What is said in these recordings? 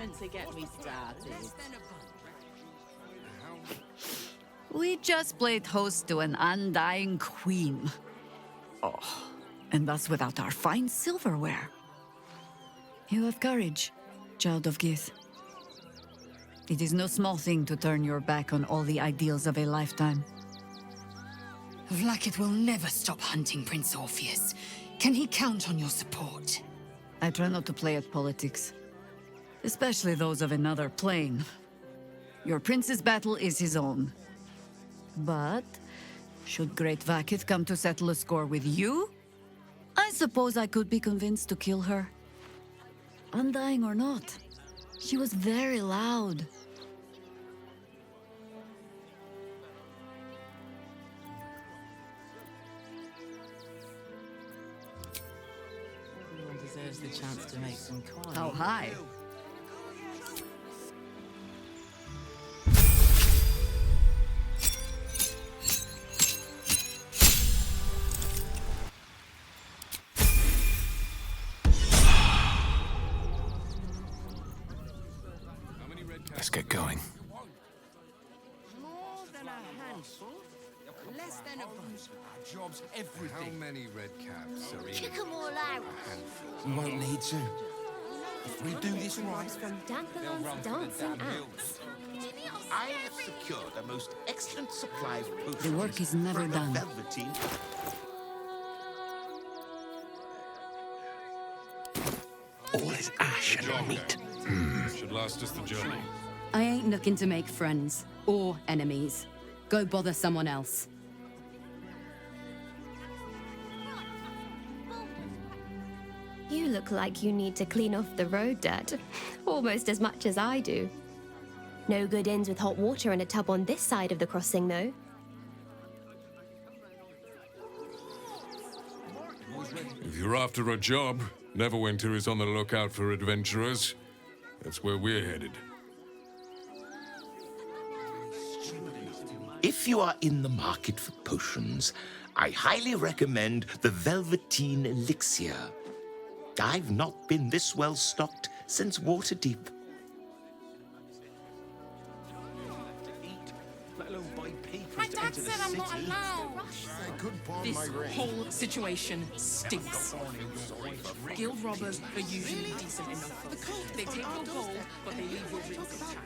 Don't to get me started. We just played host to an undying queen. Oh, and that's without our fine silverware. You have courage, child of Gith. It is no small thing to turn your back on all the ideals of a lifetime. Vlaakith will never stop hunting Prince Orpheus. Can he count on your support? I try not to play at politics, especially those of another plane. Your prince's battle is his own. But should Great Vlaakith come to settle a score with you, I suppose I could be convinced to kill her. Undying or not, she was very loud. Everyone deserves the chance to make some coin. How high? Let's get going. More than a handful, less than a bunch. Our job's everything. How many red caps are in? Kick them all out. We won't need to. If we do this right, From Danthelon's dancing ants. I have secured a most excellent supply of potions. The work is never from done. The Velveteen. All is ash and meat. should last us the journey. I ain't looking to make friends or enemies. Go bother someone else. You look like you need to clean off the road dirt. Almost as much as I do. No good inns with hot water and a tub on this side of the crossing, though. If you're after a job, Neverwinter is on the lookout for adventurers. That's where we're headed. If you are in the market for potions, I highly recommend the Velveteen Elixir. I've not been this well stocked since Waterdeep. My dad said I'm not allowed. This whole situation stinks. Guild robbers are usually decent enough. They take your gold, but they leave your rings intact.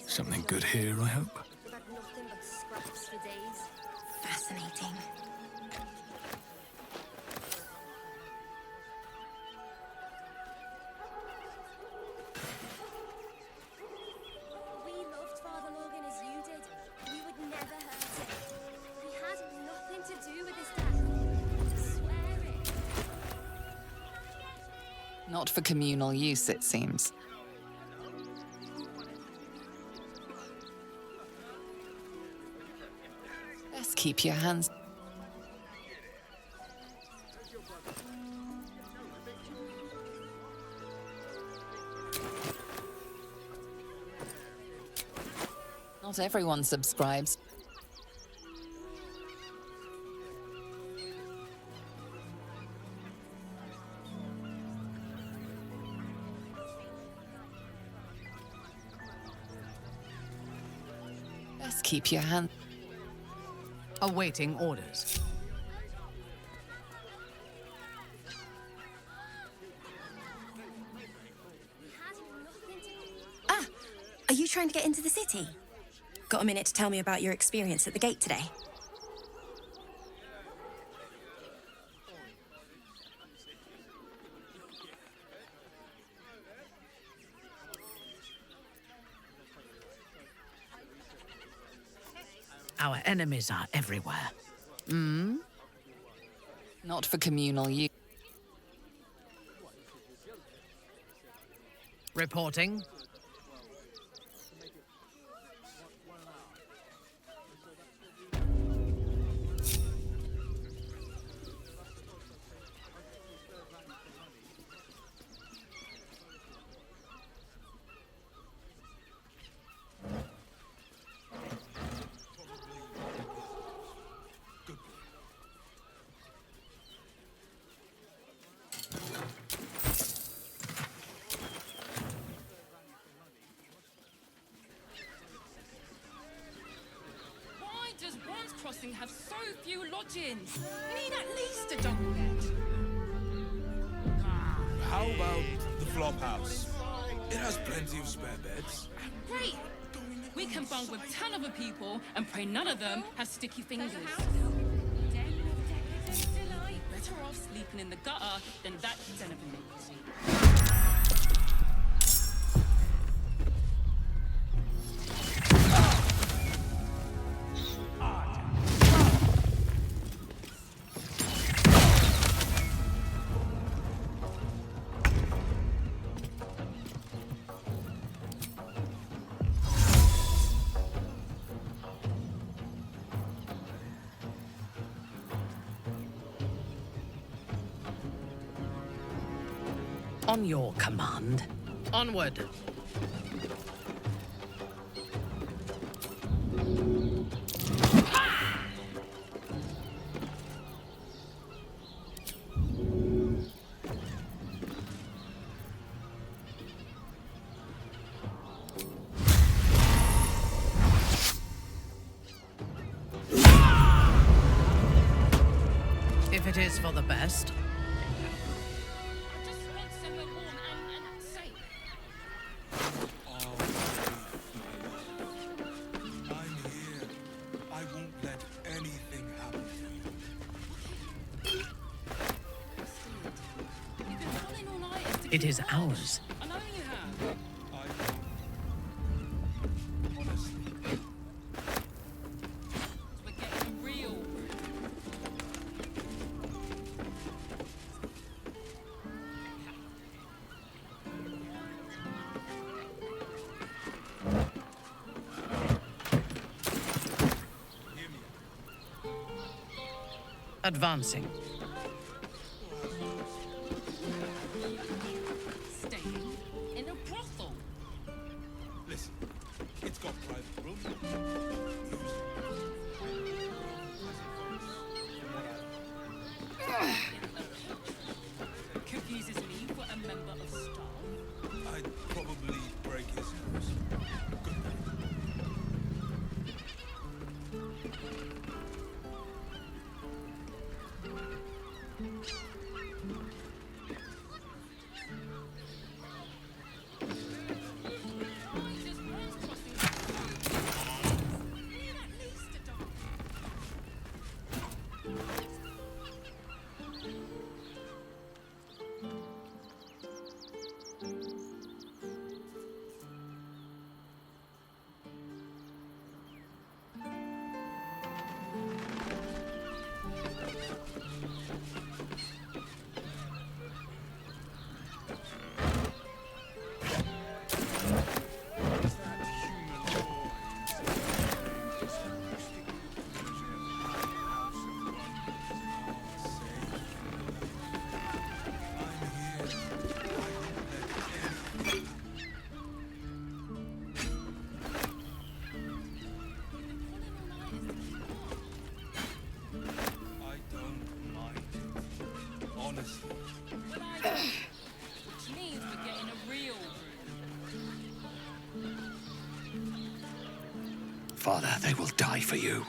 Something good here, I hope. Fascinating. We loved Father Morgan as you did. We would never hurt him. He had nothing to do with his death. Swear it. Not for communal use, it seems. Best keep your hands. Not everyone subscribes. Best keep your hands. Awaiting orders. Ah, are you trying to get into the city? Got a minute to tell me about your experience at the gate today? Our enemies are everywhere. Not for communal use. Reporting. crossing have so few lodgings. We need at least a double bed. How about the flop house? It has plenty of spare beds. Great! We can bunk with 10 other people and pray none of them have sticky fingers. Better off sleeping in the gutter than that den of a On your command. Onward. If it is for the best. It is ours. I know you have. Honestly. We're getting real. Advancing. Staying in a brothel. Listen, it's got private rooms. Confuses me for a member of staff. I'd probably break his nose. Good night. Which means we're getting a real room. Father, they will die for you.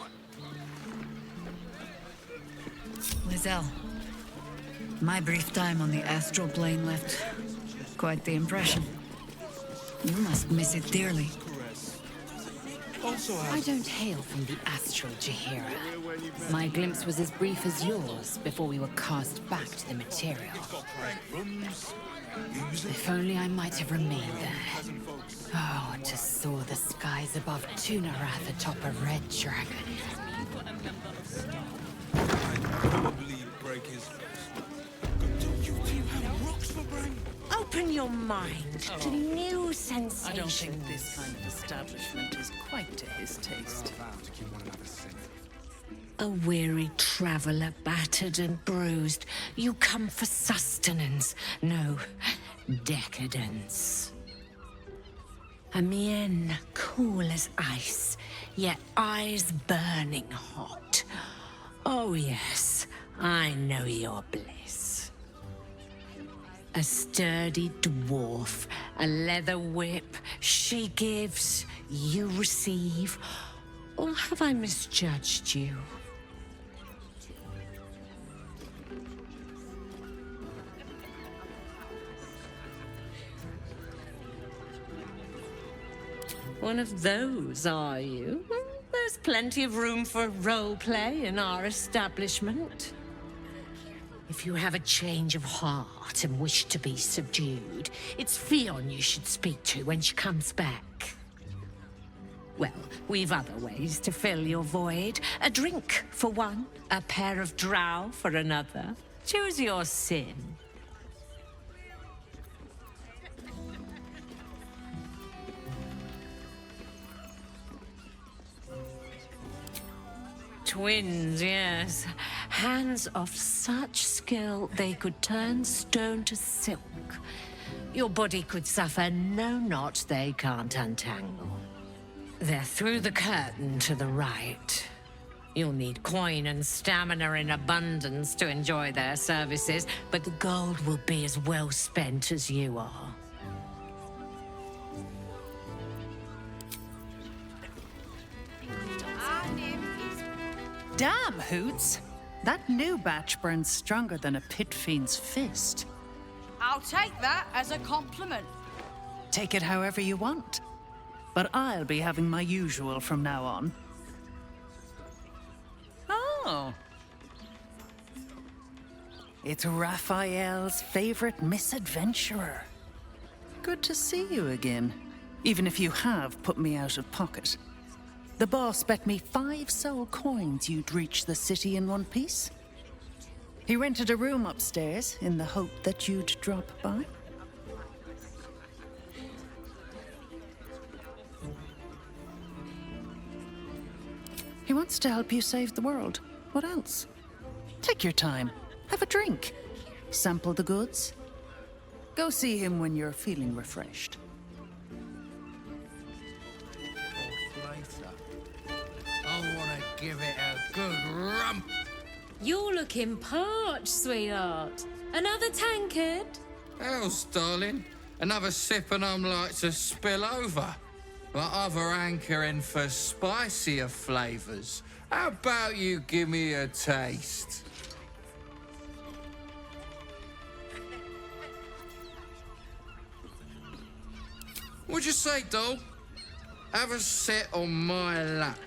Lae'zel, my brief time on the astral plane left quite the impression. You must miss it dearly. I don't hail from the astral Jaheira. My glimpse was as brief as yours before we were cast back to the material. If only I might have remained there. Oh, to soar the skies above Tunarath atop a red dragon. Probably break his Open your mind to new sensations. I don't think this kind of establishment is quite to his taste. A weary traveller, battered and bruised, you come for sustenance, no decadence. A mien cool as ice, yet eyes burning hot. Oh yes, I know your bliss. A sturdy dwarf, a leather whip, she gives, you receive. Or have I misjudged you? One of those, are you? There's plenty of room for role play in our establishment. If you have a change of heart and wish to be subdued, it's Fionn you should speak to when she comes back. Well, we've other ways to fill your void. A drink for one, a pair of drow for another. Choose your sin. Twins, yes. Hands of such skill they could turn stone to silk. Your body could suffer no knot they can't untangle. They're through the curtain to the right. You'll need coin and stamina in abundance to enjoy their services, but the gold will be as well spent as you are. Damn, Hoots! That new batch burns stronger than a pit fiend's fist. I'll take that as a compliment. Take it however you want. But I'll be having my usual from now on. Oh. It's Raphael's favorite misadventurer. Good to see you again, even if you have put me out of pocket. The boss bet me 5 soul coins you'd reach the city in one piece. He rented a room upstairs in the hope that you'd drop by. He wants to help you save the world. What else? Take your time. Have a drink. Sample the goods. Go see him when you're feeling refreshed. I want to give it a good rump. You're looking parched, sweetheart. Another tankard? Else, darling. Another sip and I'm like to spill over. But other hankering for spicier flavours. How about you give me a taste? What'd you say, doll? Have a sit on my lap.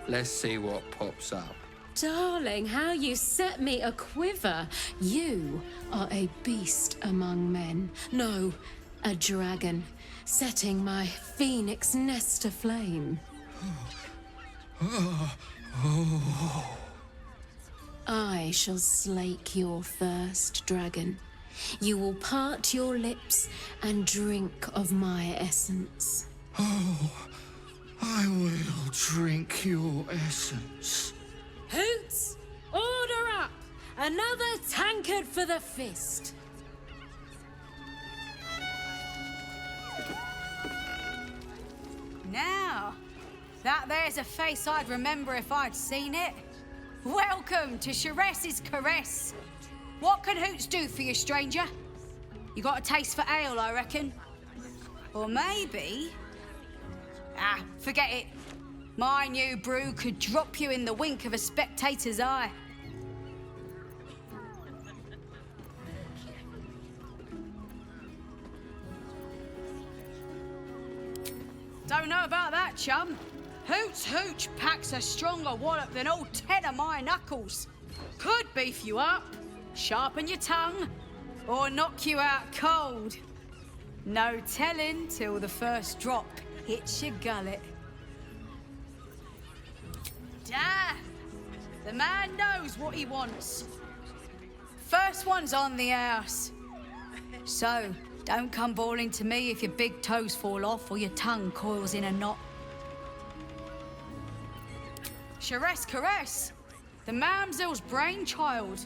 Let's see what pops up. Darling, how you set me a quiver. You are a beast among men. No, a dragon, setting my phoenix nest aflame. I shall slake your thirst, dragon. You will part your lips and drink of my essence. Oh, I will drink your essence. Hoots, order up! Another tankard for the fist. Now, that there's a face I'd remember if I'd seen it. Welcome to Sharess's Caress. What can Hoots do for you, stranger? You got a taste for ale, I reckon? Or maybe... Ah, forget it. My new brew could drop you in the wink of a spectator's eye. Don't know about that, chum. Hoots Hooch packs a stronger wallop than all 10 of my knuckles. Could beef you up, sharpen your tongue, or knock you out cold. No telling till the first drop hits your gullet. Damn! The man knows what he wants. First one's on the house. So, don't come bawling to me if your big toes fall off or your tongue coils in a knot. Sharess Caress, the Mamzell's brainchild.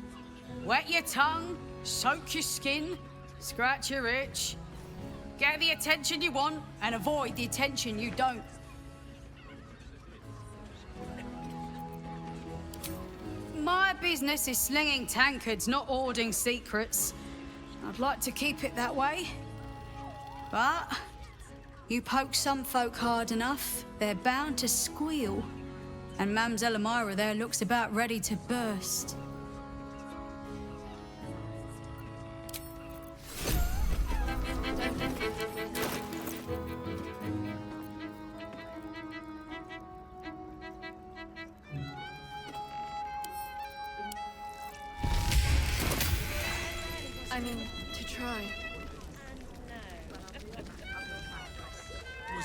Wet your tongue, soak your skin, scratch your itch. Get the attention you want and avoid the attention you don't. My business is slinging tankards, not hoarding secrets. I'd like to keep it that way. But you poke some folk hard enough, they're bound to squeal. And Mamzell Amira there looks about ready to burst.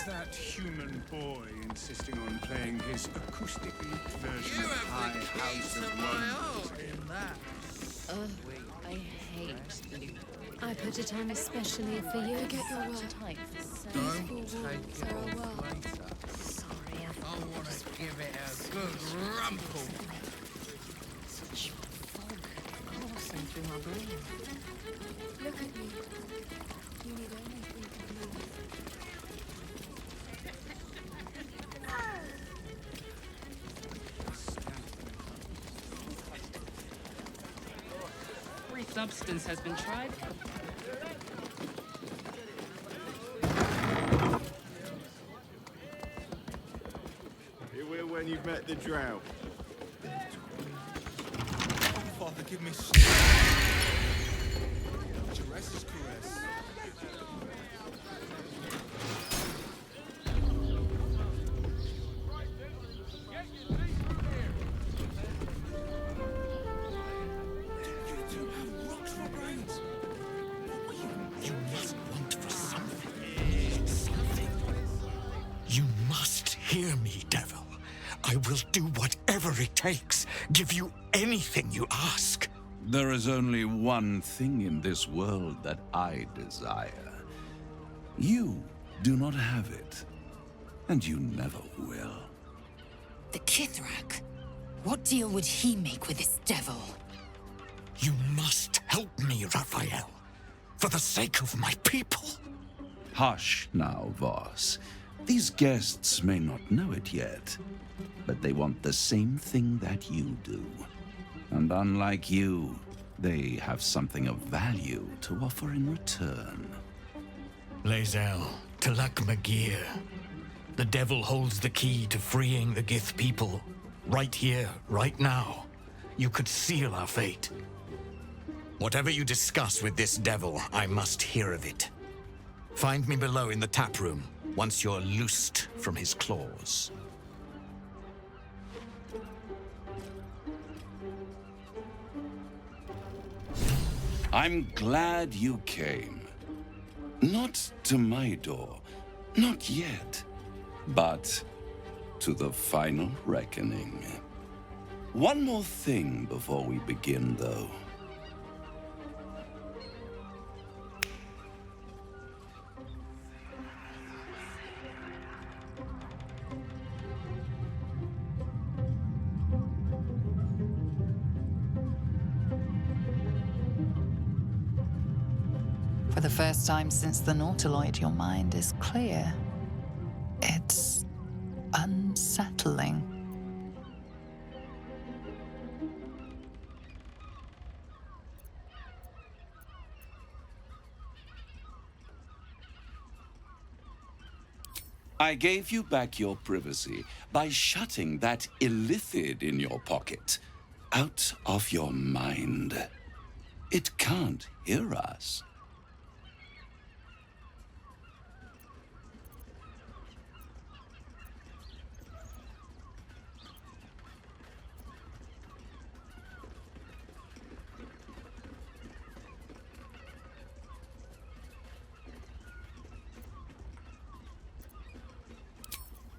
that human boy insisting on playing his acoustic leaked version of High House of Wonders in that? I hate Luke. I put it on especially for you. Get your word type. Don't take it off later. Sorry, I want to give it a good rumple. such fog coursing through my brain. Look at me. You need only think of me. Free substance has been tried. You will when you've met the drought. Father, give me Jaheira's caress. You must want for something. Something. You must hear me, devil. I will do whatever it takes. Give you anything you ask. There is only one thing in this world that I desire. You do not have it, and you never will. The Kith'rak? What deal would he make with this devil? You must help me, Raphael. For the sake of my people. Hush now, Voss. These guests may not know it yet, but they want the same thing that you do. And unlike you, they have something of value to offer in return. Lae'zel, Ghainemeir. The devil holds the key to freeing the Gith people. Right here, right now. You could seal our fate. Whatever you discuss with this devil, I must hear of it. Find me below in the tap room, once you're loosed from his claws. I'm glad you came. Not to my door, not yet, but to the final reckoning. One more thing before we begin, though. For the first time since the Nautiloid, your mind is clear. It's unsettling. I gave you back your privacy by shutting that illithid in your pocket out of your mind. It can't hear us.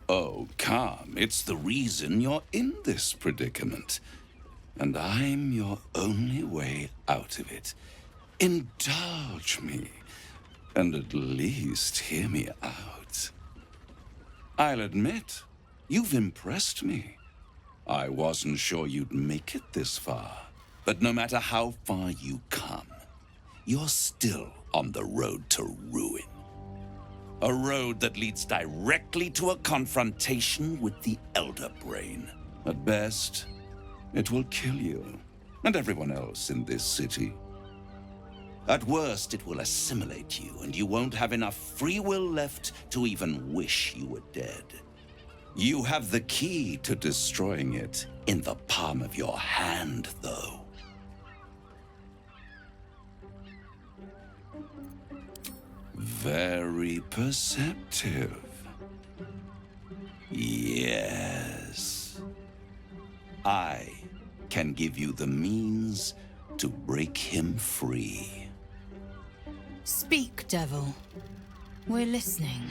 Oh, come. It's the reason you're in this predicament. And I'm your only way out of it. Indulge me, and at least hear me out. I'll admit, you've impressed me. I wasn't sure you'd make it this far. But no matter how far you come, you're still on the road to ruin. A road that leads directly to a confrontation with the Elder Brain. At best, it will kill you, and everyone else in this city. At worst, it will assimilate you, and you won't have enough free will left to even wish you were dead. You have the key to destroying it in the palm of your hand, though. Very perceptive. Yes. I can give you the means to break him free. Speak, devil. We're listening.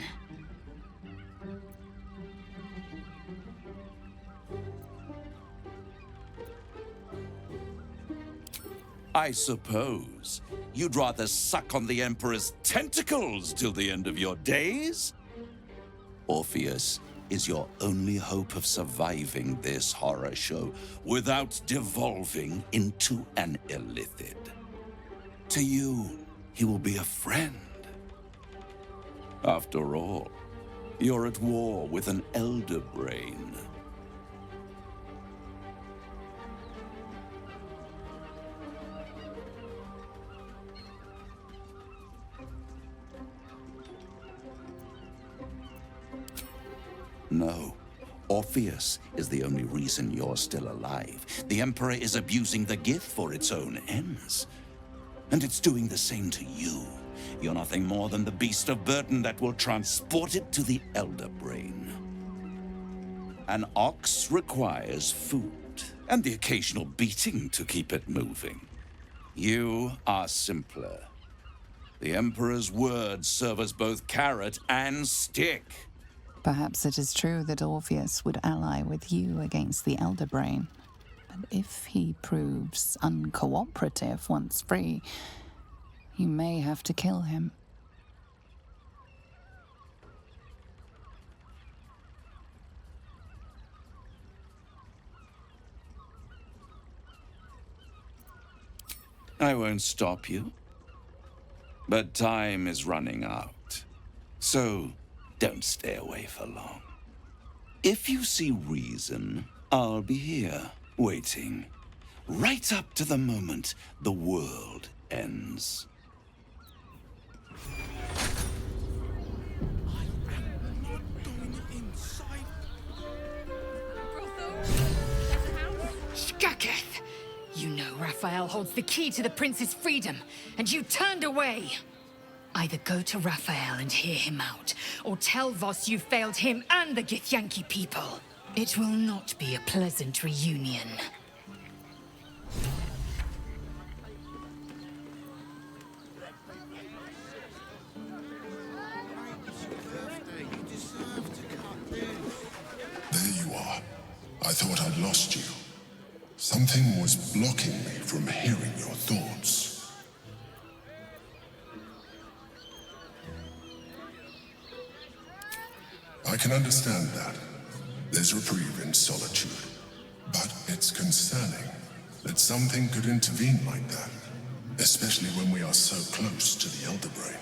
I suppose you'd rather suck on the Emperor's tentacles till the end of your days? Orpheus is your only hope of surviving this horror show without devolving into an illithid. To you, he will be a friend. After all, you're at war with an elder brain. No. Orpheus is the only reason you're still alive. The Emperor is abusing the Gith for its own ends. And it's doing the same to you. You're nothing more than the beast of burden that will transport it to the Elder Brain. An ox requires food, and the occasional beating to keep it moving. You are simpler. The Emperor's words serve as both carrot and stick. Perhaps it is true that Orpheus would ally with you against the Elder Brain. But if he proves uncooperative once free, you may have to kill him. I won't stop you. But time is running out. So don't stay away for long. If you see reason, I'll be here, waiting. Right up to the moment the world ends. Shkaketh! You know Raphael holds the key to the prince's freedom, and you turned away! Either go to Raphael and hear him out, or tell Voss you failed him and the Githyanki people. It will not be a pleasant reunion. There you are. I thought I'd lost you. Something was blocking me from hearing your thoughts. I can understand that. There's reprieve in solitude. But it's concerning that something could intervene like that, especially when we are so close to the Elder Brain.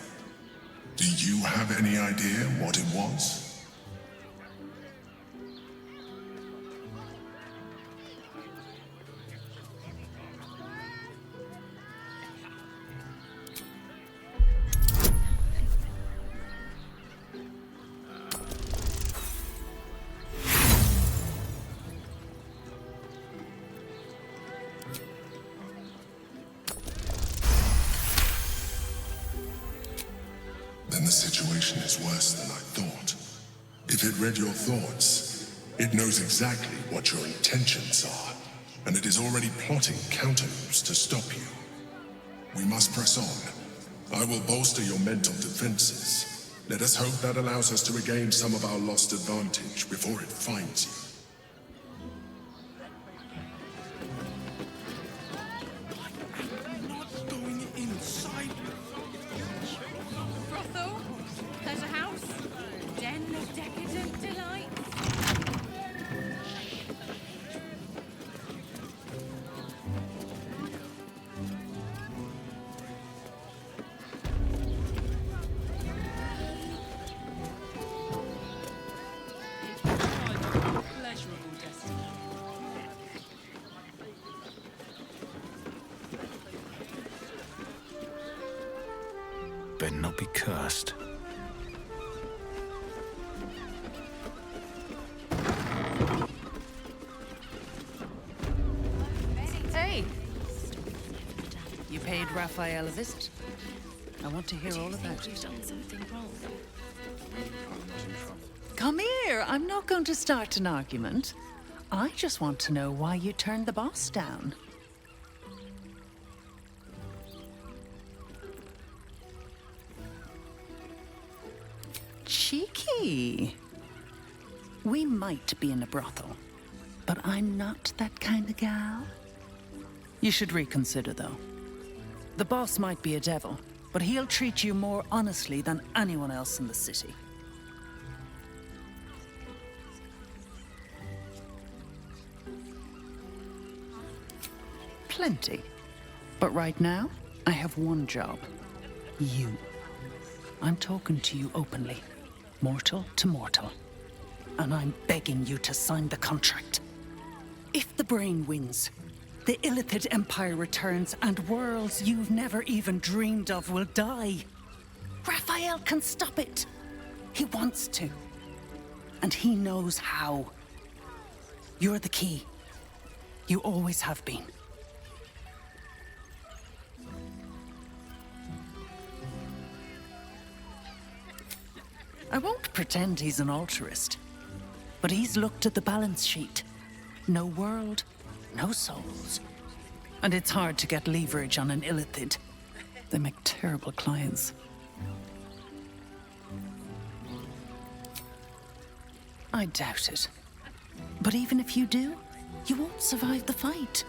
Do you have any idea what it was? Then the situation is worse than I thought. If it read your thoughts, it knows exactly what your intentions are, and it is already plotting counter-moves to stop you. We must press on. I will bolster your mental defenses. Let us hope that allows us to regain some of our lost advantage before it finds you. Better not be cursed. Hey! You paid Raphael a visit. I want to hear all about it. Come here! I'm not going to start an argument. I just want to know why you turned the boss down. Cheeky. We might be in a brothel, but I'm not that kind of gal. You should reconsider, though. The boss might be a devil, but he'll treat you more honestly than anyone else in the city. Plenty. But right now, I have one job. You. I'm talking to you openly. Mortal to mortal. And I'm begging you to sign the contract. If the brain wins, the Illithid Empire returns and worlds you've never even dreamed of will die. Raphael can stop it. He wants to. And he knows how. You're the key. You always have been. I won't pretend he's an altruist, but he's looked at the balance sheet. No world, no souls. And it's hard to get leverage on an Illithid. They make terrible clients. I doubt it. But even if you do, you won't survive the fight.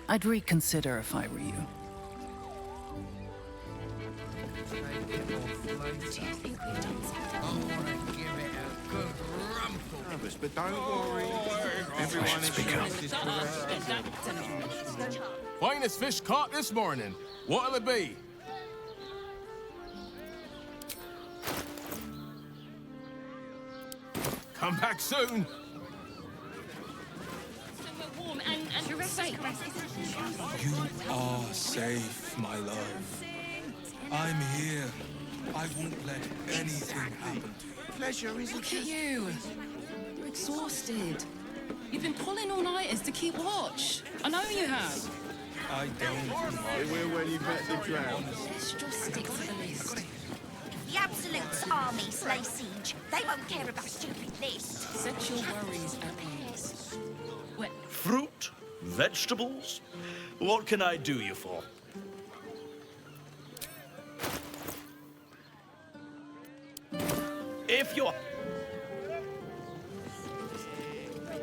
I'd reconsider if I were you. But don't worry. Everyone is Finest fish caught this morning. What'll it be? Come back soon. You are safe, my love. I'm here. I won't let anything happen to you. Pleasure is Look at you. You're exhausted. You've been pulling all-nighters to keep watch. I know you have. I don't know. It will when you bet the drown. Let's just stick to the list. If the Absolute's armies lay siege, they won't care about a stupid list. Set your worries at ease. Fruit? Vegetables? What can I do you for? If you're...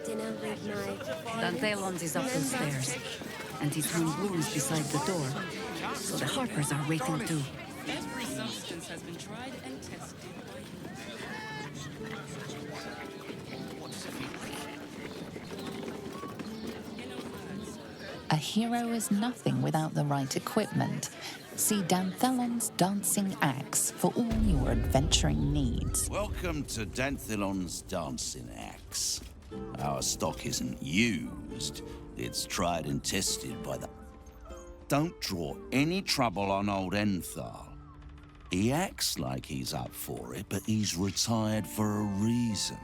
Dinner with my... Danthelon is up the stairs, and his hand blooms beside the door, so the Harpers are waiting too. Every substance has been tried and tested. A hero is nothing without the right equipment. See Danthelon's dancing axe for all your adventuring needs. Welcome to Danthelon's dancing axe. Our stock isn't used. It's tried and tested by the... Don't draw any trouble on old Enthal. He acts like he's up for it, but he's retired for a reason.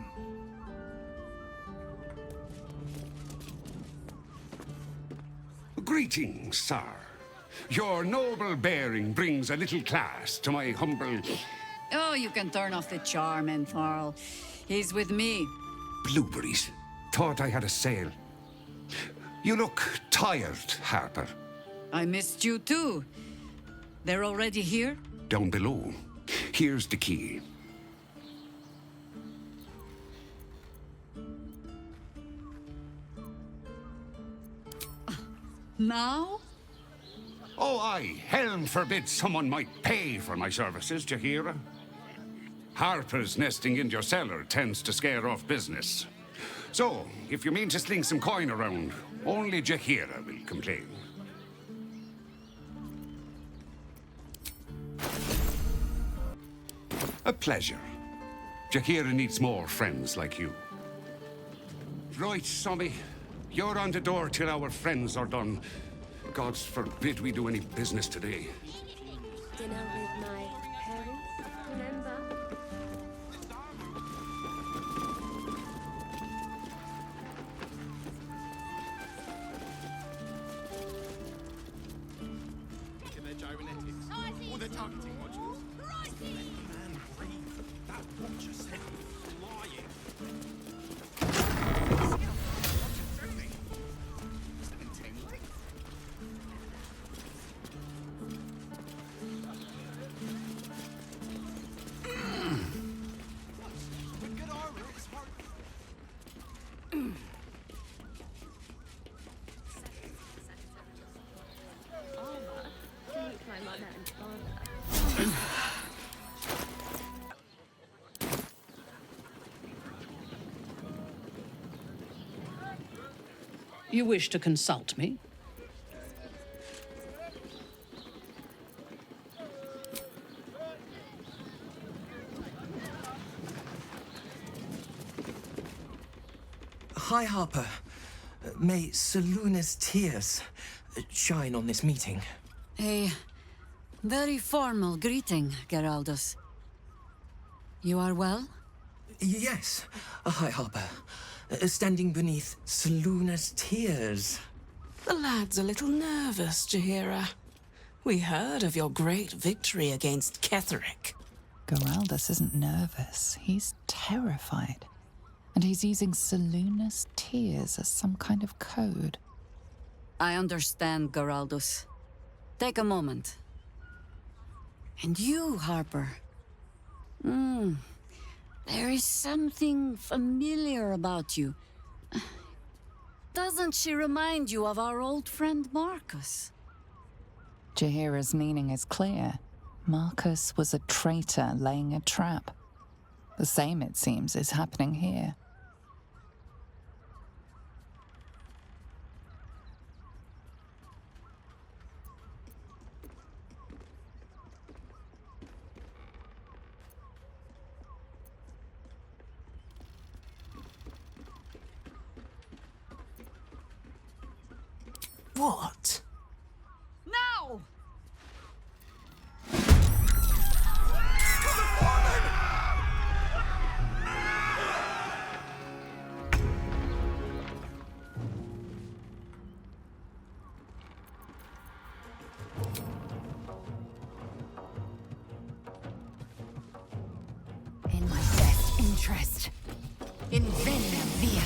Greetings, sir. Your noble bearing brings a little class to my humble... Oh, you can turn off the charm, Enthal. He's with me. Blueberries. Thought I had a sale. You look tired, Harper. I missed you too. They're already here? Down below. Here's the key. Now? Oh, aye. Helm forbid someone might pay for my services, Jaheira. Harper's nesting in your cellar tends to scare off business. So, if you mean to sling some coin around, only Jaheira will complain. A pleasure. Jaheira needs more friends like you. Right, Somi. You're on the door till our friends are done. God forbid we do any business today. Dinner with my parents, remember? Or they're targeting modules. Man, breathe. That watcher said flying. You wish to consult me? High Harper, may Seluna's tears shine on this meeting. A very formal greeting, Geraldus. You are well? Yes, High Harper. Standing beneath Seluna's tears. The lad's a little nervous, Jaheira. We heard of your great victory against Kith'rak. Geraldus isn't nervous. He's terrified. And he's using Seluna's tears as some kind of code. I understand, Geraldus. Take a moment. And you, Harper. There is something familiar about you. Doesn't she remind you of our old friend Marcus? Jaheira's meaning is clear. Marcus was a traitor laying a trap. The same, it seems, is happening here. What? Now! In my best interest. In Venia Via.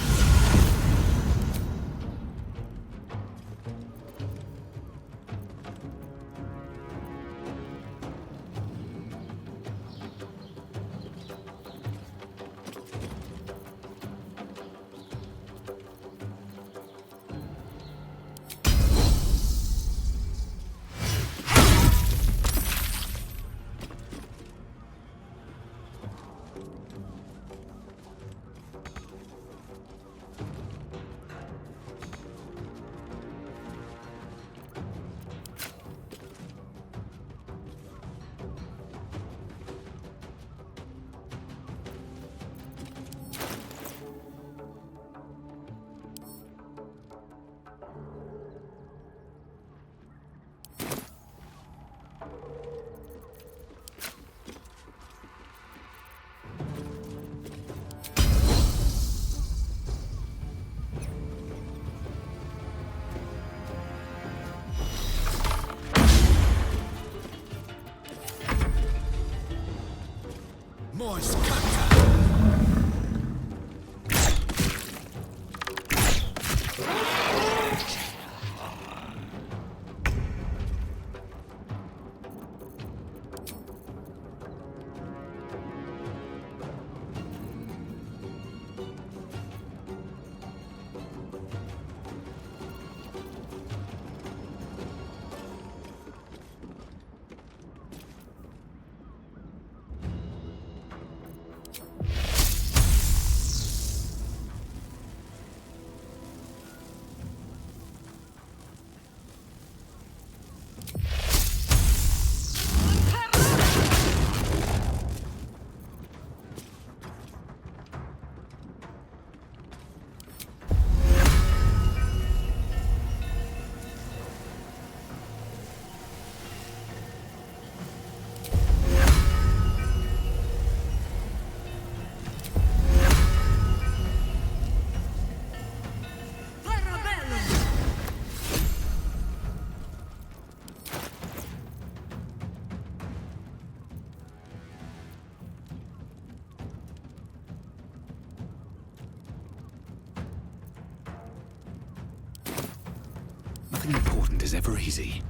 Nothing important is ever easy.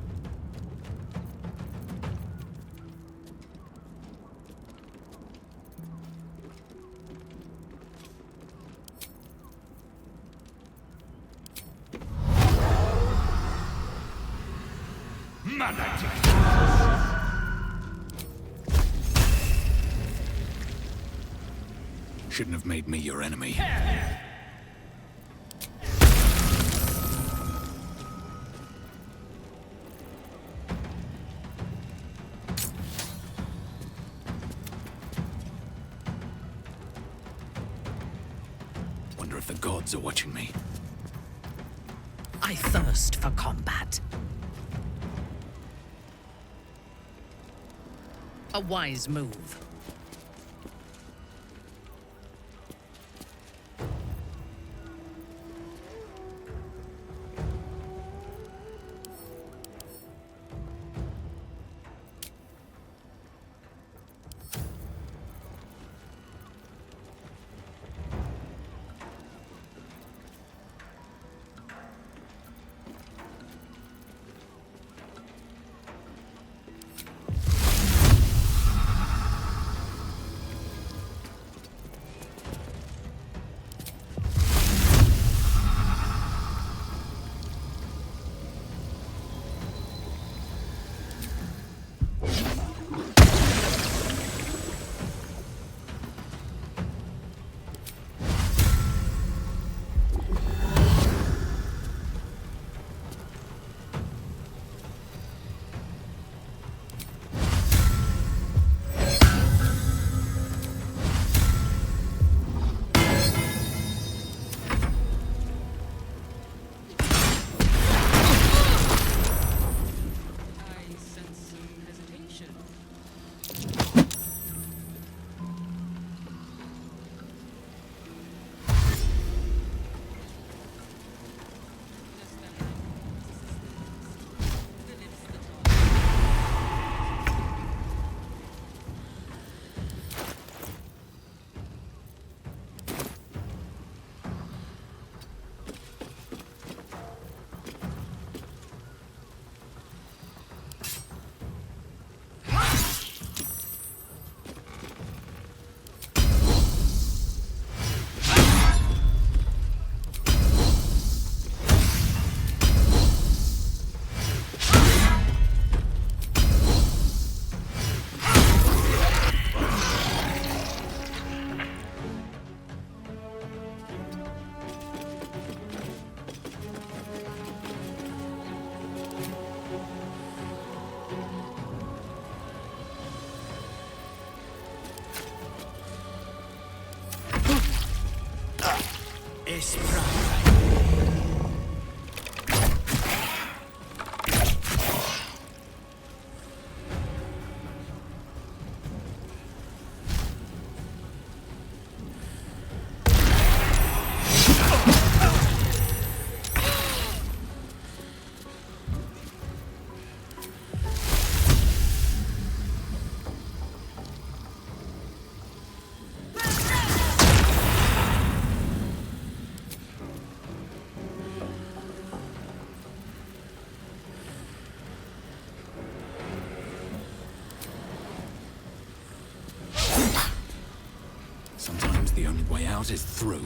Shouldn't have made me your enemy. wonder if the gods are watching me. I thirst for combat. A wise move. Sometimes the only way out is through.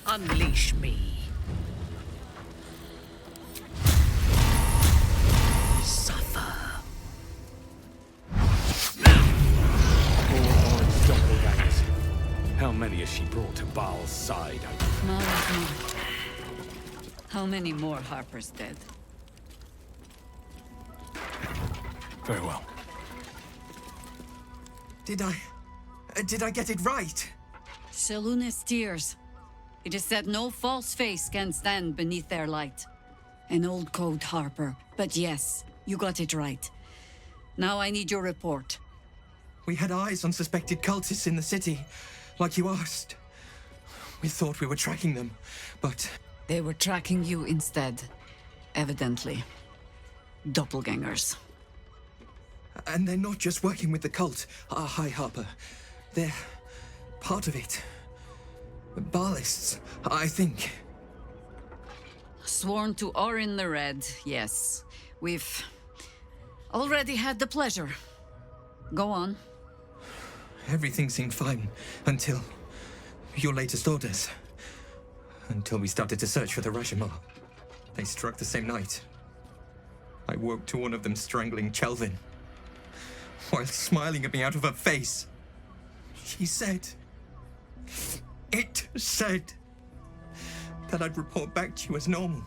Unleash me. Suffer. Poor orange doppelgangers. How many has she brought to Baal's side? How many more Harper's dead? Very well. Did I get it right? Selûne's tears. It is said no false face can stand beneath their light. An old code, Harper. But yes, you got it right. Now I need your report. We had eyes on suspected cultists in the city, like you asked. We thought we were tracking them, but... They were tracking you instead, evidently. Doppelgangers. And they're not just working with the cult, High Harper. They're part of it. Baalists, I think. Sworn to Orin the Red, yes. We've Already had the pleasure. Go on. Everything seemed fine until your latest orders. Until we started to search for the Rashomar. They struck the same night. I woke to one of them strangling Chelvin, while smiling at me out of her face. She said... It said... that I'd report back to you as normal.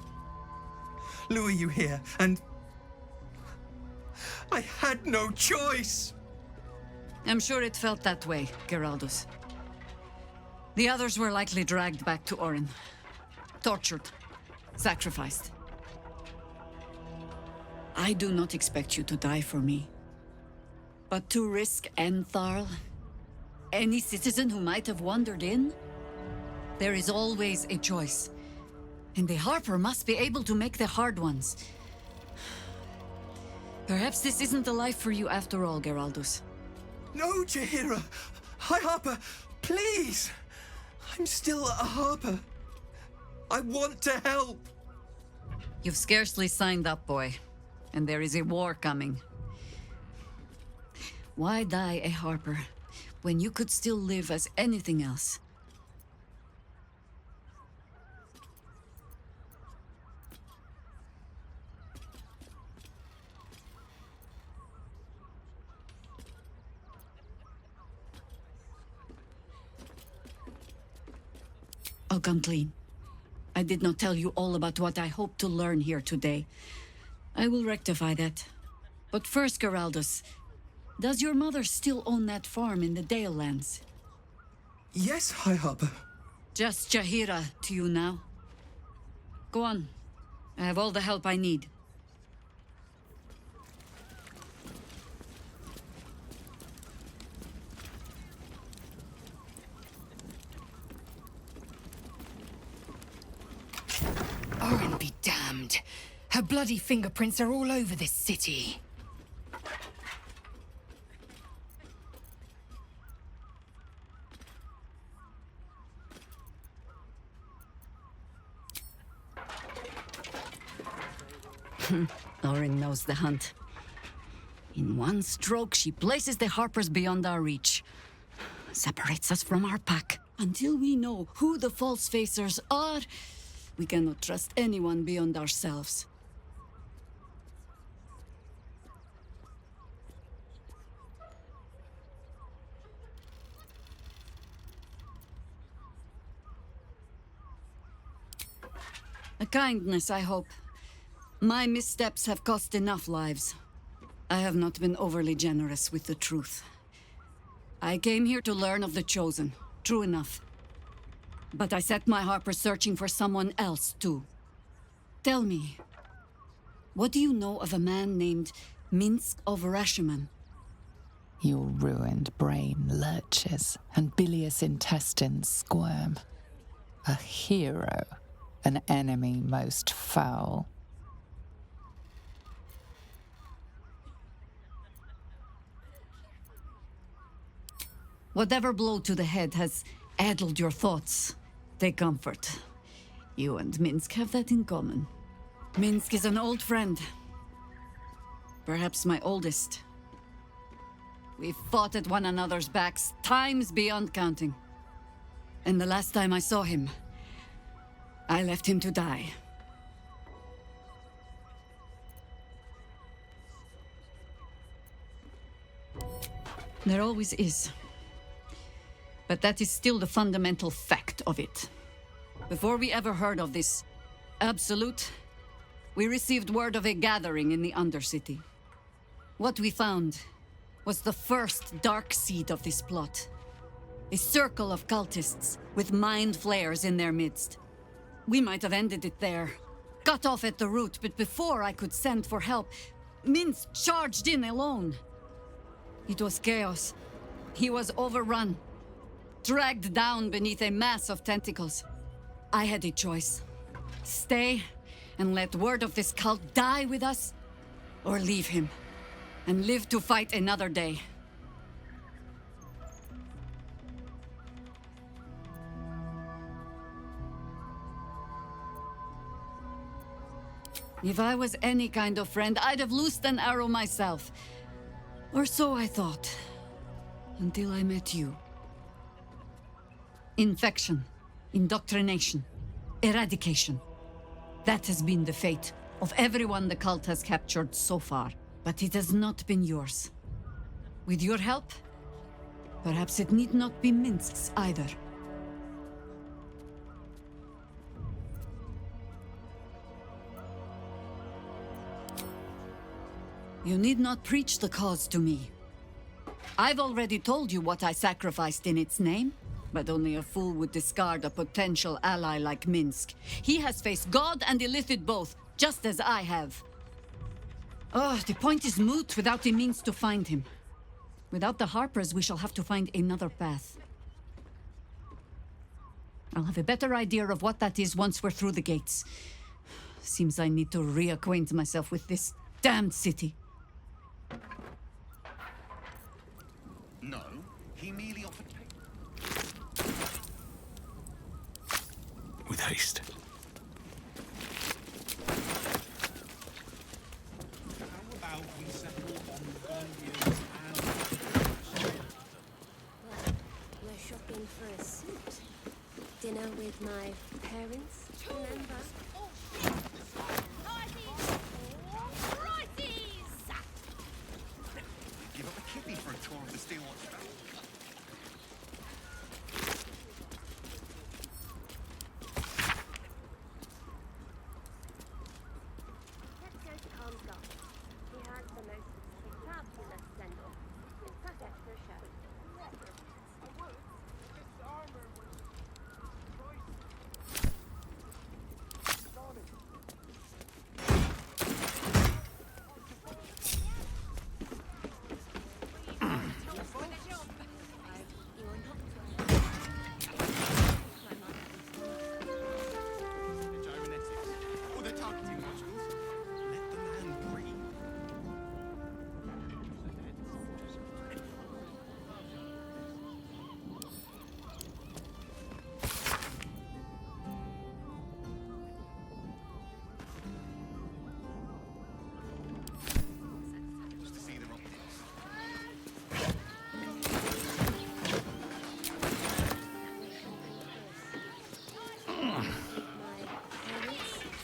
Lure you here, and... I had no choice! I'm sure it felt that way, Geraldus. The others were likely dragged back to Orin. Tortured. Sacrificed. I do not expect you to die for me. But to risk Entharl, any citizen who might have wandered in, there is always a choice. And the Harper must be able to make the hard ones. Perhaps this isn't the life for you after all, Geraldus. No, Jaheira! Hi, Harper! Please! I'm still a Harper. I want to help! You've scarcely signed up, boy. And there is a war coming. Why die a Harper when you could still live as anything else? I'll come clean. I did not tell you all about what I hope to learn here today. I will rectify that. But first, Geraldus, does your mother still own that farm in the Dale lands? Yes, High Harper. Just Jaheira to you now. Go on. I have all the help I need. Orin be damned. Her bloody fingerprints are all over this city. Orin knows the hunt. In one stroke, she places the Harpers beyond our reach. Separates us from our pack. Until we know who the false facers are, we cannot trust anyone beyond ourselves. A kindness, I hope. My missteps have cost enough lives. I have not been overly generous with the truth. I came here to learn of the Chosen, true enough. But I set my Harper searching for someone else, too. Tell me, what do you know of a man named Minsk of Rashiman? Your ruined brain lurches, and bilious intestines squirm. A hero, an enemy most foul. Whatever blow to the head has addled your thoughts, take comfort. You and Minsk have that in common. Minsk is an old friend. Perhaps my oldest. We've fought at one another's backs times beyond counting. And the last time I saw him, I left him to die. There always is. But that is still the fundamental fact of it. Before we ever heard of this absolute, we received word of a gathering in the Undercity. What we found was the first dark seed of this plot. A circle of cultists with mind flayers in their midst. We might have ended it there, cut off at the root, but before I could send for help, Minsk charged in alone. It was chaos. He was overrun. Dragged down beneath a mass of tentacles. I had a choice. Stay and let word of this cult die with us, or leave him and live to fight another day. If I was any kind of friend, I'd have loosed an arrow myself. Or so I thought. Until I met you. Infection, indoctrination, eradication. That has been the fate of everyone the cult has captured so far. But it has not been yours. With your help, perhaps it need not be Minsk's either. You need not preach the cause to me. I've already told you what I sacrificed in its name, but only a fool would discard a potential ally like Minsk. He has faced God and Illithid both, just as I have. Oh, the point is moot without the means to find him. Without the Harpers, we shall have to find another path. I'll have a better idea of what that is once we're through the gates. Seems I need to reacquaint myself with this damned city. No, he merely offered With haste. How about we settle on Ghainemeir and... We're shopping for a suit. Dinner with my parents, remember? Give up a kidney for a tour of the Steelwatch Valley. Let's go to Khan's garden. He has the most fabulous send-off. It's perfect for a show. Oh, they're targeting modules. Let the man breathe. Just to see the optics.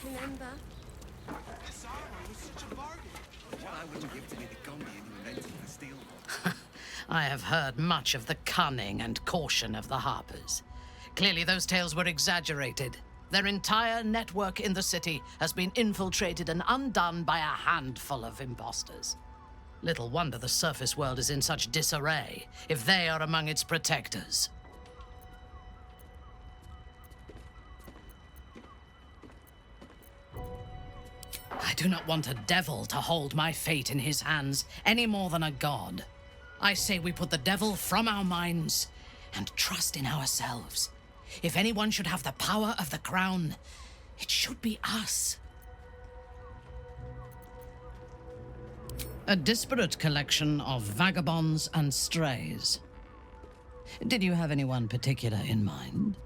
Remember? This armor was such a bargain. What I wouldn't give to be the Gondian who invented the Steelwatch. I have heard much of the cunning and caution of the Harpers. Clearly those tales were exaggerated. Their entire network in the city has been infiltrated and undone by a handful of imposters. Little wonder the surface world is in such disarray, if they are among its protectors. I do not want a devil to hold my fate in his hands any more than a god. I say we put the devil from our minds and trust in ourselves. If anyone should have the power of the crown, it should be us. A disparate collection of vagabonds and strays. Did you have anyone particular in mind?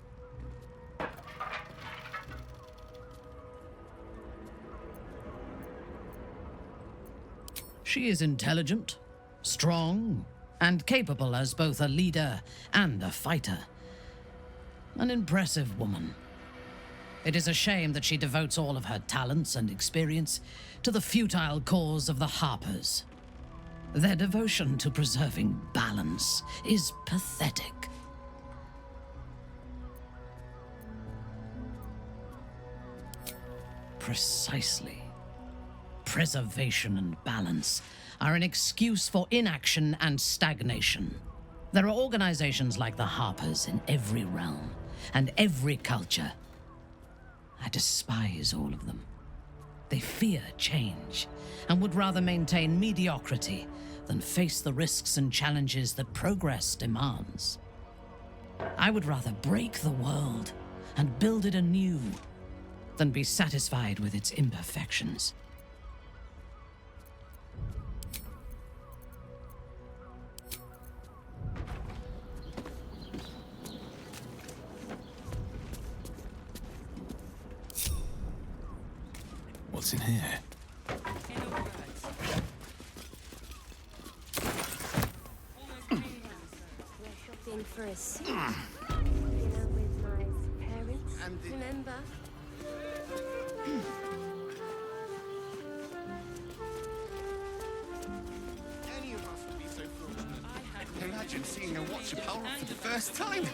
She is intelligent, strong, and capable as both a leader and a fighter. An impressive woman. It is a shame that she devotes all of her talents and experience to the futile cause of the Harpers. Their devotion to preserving balance is pathetic. Precisely. Preservation and balance are an excuse for inaction and stagnation. There are organizations like the Harpers in every realm and every culture. I despise all of them. They fear change and would rather maintain mediocrity than face the risks and challenges that progress demands. I would rather break the world and build it anew than be satisfied with its imperfections. What's What's in here? Shopping for a suit. Dinner with my parents. Remember? Any of us would be so fortunate. Imagine seeing a Watcher power for the first time.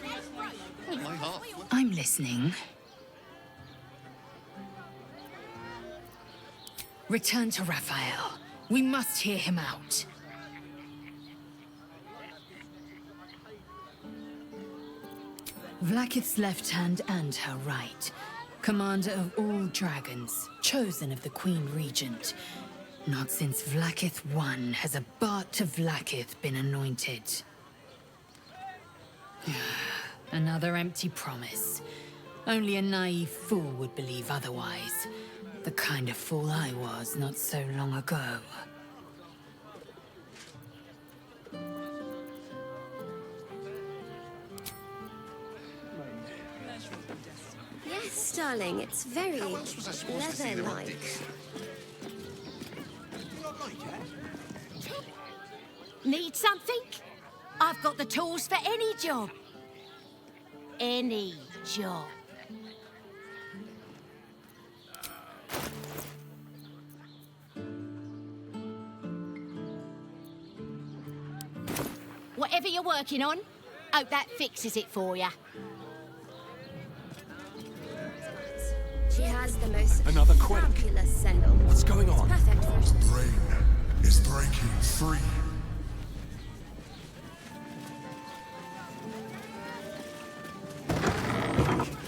Oh, my heart. I'm listening. Return to Raphael. We must hear him out. Vlaakith's left hand and her right. Commander of all dragons, chosen of the Queen Regent. Not since Vlaakith I has a Bart to Vlaakith been anointed. Another empty promise. Only a naive fool would believe otherwise. The kind of fool I was not so long ago. Yes, darling, it's very leather-like. Need something? I've got the tools for any job. Any job. Whatever you're working on, hope that fixes it for you. She has the most Another quake. fabulous sandal. What's going on? It's perfect for The brain is breaking free.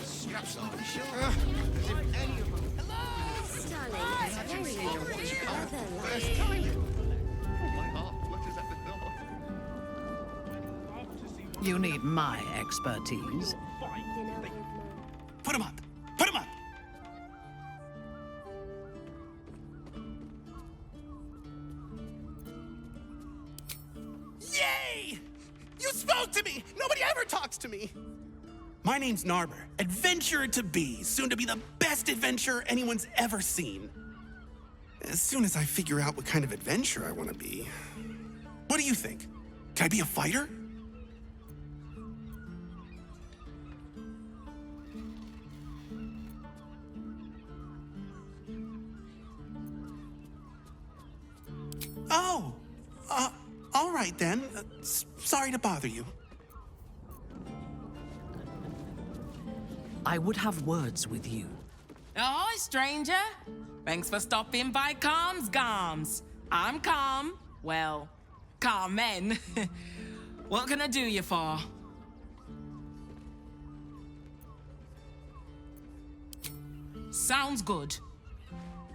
Straps over the shoulder. As if any of them. Darling, it's Imagine very seeing a Watcher power for the leather-like. first time. Oh, my heart flutters at the thought. You need my expertise. Put him up! Put him up! Yay! You spoke to me! Nobody ever talks to me! My name's Narber, adventurer to be, soon to be the best adventurer anyone's ever seen. As soon as I figure out what kind of adventurer I want to be. What do you think? Can I be a fighter? Oh, all right then. Sorry to bother you. I would have words with you. Oh, stranger. Thanks for stopping by Calm's Gams. I'm Calm. Well, Carmen. What can I do you for? Sounds good.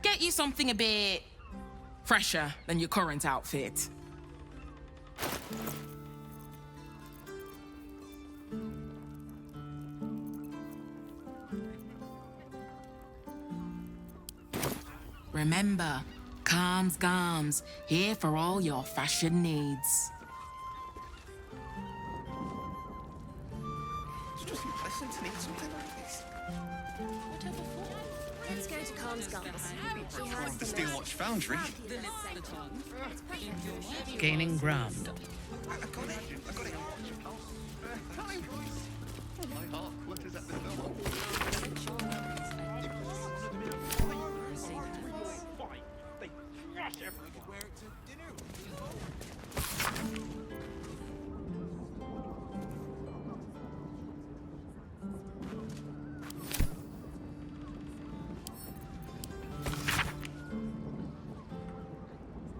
Get you something a bit fresher than your current outfit. Remember, Calm's Gams, here for all your fashion needs. It's just impressive to need something like this. Let's go to Calm's Gums. She has The Steel Watch Foundry. Gaining ground. I got it. Time. Oh, my heart flutters at the thought.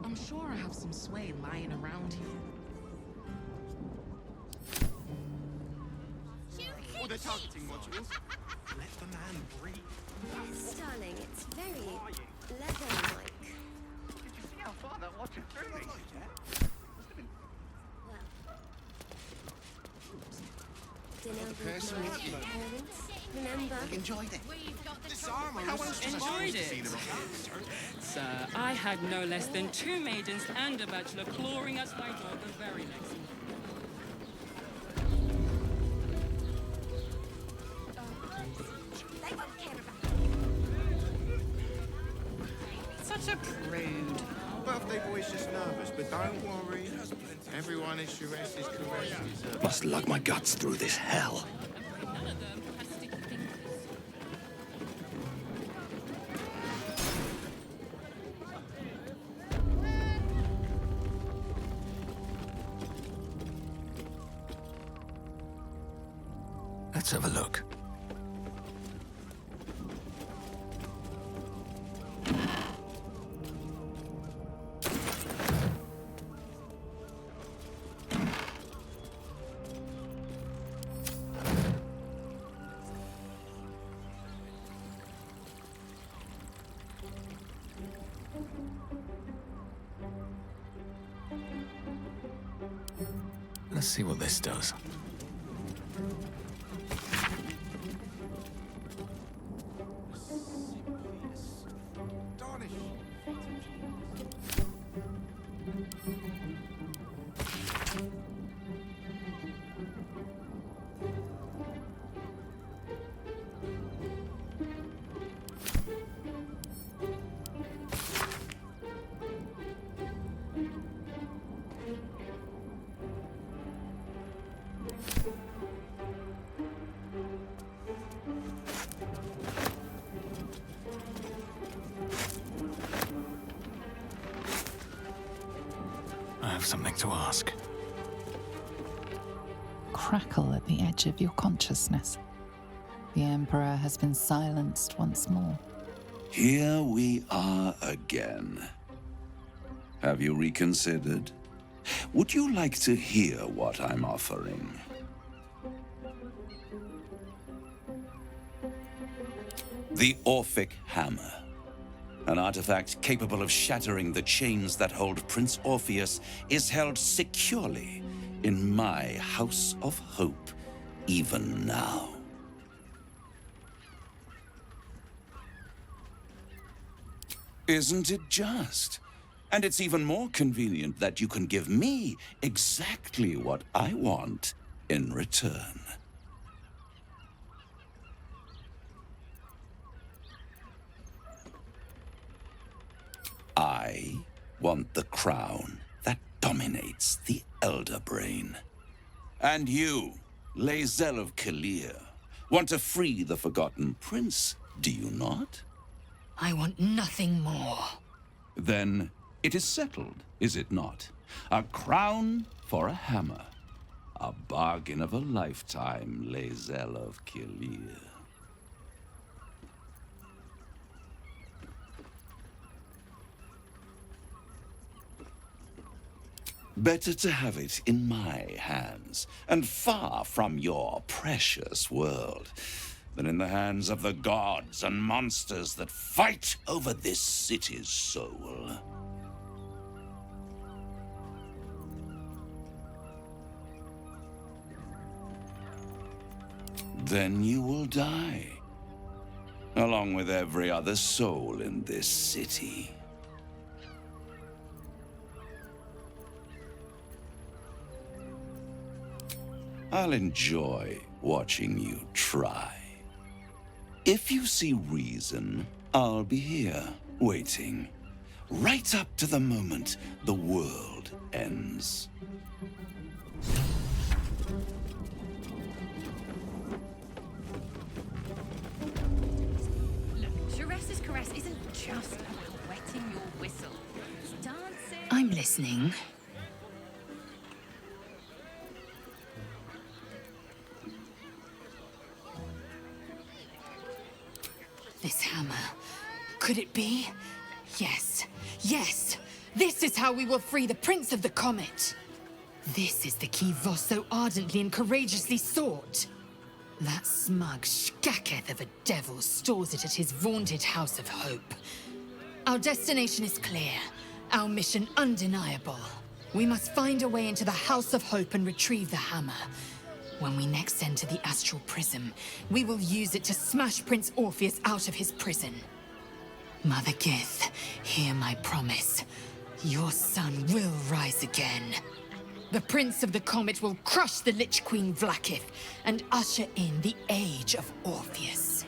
I'm sure I have some sway lying around here. Oh, they're targeting modules. Let the man breathe. Yes, darling, it's very leather-like. Did you see how far that watch is through me? Dinner with my Personal parents. Remember? Enjoyed it. How else was I supposed to see the Sir, I had no less than 2 maidens and a bachelor clawing at my door the very next morning. They won't care about What a prude. Birthday boy's just nervous, but don't worry. Everyone is Jaheira's caress. Must lug my guts through this hell. Let's have a look. Let's see what this does. I have something to ask. Crackle at the edge of your consciousness. The Emperor has been silenced once more. Here we are again. Have you reconsidered? Would you like to hear what I'm offering? The Orphic Hammer. An artifact capable of shattering the chains that hold Prince Orpheus is held securely in my House of Hope, even now. Isn't it just? And it's even more convenient that you can give me exactly what I want in return. I want the crown that dominates the Elder Brain. And you, Lae'zel of Kalir, want to free the Forgotten Prince, do you not? I want nothing more. Then it is settled, is it not? A crown for a hammer. A bargain of a lifetime, Lae'zel of Kalir. Better to have it in my hands, and far from your precious world, than in the hands of the gods and monsters that fight over this city's soul. Then you will die, along with every other soul in this city. I'll enjoy watching you try. If you see reason, I'll be here, waiting, right up to the moment the world ends. Look, Jaheira's caress isn't just about wetting your whistle. It's dancing. I'm listening. This hammer. Could it be? Yes. Yes! This is how we will free the Prince of the Comet! This is the key Voss so ardently and courageously sought. That smug shkaketh of a devil stores it at his vaunted House of Hope. Our destination is clear. Our mission undeniable. We must find a way into the House of Hope and retrieve the hammer. When we next enter the Astral Prism, we will use it to smash Prince Orpheus out of his prison. Mother Gith, hear my promise. Your son will rise again. The Prince of the Comet will crush the Lich Queen Vlaakith and usher in the Age of Orpheus.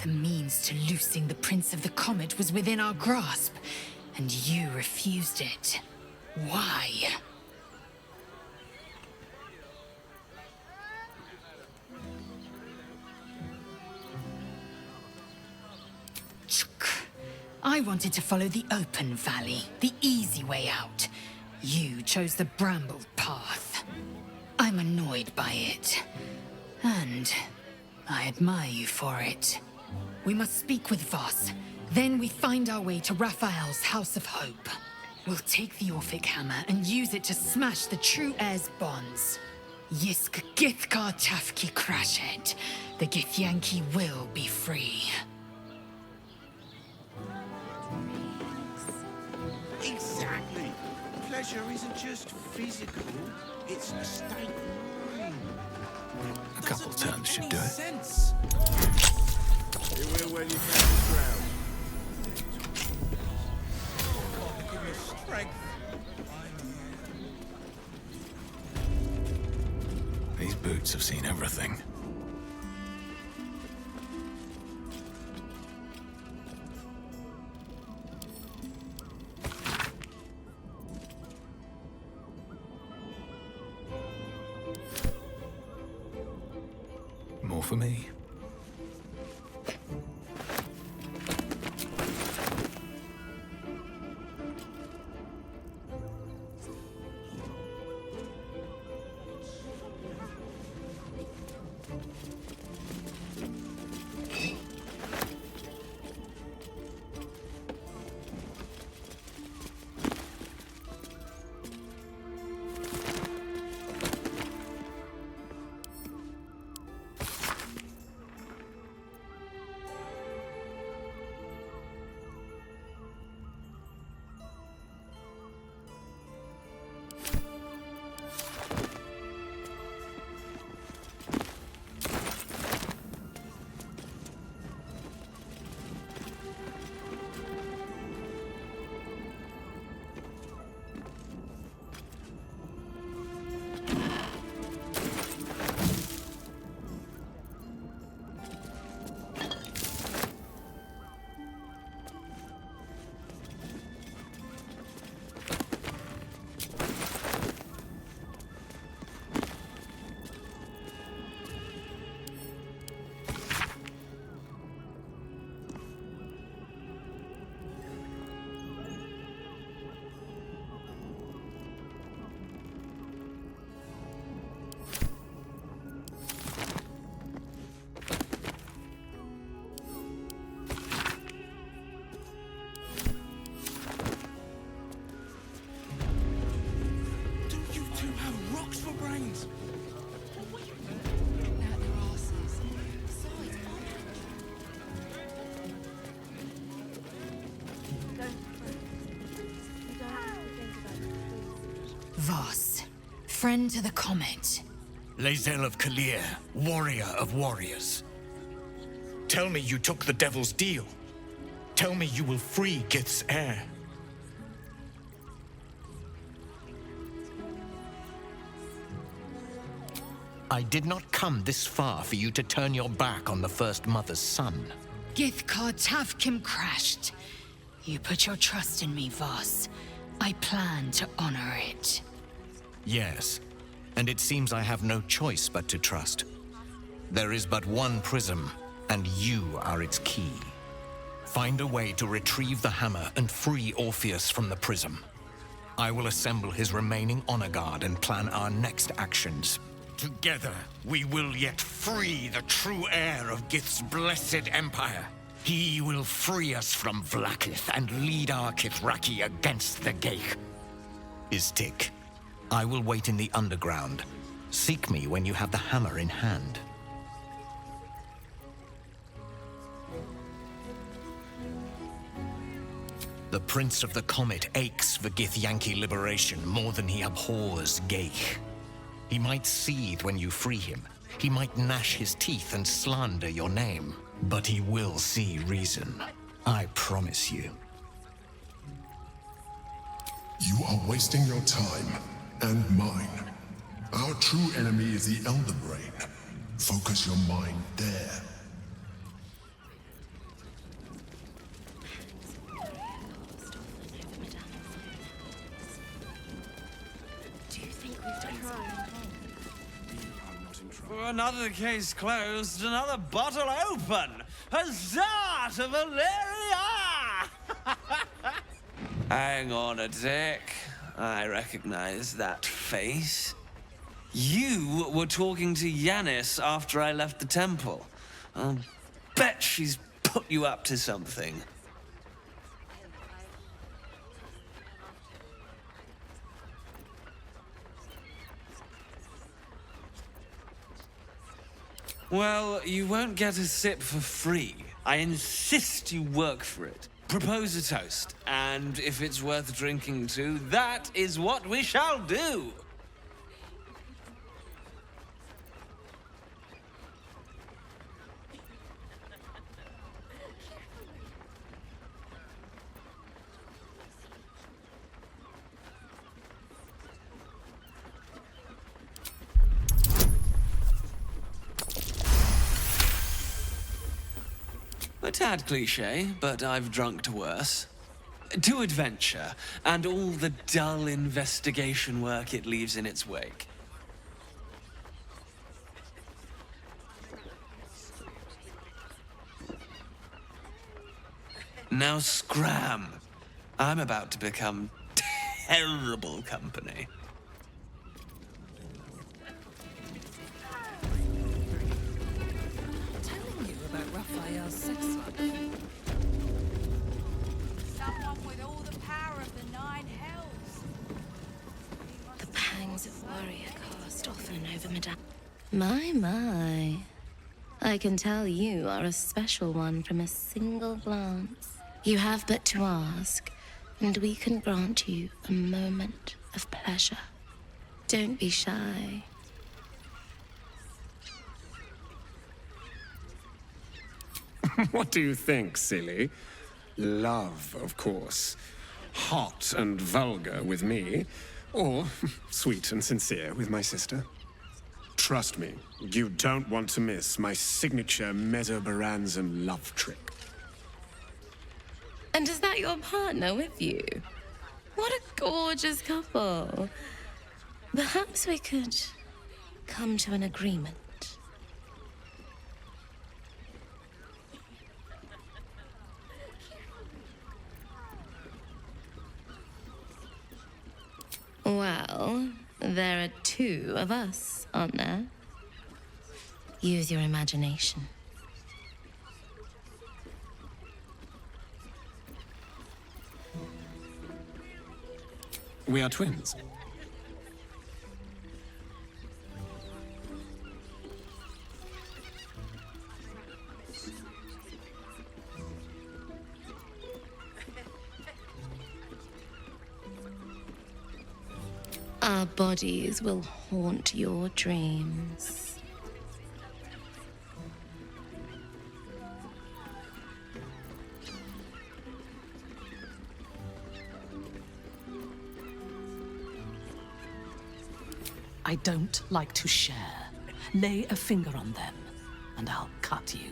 The means to loosing the Prince of the Comet was within our grasp, and you refused it. Why? I wanted to follow the open valley, the easy way out. You chose the brambled path. I'm annoyed by it. And I admire you for it. We must speak with Voss. Then we find our way to Raphael's House of Hope. We'll take the Orphic Hammer and use it to smash the true heir's bonds. Yisk Githkar Tafki Crashet. The Githyanki will be free. Exactly. Pleasure isn't just physical, it's a state of mind. A couple turns should do it. Sense. You will when you catch the ground. Give me strength. These boots have seen everything. More for me. Voss, friend to the Comet. Lae'zel of Kalir, warrior of warriors. Tell me you took the Devil's deal. Tell me you will free Gith's heir. I did not come this far for you to turn your back on the First Mother's son. Githkar Tavkim crashed. You put your trust in me, Voss. I plan to honor it. Yes, and it seems I have no choice but to trust. There is but one prism, and you are its key. Find a way to retrieve the hammer and free Orpheus from the prism. I will assemble his remaining honor guard and plan our next actions. Together, we will yet free the true heir of Gith's blessed empire. He will free us from Vlaakith and lead our Kith'raki against the Ghaik. Istik, I will wait in the underground. Seek me when you have the hammer in hand. The Prince of the Comet aches for Githyanki liberation more than he abhors Ghaik. He might seethe when you free him. He might gnash his teeth and slander your name. But he will see reason. I promise you. You are wasting your time, and mine. Our true enemy is the Elder Brain. Focus your mind there. another case closed, another bottle open. Huzzah to Valeria! Hang on a tick. I recognize that face. You were talking to Yanis after I left the temple. I'll bet she's put you up to something. Well, you won't get a sip for free. I insist you work for it. Propose a toast, and if it's worth drinking to, that is what we shall do. A tad cliché, but I've drunk to worse. To adventure, and all the dull investigation work it leaves in its wake. Now scram! I'm about to become terrible company. About Raphael's sex life. Someone with all the power of the nine hells. The pangs of warrior cast often over Madame. My. I can tell you are a special one from a single glance. You have but to ask, and we can grant you a moment of pleasure. Don't be shy. What do you think, silly? Love, of course. Hot and vulgar with me, or sweet and sincere with my sister. Trust me, you don't want to miss my signature Mesobaranzan love trick. And is that your partner with you? What a gorgeous couple. Perhaps we could come to an agreement. Well, there are two of us, aren't there? Use your imagination. We are twins. Our bodies will haunt your dreams. I don't like to share. Lay a finger on them, and I'll cut you.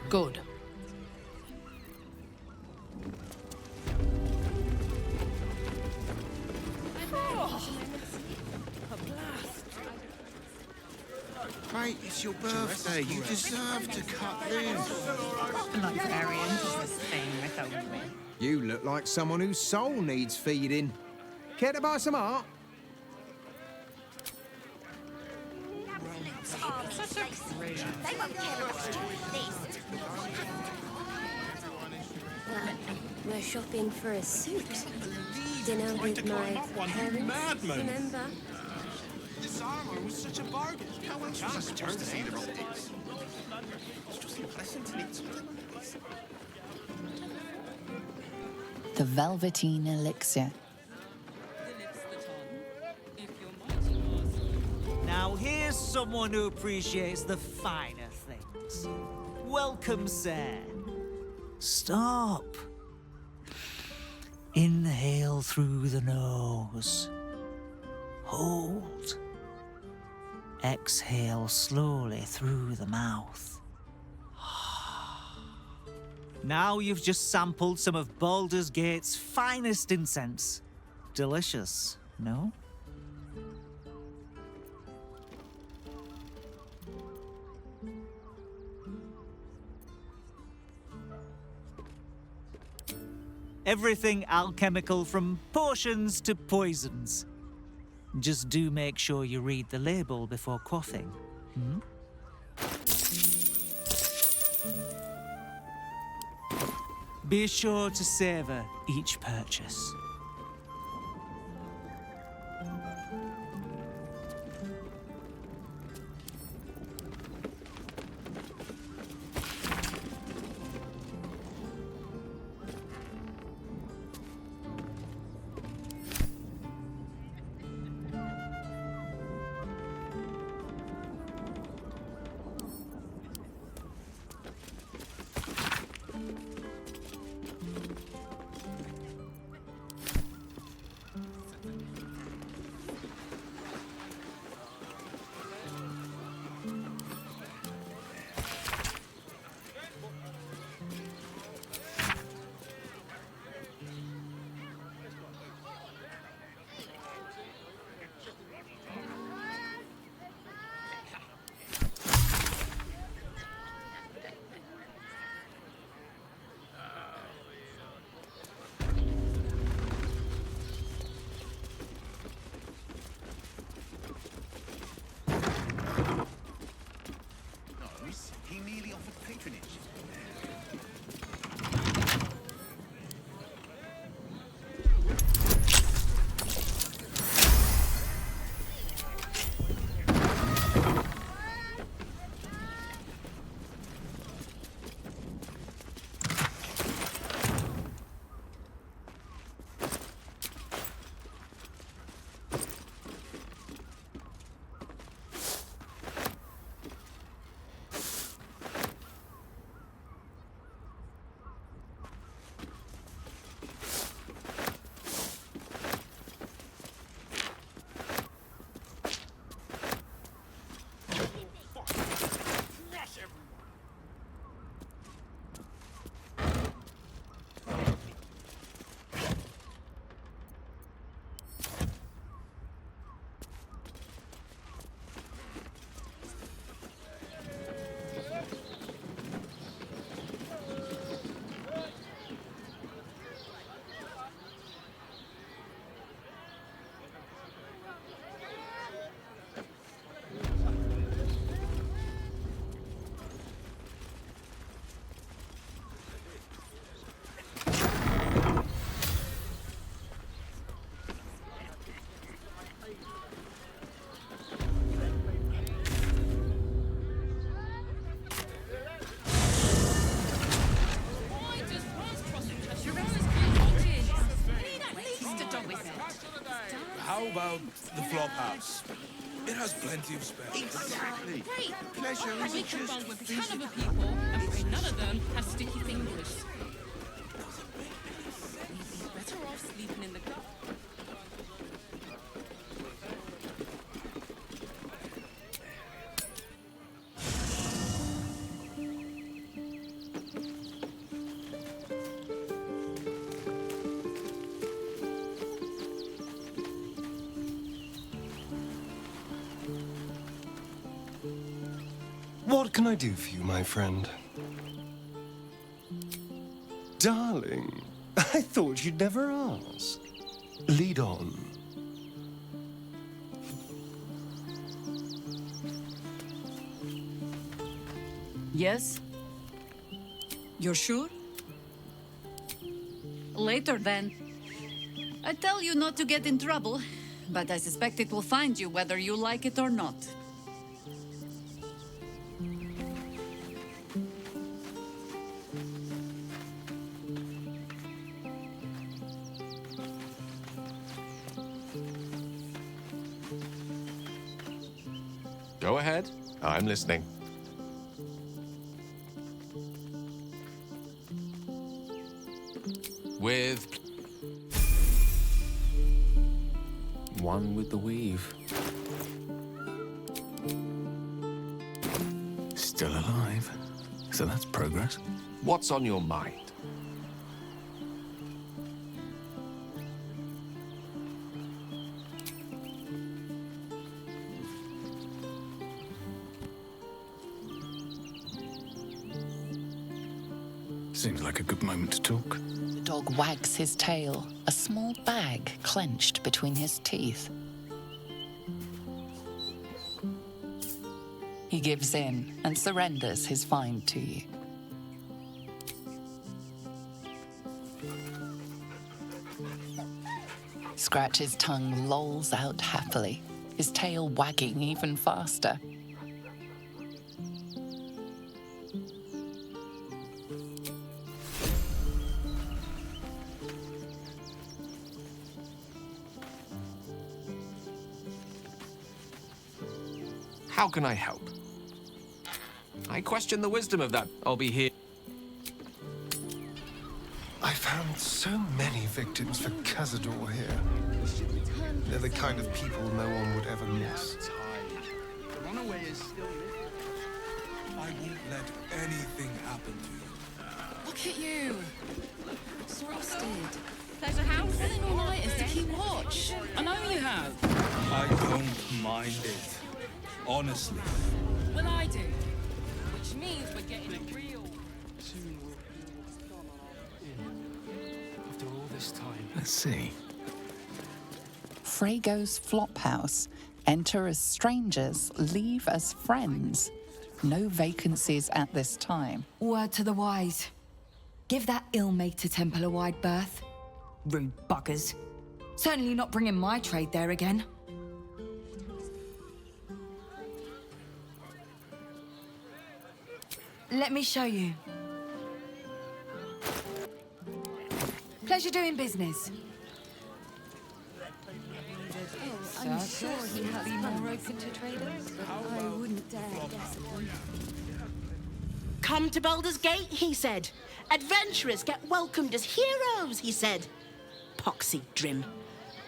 Good. Mate, it's your birthday. You deserve to cut loose. Librarians is the thing with only. You look like someone whose soul needs feeding. Care to buy some art? Such a pressure. They won't care about stupid list. We're shopping for a suit. Dinner with my parents, remember? This armor was such a bargain. How else was I supposed to see the roll this? It's just impressive to need something like this. The Velveteen Elixir. Now here's someone who appreciates the finer things. Welcome, sir. Stop. Inhale through the nose. Hold. Exhale slowly through the mouth. Now you've just sampled some of Baldur's Gate's finest incense. Delicious, no? Everything alchemical from potions to poisons. Just do make sure you read the label before quaffing. Hmm? Be sure to savor each purchase. He merely offered patronage. How about the flop house? It has plenty of space. Exactly. Great. Pleasure And we isn't can just bond with physical. caliber people and pray none of them have sticky fingers. We'd be better off sleeping in the gut. What can I do for you, my friend? Darling, I thought you'd never ask. Lead on. Yes? You're sure? Later, then. I tell you not to get in trouble, but I suspect it will find you whether you like it or not. Go ahead. I'm listening. With... one with the weave. Still alive. So that's progress. What's on your mind? Seems like a good moment to talk. The dog wags his tail, a small bag clenched between his teeth. He gives in and surrenders his find to you. Scratch's tongue lolls out happily, his tail wagging even faster. How can I help? I question the wisdom of that. I'll be here. I found so many victims for Cazador here. They're the kind of people no one would ever miss. The runaway is still living. I won't let anything happen to you. Look at you. Exhausted. There's a house. You've been in all nighters to keep watch. I know you have. I don't mind it. Honestly. Well, I do. Which means we're getting a real... Soon we'll hear what's gone on after all this time. Let's see. Frego's Flophouse. Enter as strangers, leave as friends. No vacancies at this time. Word to the wise. Give that ill-mated temple a wide berth. Rude buggers. Certainly not bringing my trade there again. Let me show you. Pleasure doing business. I'm sure he has be more open to traders, but I wouldn't dare guess upon him. Come to Baldur's Gate, he said. Adventurers get welcomed as heroes, he said. Poxy Drim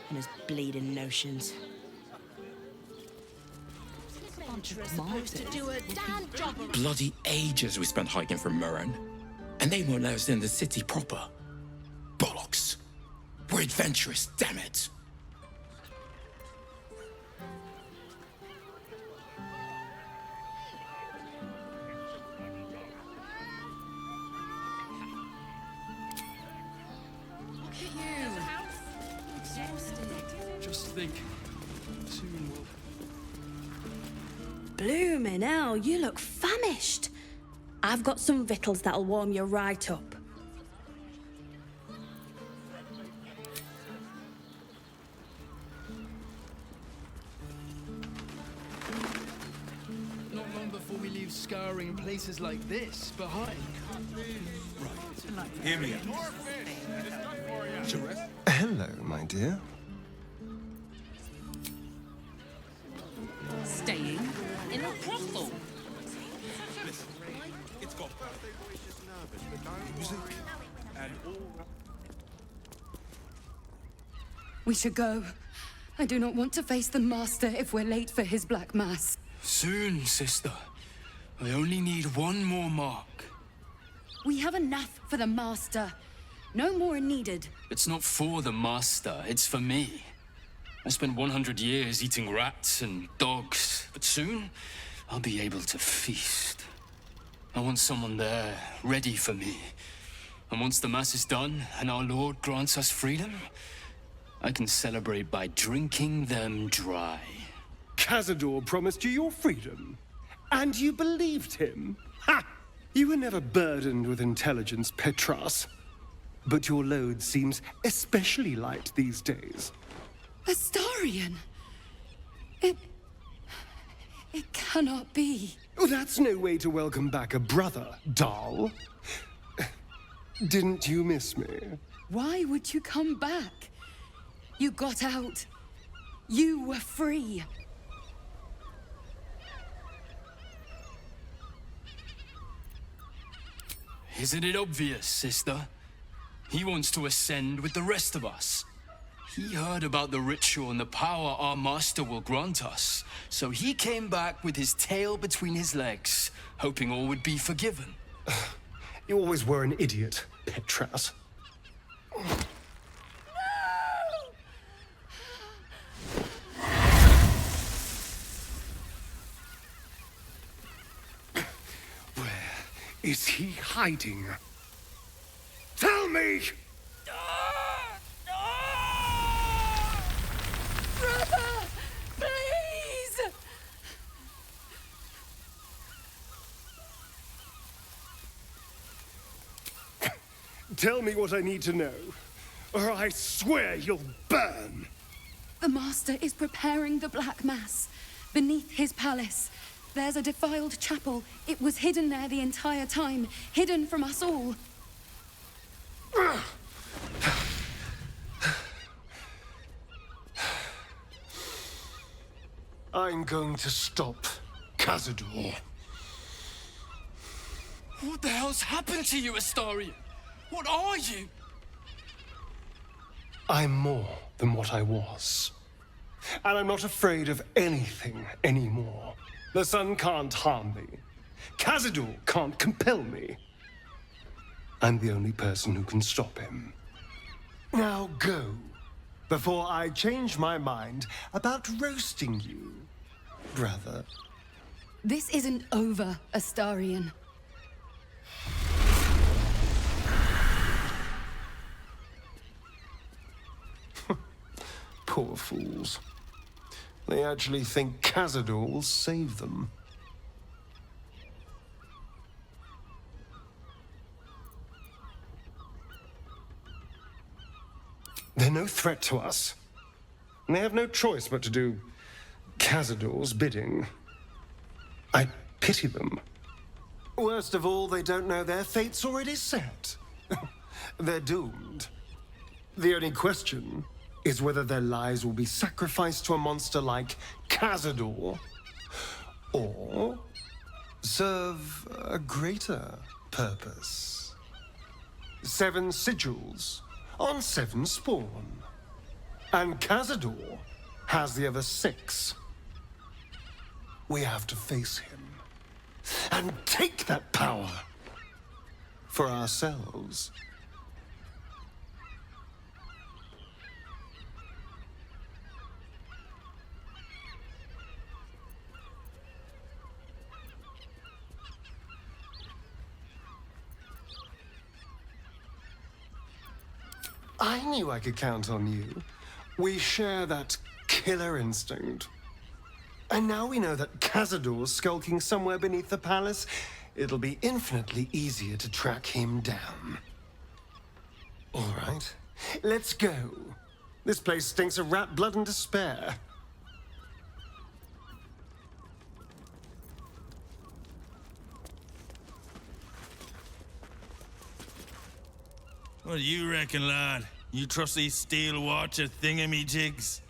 and his bleeding notions. Supposed to do a damn job. Bloody ages we spent hiking from Murren, and they won't let us in the city proper. Bollocks. We're adventurous, damn it. Look at you. Exhausted. Just think. Soon we'll... Bloomin' hell, you look famished. I've got some victuals that'll warm you right up. Not long before we leave scouring places like this behind. Right. Hear me out. Hello, my dear. Staying in a brothel. It's got music and all. We should go. I do not want to face the Master if we're late for his Black Mass. Soon, sister. I only need one more mark. We have enough for the Master. No more needed. It's not for the Master, it's for me. I spent 100 years eating rats and dogs, but soon I'll be able to feast. I want someone there, ready for me. And once the Mass is done and our Lord grants us freedom, I can celebrate by drinking them dry. Cazador promised you your freedom, and you believed him? Ha! You were never burdened with intelligence, Petras. But your load seems especially light these days. Astarion! It cannot be. Oh, that's no way to welcome back a brother, doll. Didn't you miss me? Why would you come back? You got out. You were free. Isn't it obvious, sister? He wants to ascend with the rest of us. He heard about the ritual and the power our master will grant us, so he came back with his tail between his legs, hoping all would be forgiven. You always were an idiot, Petras. Is he hiding? Tell me! Brother! Please! Tell me what I need to know, or I swear you'll burn! The Master is preparing the Black Mass beneath his palace. There's a defiled chapel. It was hidden there the entire time, hidden from us all. I'm going to stop Cazador. What the hell's happened to you, Astarion? What are you? I'm more than what I was. And I'm not afraid of anything anymore. The sun can't harm me. Cazador can't compel me. I'm the only person who can stop him. Now go, before I change my mind about roasting you, brother. This isn't over, Astarion. Poor fools. They actually think Cazador will save them. They're no threat to us. And they have no choice but to do Cazador's bidding. I pity them. Worst of all, they don't know their fate's already set. They're doomed. The only question is whether their lives will be sacrificed to a monster like Cazador, or serve a greater purpose. 7 sigils on 7 spawn. And Cazador has the other 6. We have to face him and take that power for ourselves. I knew I could count on you. We share that killer instinct. And now we know that Cazador's skulking somewhere beneath the palace. It'll be infinitely easier to track him down. All right, let's go. This place stinks of rat blood and despair. What do you reckon, lad? You trust these steel watcher thingamajigs?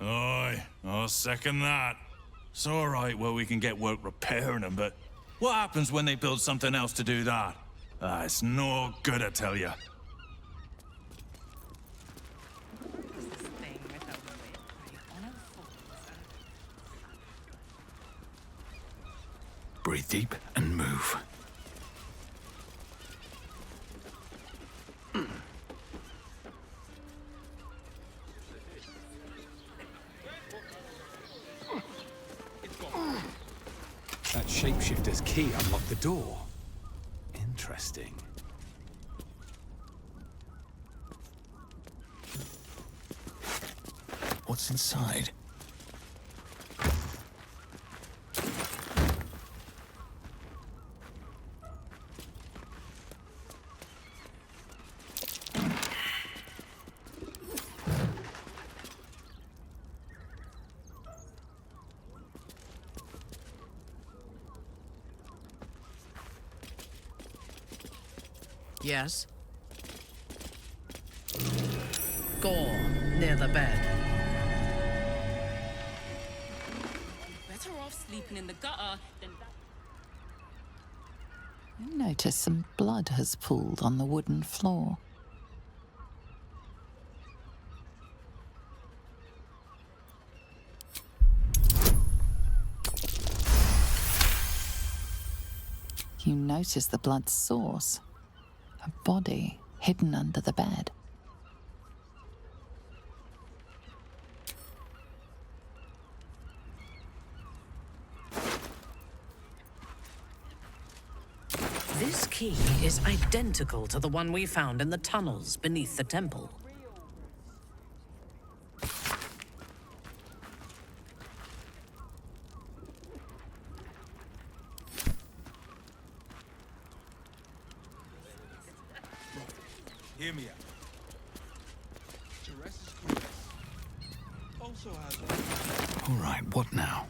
Aye, I'll second that. It's all right where we can get work repairing them, but what happens when they build something else to do that? It's no good, I tell you. Breathe deep and move. That shapeshifter's key unlocked the door. Interesting. What's inside? Yes? Gore, near the bed. Better off sleeping in the gutter than that. You notice some blood has pooled on the wooden floor. notice the blood's source. A body hidden under the bed. This key is identical to the one we found in the tunnels beneath the temple. Hear me out. Also has All right, what now?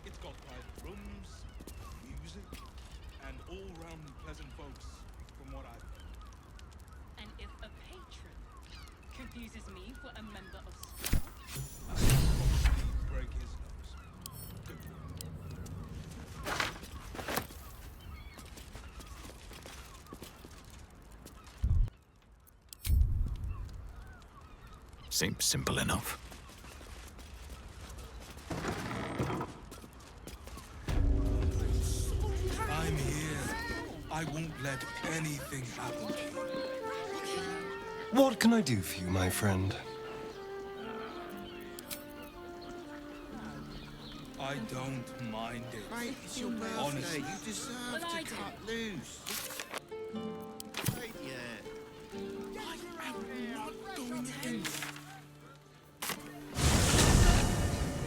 It's got private rooms, music, and all-round pleasant folks, from what I've heard. And if a patron confuses me for a member of staff, I should probably break his nose. Seems simple enough. I'm here. I won't let anything happen to you. What can I do for you, my friend? I don't mind it. Mate, it's your birthday. Honestly. You deserve to cut loose. Wait, yeah. I am not going in.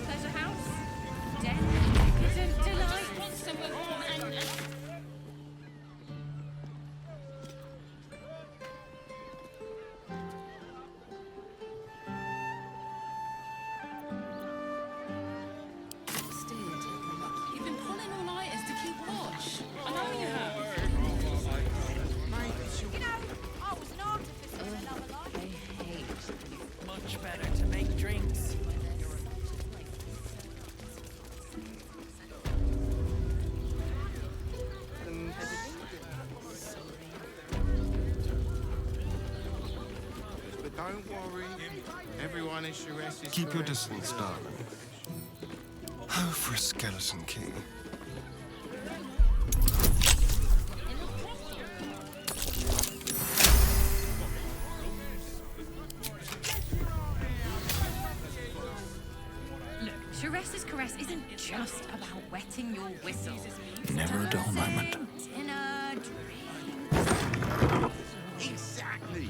pleasure house, den, isn't delight, want somewhere warm and you've been pulling all-nighters to keep watch. I know you have. You know, I was an artificer in another life. Much better to make drinks. But don't worry. Everyone is Sharess is Keep your correct. distance, darling. Oh, for a skeleton key. Look, Sharess's caress isn't just about wetting your whistle. Never a dull moment. Dinner, Exactly.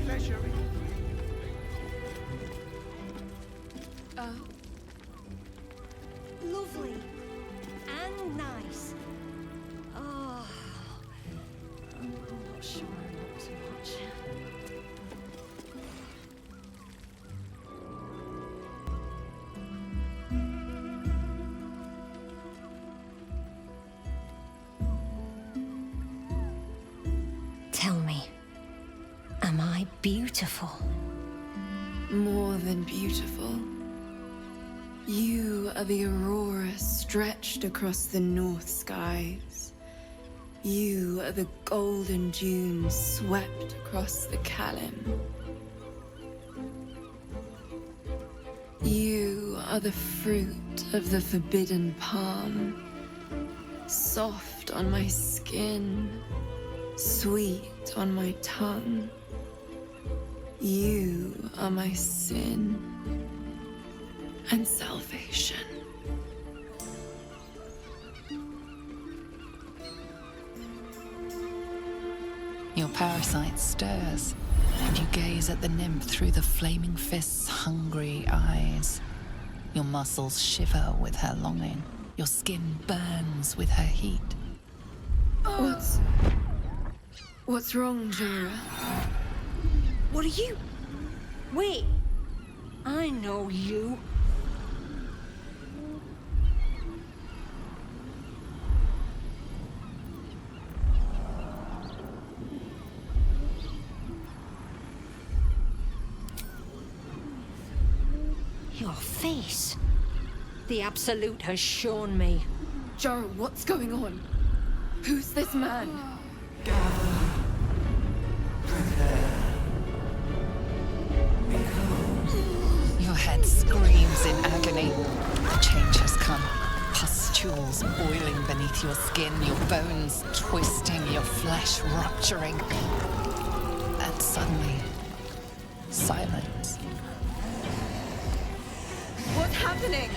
Pleasure. Oh. Lovely. And nice. Oh. I'm not sure not too much. Tell me, am I beautiful? More than beautiful. You are the aurora stretched across the north skies. You are the golden dunes swept across the Kalim. You are the fruit of the forbidden palm, soft on my skin, sweet on my tongue. You are my sin and salvation. Your parasite stirs, and you gaze at the nymph through the flaming fist's hungry eyes. Your muscles shiver with her longing. Your skin burns with her heat. What's wrong, Jaheira? What are you? Wait. I know you. Your face. The Absolute has shown me. Jaheira, what's going on? Who's this man? Your head screams in agony. Change has come. Pustules boiling beneath your skin, your bones twisting, your flesh rupturing. And suddenly, silence. What's happening?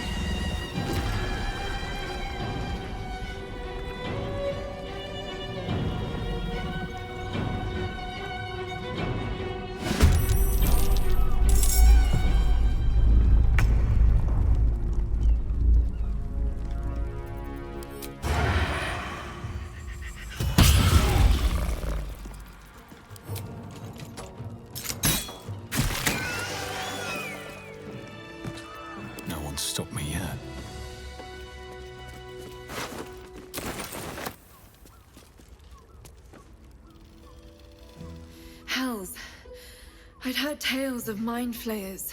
Stop me yet. Hells. I'd heard tales of mind flayers.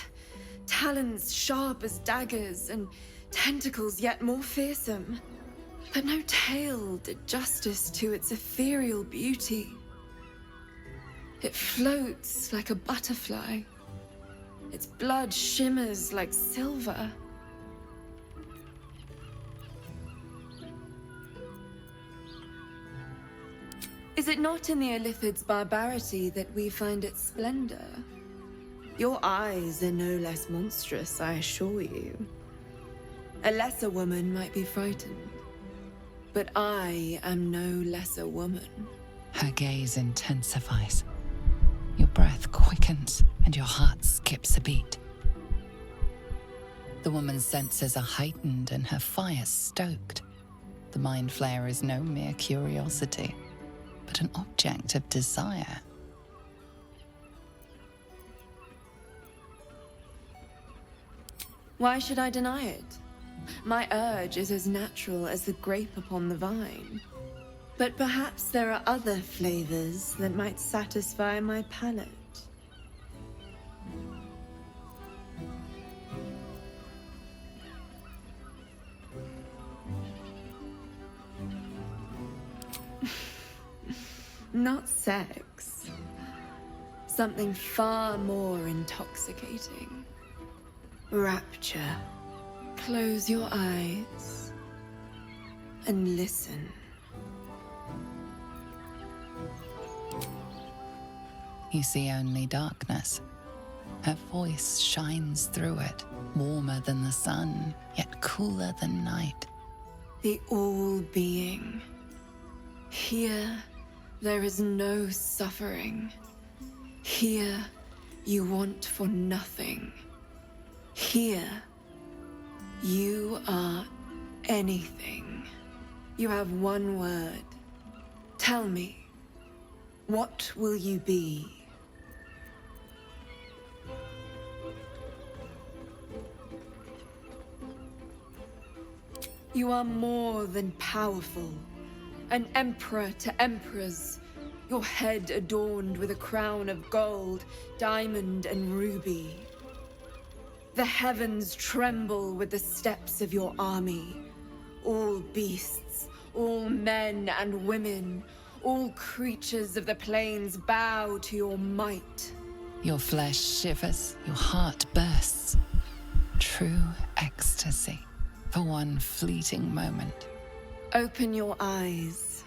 Talons sharp as daggers and tentacles yet more fearsome. But no tale did justice to its ethereal beauty. It floats like a butterfly. Its blood shimmers like silver. Is it not in the Olithid's barbarity that we find its splendor? Your eyes are no less monstrous, I assure you. A lesser woman might be frightened, but I am no lesser woman. Her gaze intensifies. Your breath quickens and your heart skips a beat. The woman's senses are heightened and her fire stoked. The mind flayer is no mere curiosity, but an object of desire. Why should I deny it? My urge is as natural as the grape upon the vine. But perhaps there are other flavors that might satisfy my palate. Not sex. Something far more intoxicating. Rapture. Close your eyes and listen. You see only darkness. Her voice shines through it, warmer than the sun, yet cooler than night. The all-being. Here, there is no suffering. Here, you want for nothing. Here, you are anything. You have one word. Tell me, what will you be? You are more than powerful. An emperor to emperors. Your head adorned with a crown of gold, diamond, and ruby. The heavens tremble with the steps of your army. All beasts, all men and women, all creatures of the plains bow to your might. Your flesh shivers, your heart bursts. True ecstasy for one fleeting moment. Open your eyes.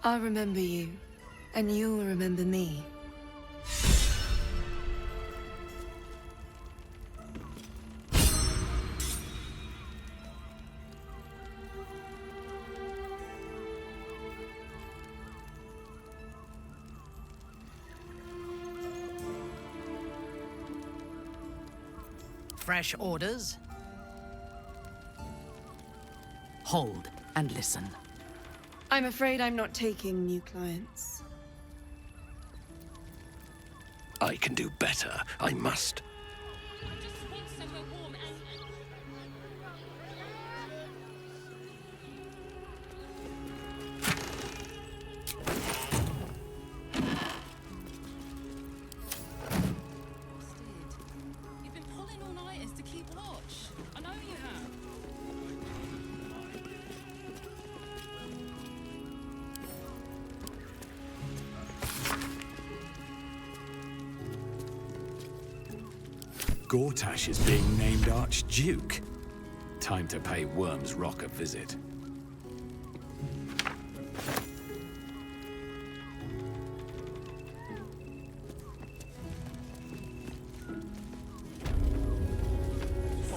I'll remember you, and you'll remember me. Fresh orders? Hold and listen. I'm afraid I'm not taking new clients. I can do better. I must. You've been pulling all-nighters to keep watch. I know you have. Gortash is being named Archduke. Time to pay Worm's Rock a visit.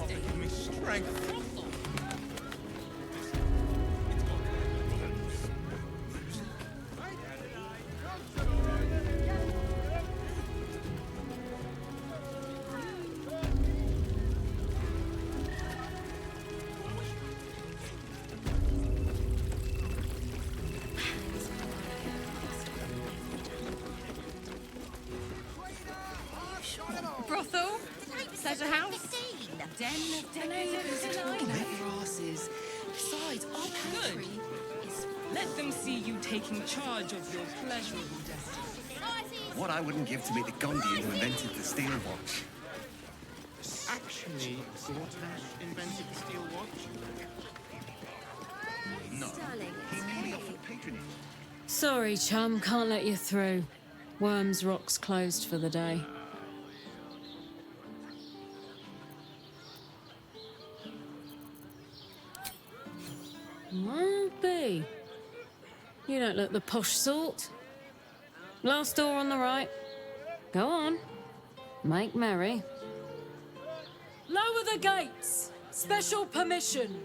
Give me strength. Brothel? Pleasure house? Den of Grasses. Besides, our pantry is... Let them see you taking charge of your pleasurable destiny. What I wouldn't give to meet the Gondian who invented the steel watch. Actually, Gortash invented the steel watch? No, he merely offered patronage. Sorry, chum, can't let you through. Worm's Rock's closed for the day. Won't be. You don't look the posh sort. Last door on the right. Go on. Make merry. Lower the gates! Special permission!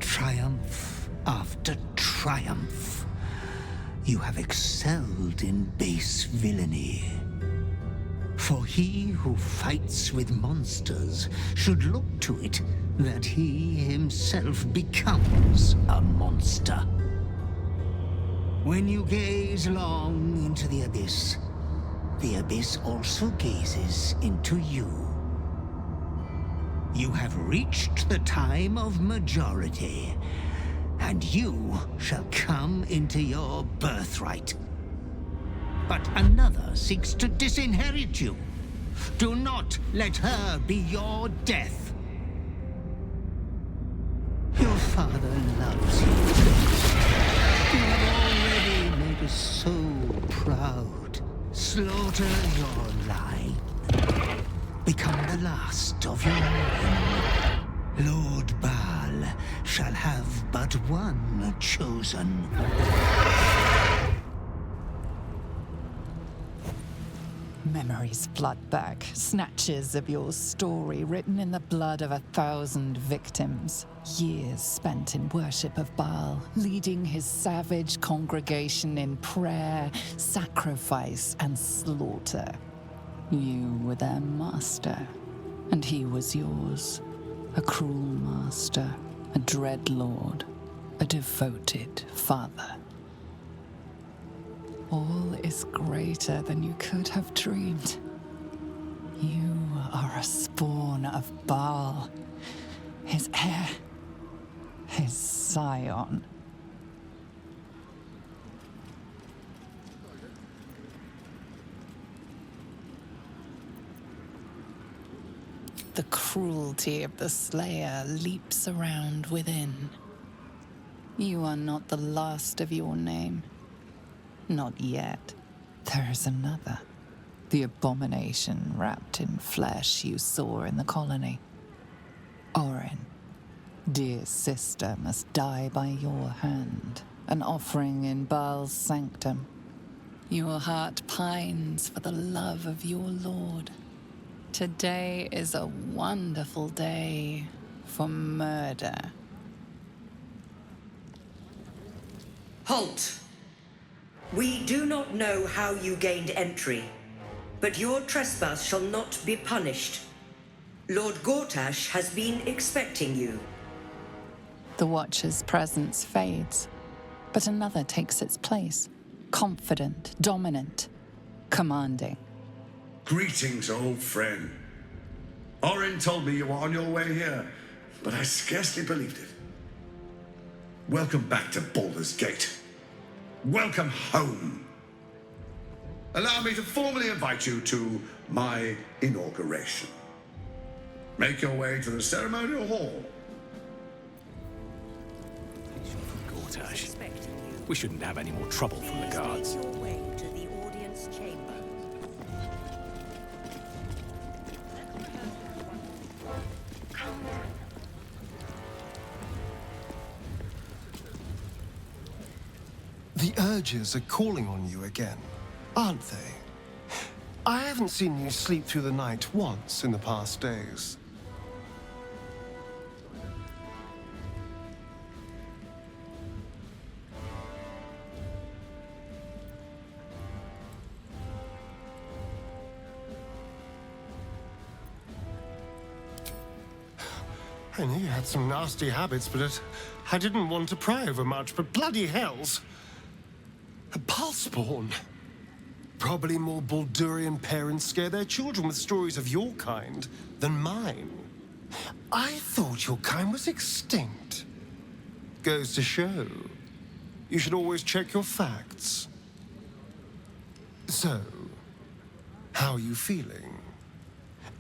Triumph after triumph. You have excelled in base villainy. For he who fights with monsters should look to it that he himself becomes a monster. When you gaze long into the abyss also gazes into you. You have reached the time of majority, and you shall come into your birthright. But another seeks to disinherit you. Do not let her be your death. Your father loves you. You have already made us so proud. Slaughter your line. Become the last of your line. Lord Baal shall have but one chosen. Memories flood back, snatches of your story written in the blood of 1,000 victims. Years spent in worship of Baal, leading his savage congregation in prayer, sacrifice, and slaughter. You were their master, and he was yours. A cruel master, a dread lord, a devoted father. All is greater than you could have dreamed. You are a spawn of Baal, his heir, his scion. The cruelty of the Slayer leaps around within. You are not the last of your name. Not yet. There is another. The abomination wrapped in flesh you saw in the colony. Orin, dear sister, must die by your hand, an offering in Baal's sanctum. Your heart pines for the love of your lord. Today is a wonderful day for murder. Halt! We do not know how you gained entry, but your trespass shall not be punished. Lord Gortash has been expecting you. The Watcher's presence fades, but another takes its place. Confident, dominant. commanding. Greetings, old friend. Orin told me you were on your way here, but I scarcely believed it. Welcome back to Baldur's Gate. Welcome home. Allow me to formally invite you to my inauguration. Make your way to the ceremonial hall. Gortash. We shouldn't have any more trouble from the guards. Make your way to the audience chamber. The urges are calling on you again, aren't they? I haven't seen you sleep through the night once in the past days. I knew you had some nasty habits, but I didn't want to pry over much, but bloody hells. A pulseborn. Probably more Baldurian parents scare their children with stories of your kind than mine. I thought your kind was extinct. Goes to show. You should always check your facts. So, how are you feeling?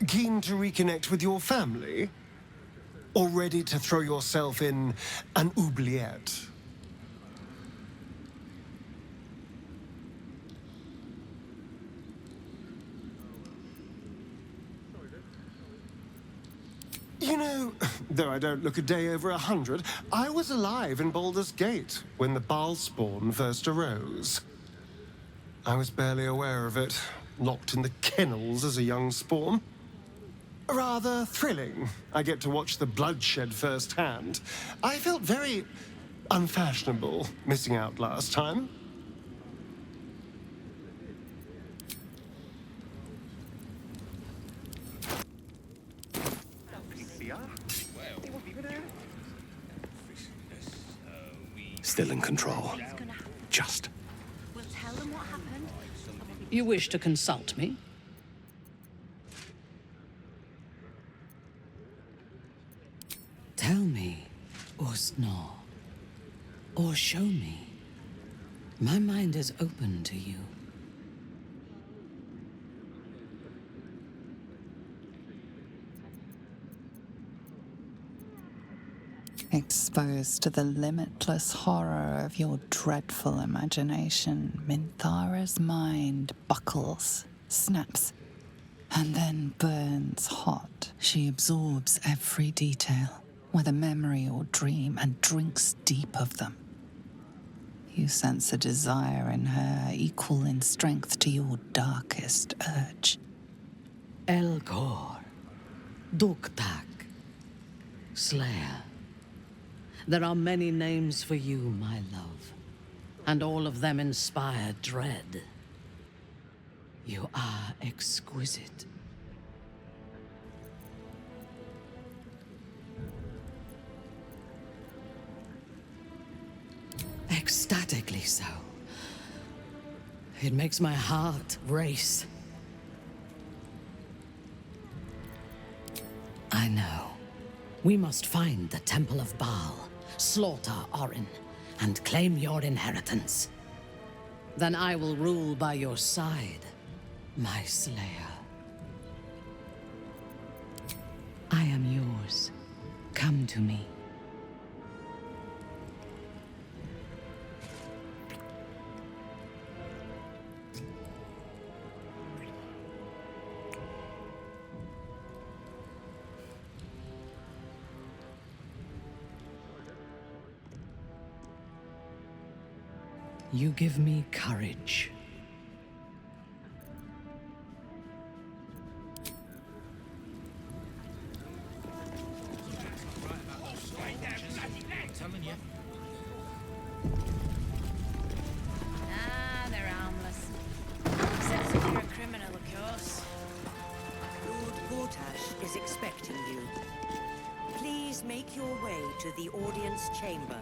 Keen to reconnect with your family? Or ready to throw yourself in an oubliette? You know, though I don't look a day over 100, I was alive in Baldur's Gate when the Balspawn first arose. I was barely aware of it, locked in the kennels as a young spawn. Rather thrilling. I get to watch the bloodshed firsthand. I felt very unfashionable missing out last time. Still in control. Just. We'll tell them what happened. You wish to consult me? Tell me, or snore, or show me. My mind is open to you. Exposed to the limitless horror of your dreadful imagination, Minthara's mind buckles, snaps, and then burns hot. She absorbs every detail, whether memory or dream, and drinks deep of them. You sense a desire in her equal in strength to your darkest urge. Elgor, Duktak, Slayer. There are many names for you, my love, and all of them inspire dread. You are exquisite. Ecstatically so. It makes my heart race. I know. We must find the Temple of Baal, slaughter Orin, and claim your inheritance. Then I will rule by your side, my slayer. I am yours. Come to me. You give me courage. They're harmless. Except if you're a criminal, of course. Lord Gortash is expecting you. Please make your way to the audience chamber.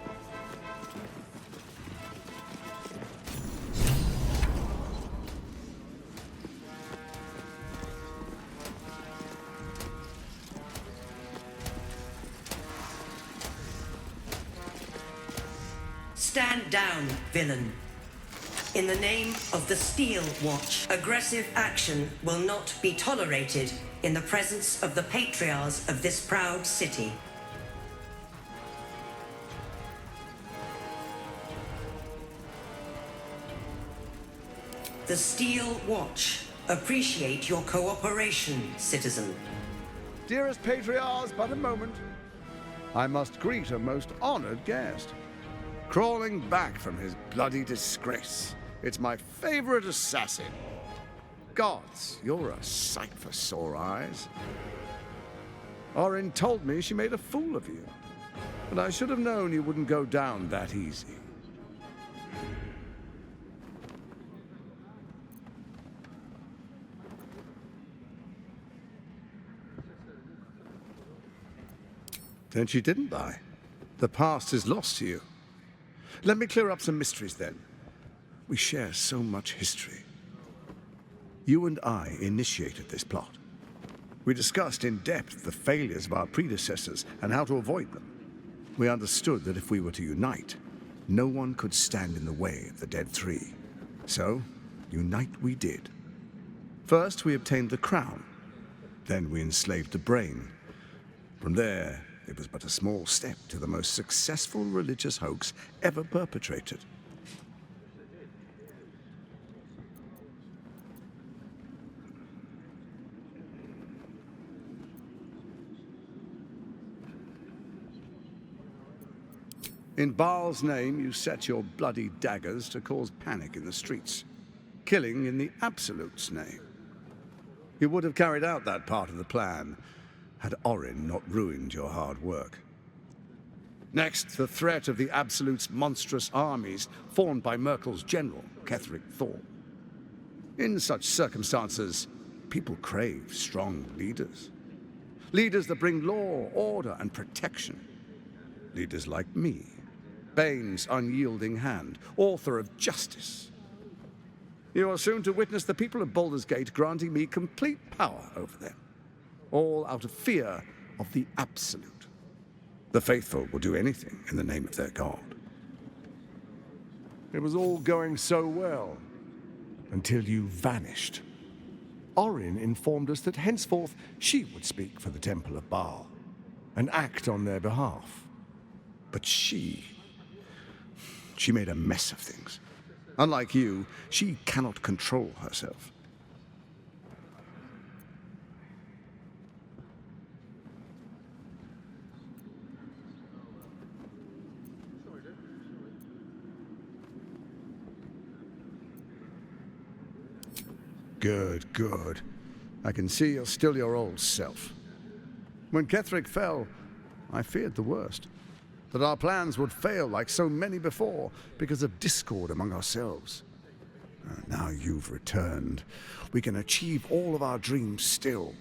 Stand down, villain. In the name of the Steel Watch, aggressive action will not be tolerated in the presence of the patriarchs of this proud city. The Steel Watch appreciate your cooperation, citizen. Dearest patriarchs, but a moment. I must greet a most honored guest. Crawling back from his bloody disgrace. It's my favorite assassin. Gods, you're a sight for sore eyes. Orin told me she made a fool of you. But I should have known you wouldn't go down that easy. Then she didn't die. The past is lost to you. Let me clear up some mysteries then. We share so much history. You and I initiated this plot. We discussed in depth the failures of our predecessors and how to avoid them. We understood that if we were to unite, no one could stand in the way of the Dead Three. So, unite we did. First, we obtained the crown. Then we enslaved the brain. From there, it was but a small step to the most successful religious hoax ever perpetrated. In Baal's name, you set your bloody daggers to cause panic in the streets, killing in the Absolute's name. You would have carried out that part of the plan had Orin not ruined your hard work. Next, the threat of the Absolute's monstrous armies formed by Merkel's general, Kith'rak Thorn. In such circumstances, people crave strong leaders. Leaders that bring law, order, and protection. Leaders like me, Bane's unyielding hand, author of justice. You are soon to witness the people of Baldur's Gate granting me complete power over them. All out of fear of the Absolute. The faithful will do anything in the name of their god. It was all going so well, until you vanished. Orin informed us that henceforth she would speak for the Temple of Baal, and act on their behalf. But she made a mess of things. Unlike you, she cannot control herself. Good, good. I can see you're still your old self. When Kith'rak fell, I feared the worst. That our plans would fail like so many before because of discord among ourselves. Now you've returned. We can achieve all of our dreams still.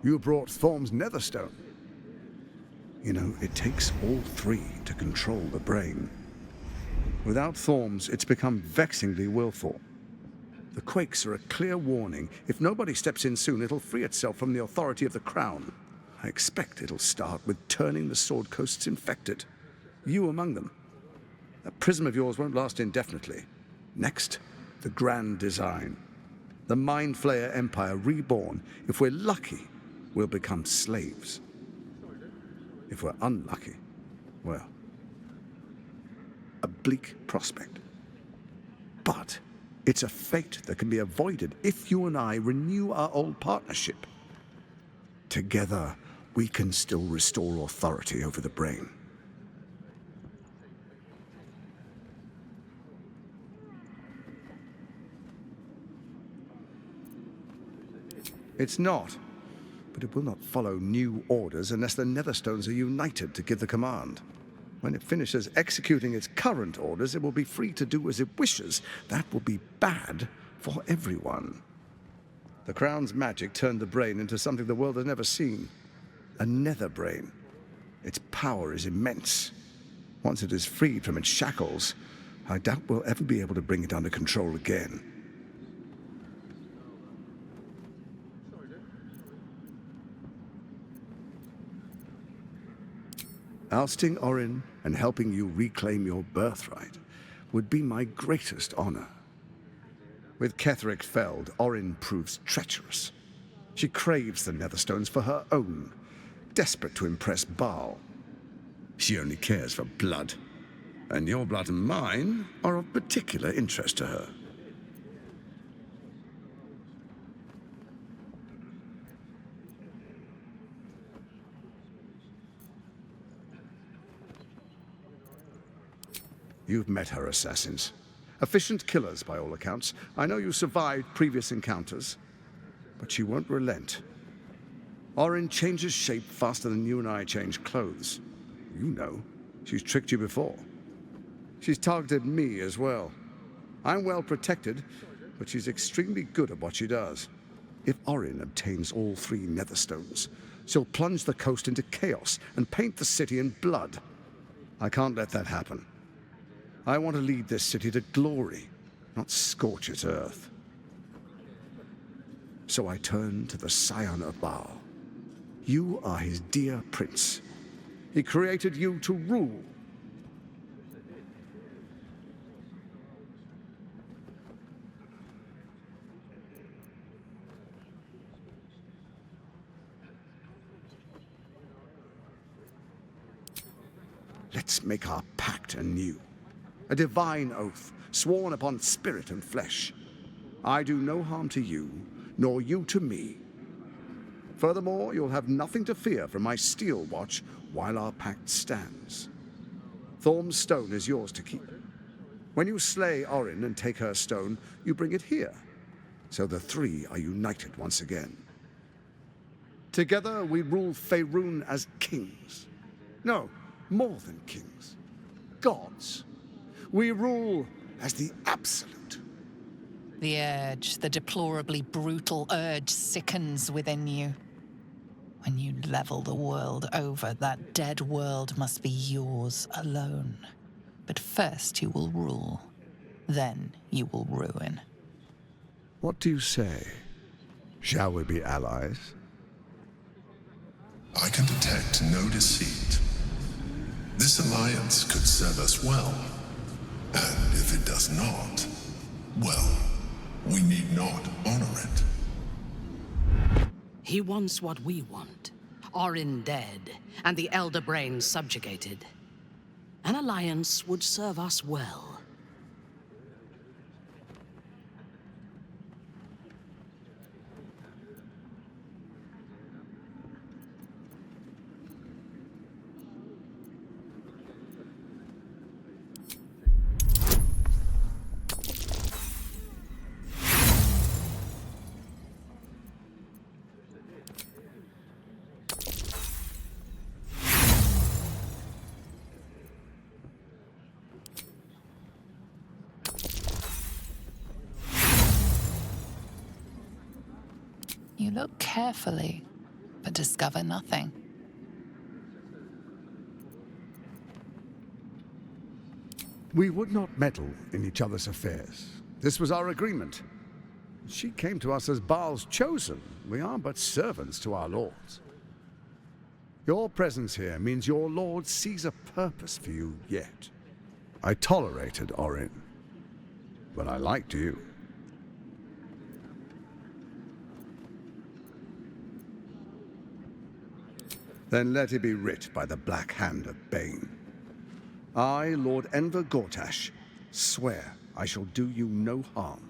You brought Thorm's Netherstone. You know, it takes all three to control the brain. Without Thorm's, it's become vexingly willful. The quakes are a clear warning. If nobody steps in soon, it'll free itself from the authority of the Crown. I expect it'll start with turning the Sword Coasts infected. You among them. That prism of yours won't last indefinitely. Next, the grand design. The Mind Flayer Empire reborn. If we're lucky, we'll become slaves. If we're unlucky, well, a bleak prospect. But it's a fate that can be avoided if you and I renew our old partnership. Together, we can still restore authority over the brain. It's not, but it will not follow new orders unless the Netherstones are united to give the command. When it finishes executing its current orders, it will be free to do as it wishes. That will be bad for everyone. The Crown's magic turned the brain into something the world has never seen. A nether brain. Its power is immense. Once it is freed from its shackles, I doubt we'll ever be able to bring it under control again. Ousting Orin and helping you reclaim your birthright would be my greatest honor. With Kith'rak felled, Orin proves treacherous. She craves the Netherstones for her own, desperate to impress Baal. She only cares for blood, and your blood and mine are of particular interest to her. You've met her assassins. Efficient killers, by all accounts. I know you survived previous encounters, but she won't relent. Orin changes shape faster than you and I change clothes. You know, she's tricked you before. She's targeted me as well. I'm well protected, but she's extremely good at what she does. If Orin obtains all 3 Netherstones, she'll plunge the coast into chaos and paint the city in blood. I can't let that happen. I want to lead this city to glory, not scorch its earth. So I turn to the Scion of Baal. You are his dear prince. He created you to rule. Let's make our pact anew. A divine oath, sworn upon spirit and flesh. I do no harm to you, nor you to me. Furthermore, you'll have nothing to fear from my steel watch while our pact stands. Thorm's stone is yours to keep. When you slay Orin and take her stone, you bring it here, so the 3 are united once again. Together we rule Faerun as kings. No, more than kings. Gods. We rule as the absolute. The urge, the deplorably brutal urge, sickens within you. When you level the world over, that dead world must be yours alone. But first you will rule. Then you will ruin. What do you say? Shall we be allies? I can detect no deceit. This alliance could serve us well. And if it does not, well, we need not honor it. He wants what we want. Orin dead, and the Elder Brain subjugated. An alliance would serve us well. You look carefully, but discover nothing. We would not meddle in each other's affairs. This was our agreement. She came to us as Baal's chosen. We are but servants to our lords. Your presence here means your lord sees a purpose for you yet. I tolerated Orin, but I liked you. Then let it be writ by the black hand of Bane. I, Lord Enver Gortash, swear I shall do you no harm.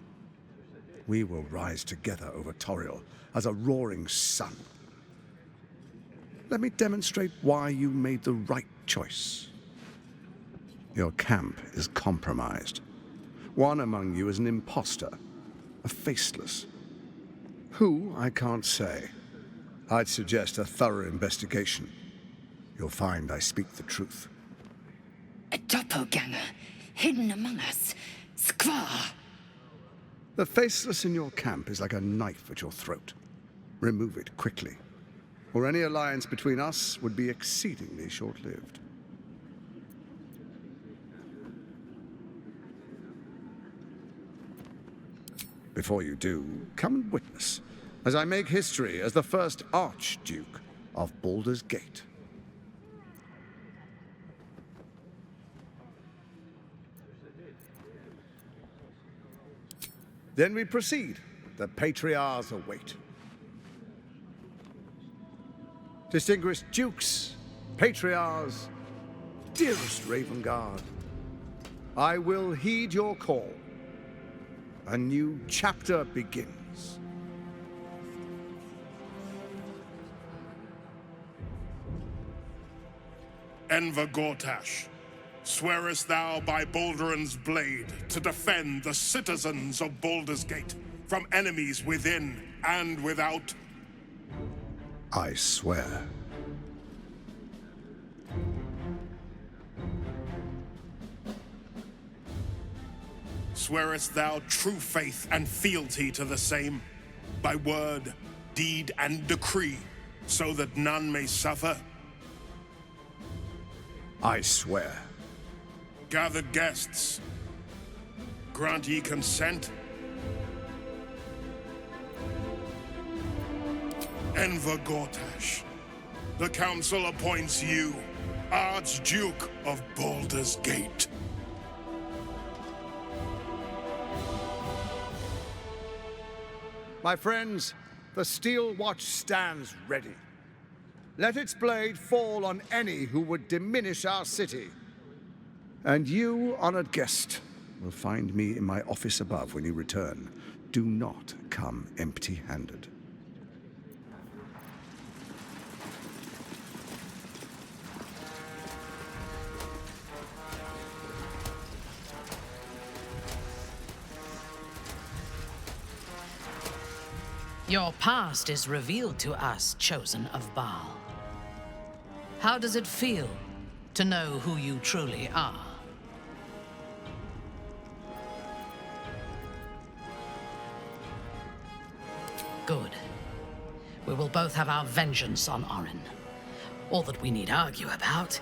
We will rise together over Toril as a roaring sun. Let me demonstrate why you made the right choice. Your camp is compromised. One among you is an imposter, a faceless. Who, I can't say. I'd suggest a thorough investigation. You'll find I speak the truth. A doppelganger, hidden among us. Squaw! The faceless in your camp is like a knife at your throat. Remove it quickly, or any alliance between us would be exceedingly short-lived. Before you do, come and witness, as I make history as the first Archduke of Baldur's Gate. Then we proceed. The patriarchs await. Distinguished dukes, patriarchs, dearest Raven Guard, I will heed your call. A new chapter begins. Enver Gortash, swearest thou by Baldur's blade to defend the citizens of Baldur's Gate from enemies within and without? I swear. Swearest thou true faith and fealty to the same, by word, deed, and decree, so that none may suffer? I swear. Gathered guests, grant ye consent? Enver Gortash, the council appoints you Archduke of Baldur's Gate. My friends, the Steel Watch stands ready. Let its blade fall on any who would diminish our city. And you, honored guest, will find me in my office above when you return. Do not come empty-handed. Your past is revealed to us, chosen of Baal. How does it feel to know who you truly are? Good. We will both have our vengeance on Orin. All that we need argue about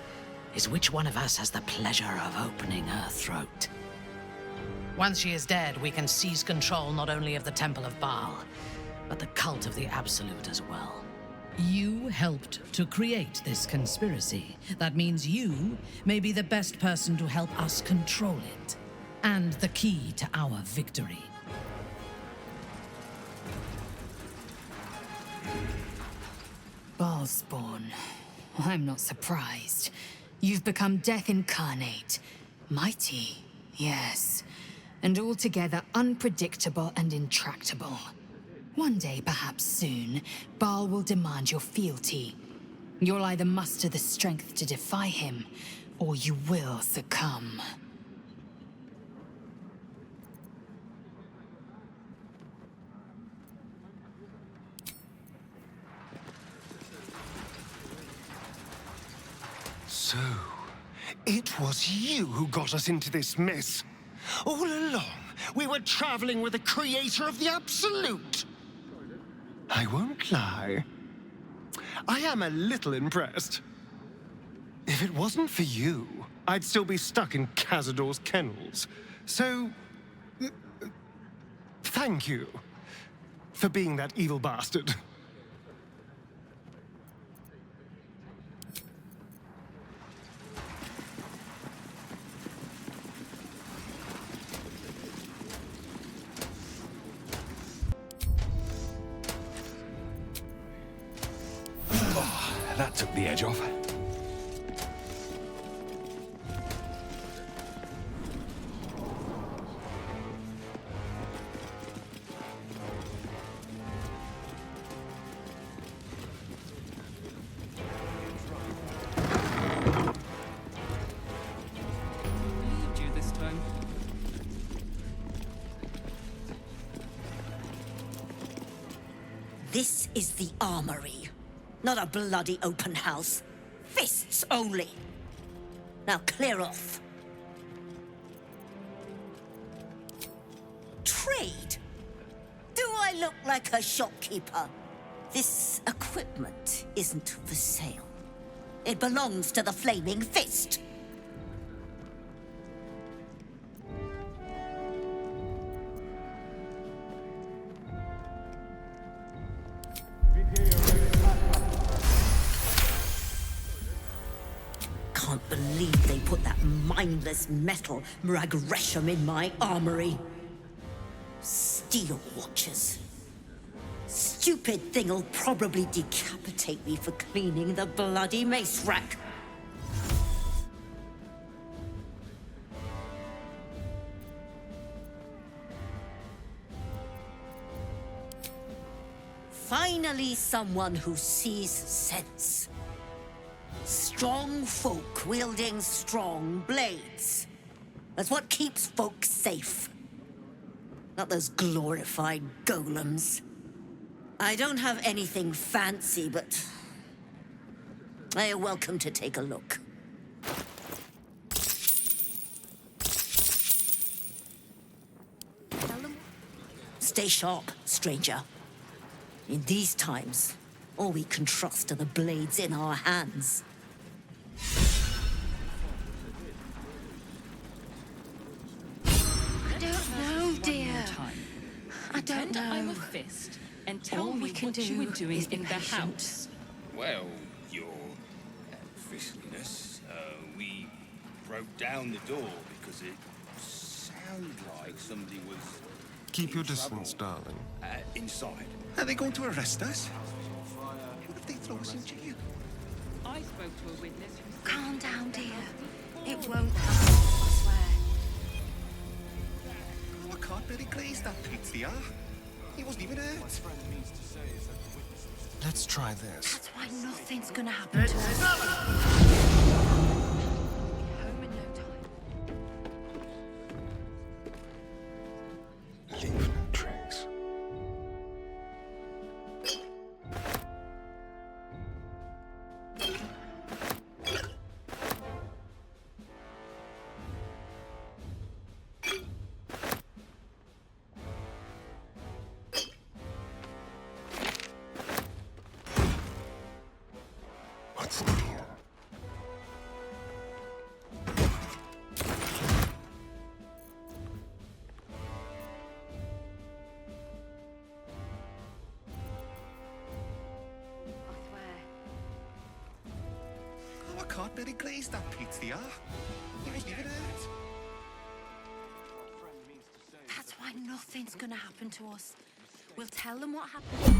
is which one of us has the pleasure of opening her throat. Once she is dead, we can seize control not only of the Temple of Baal, but the cult of the Absolute as well. You helped to create this conspiracy. That means you may be the best person to help us control it, and the key to our victory. Baalspawn. I'm not surprised. You've become death incarnate. Mighty, yes. And altogether unpredictable and intractable. One day, perhaps soon, Baal will demand your fealty. You'll either muster the strength to defy him, or you will succumb. So, it was you who got us into this mess. All along, we were traveling with the creator of the Absolute. I won't lie. I am a little impressed. If it wasn't for you, I'd still be stuck in Cazador's kennels. So, thank you for being that evil bastard. That took the edge off. Believed you this time. This is the armory. Not a bloody open house. Fists only. Now clear off. Trade? Do I look like a shopkeeper? This equipment isn't for sale. It belongs to the Flaming Fist. Can't believe they put that mindless metal Mrag Resham in my armory. Steel Watchers. Stupid thing'll probably decapitate me for cleaning the bloody mace rack. Finally, someone who sees sense. Strong folk wielding strong blades. That's what keeps folk safe. Not those glorified golems. I don't have anything fancy, but they are welcome to take a look. Stay sharp, stranger. In these times, all we can trust are the blades in our hands. I don't know, dear. I don't know. I'm a fist, and tell All me we can what you do were doing is be in the patient. house. Well, your fistiness, we broke down the door because it sounded like somebody was... Keep your distance, darling. Inside. Are they going to arrest us? What if they throw us in jail? I spoke to a witness who said... Calm down, dear. It won't happen, I swear. Oh, I can't really glaze that pizza. He wasn't even hurt. Let's try this. That's why nothing's gonna happen to us. Home in no time. Leave no trace. What's in here? Oh, I can't really glaze that pizza. He wasn't even hurt. That's why nothing's gonna happen to us. We'll tell them what happened.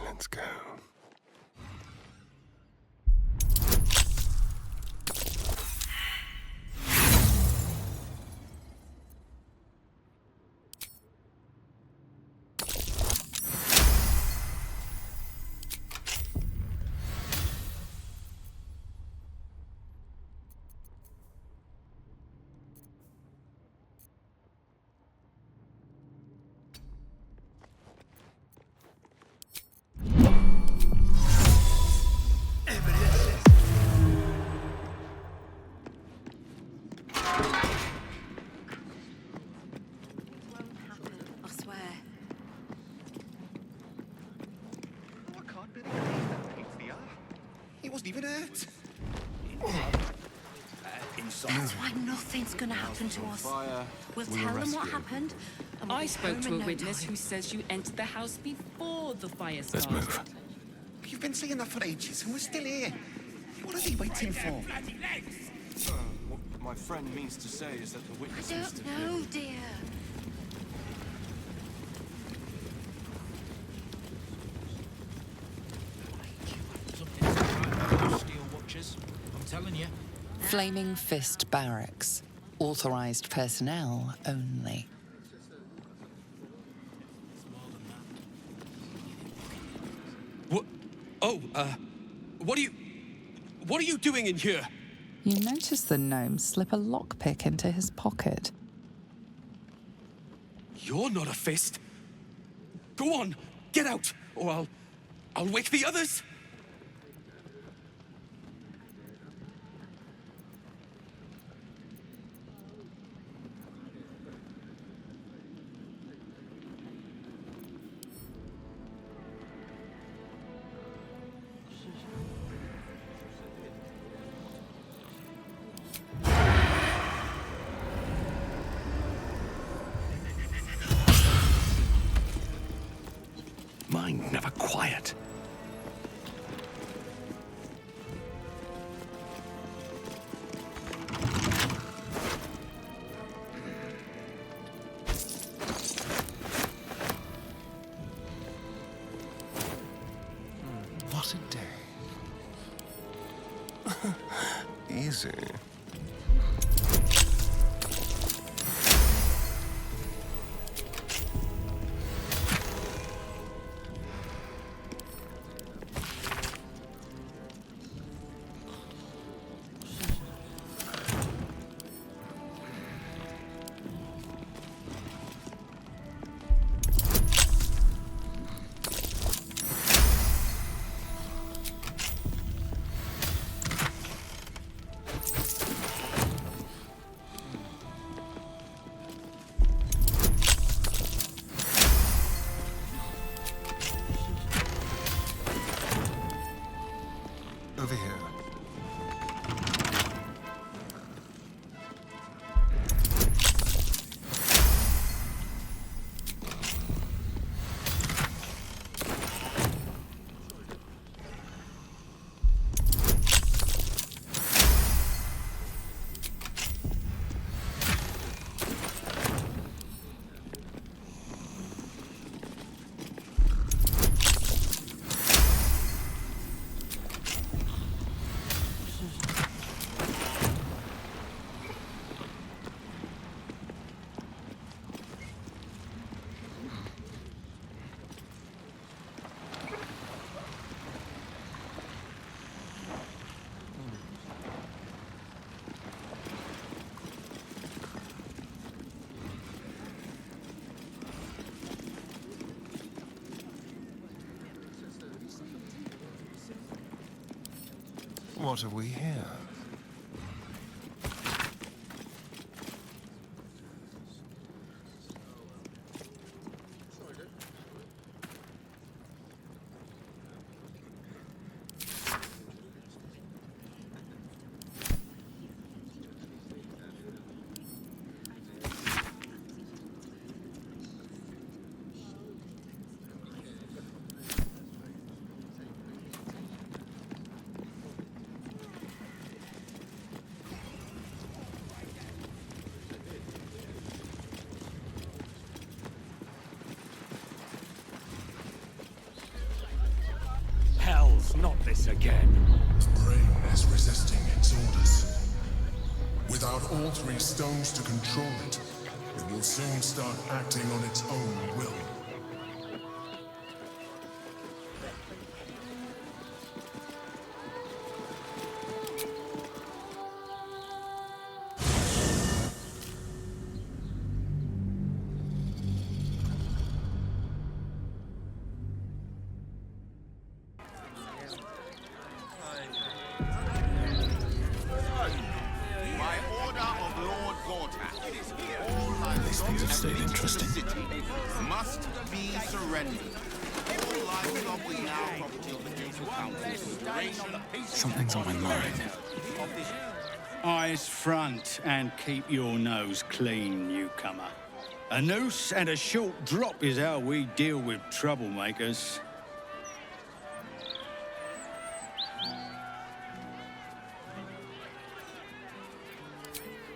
Let's go. I swear. Oh, I can't really glaze that pizza. He wasn't even hurt. Inside. That's why nothing's gonna happen to us. We'll tell them what happened. And we'll I be spoke home to in a no witness time. who says you entered the house before the fire Let's started. move. You've been saying that for ages, and we're still here. What are they waiting for? What my friend means to say is that the I witness don't know, dear. Steel Watchers. I'm telling you. Flaming Fist Barracks. Authorized personnel only. What? Oh, what are you doing in here? You notice the gnome slip a lockpick into his pocket. You're not a fist. Go on, get out, or I'll wake the others. Mind never quiet. What a day. Easy. Over here. What have we here? Not this again. The brain is resisting its orders. Without all three stones to control it, it will soon start acting on its own will. Must be surrendered. All livestock is now property of the Ducal Council. Something's on my mind. Eyes front and keep your nose clean, newcomer. A noose and a short drop is how we deal with troublemakers.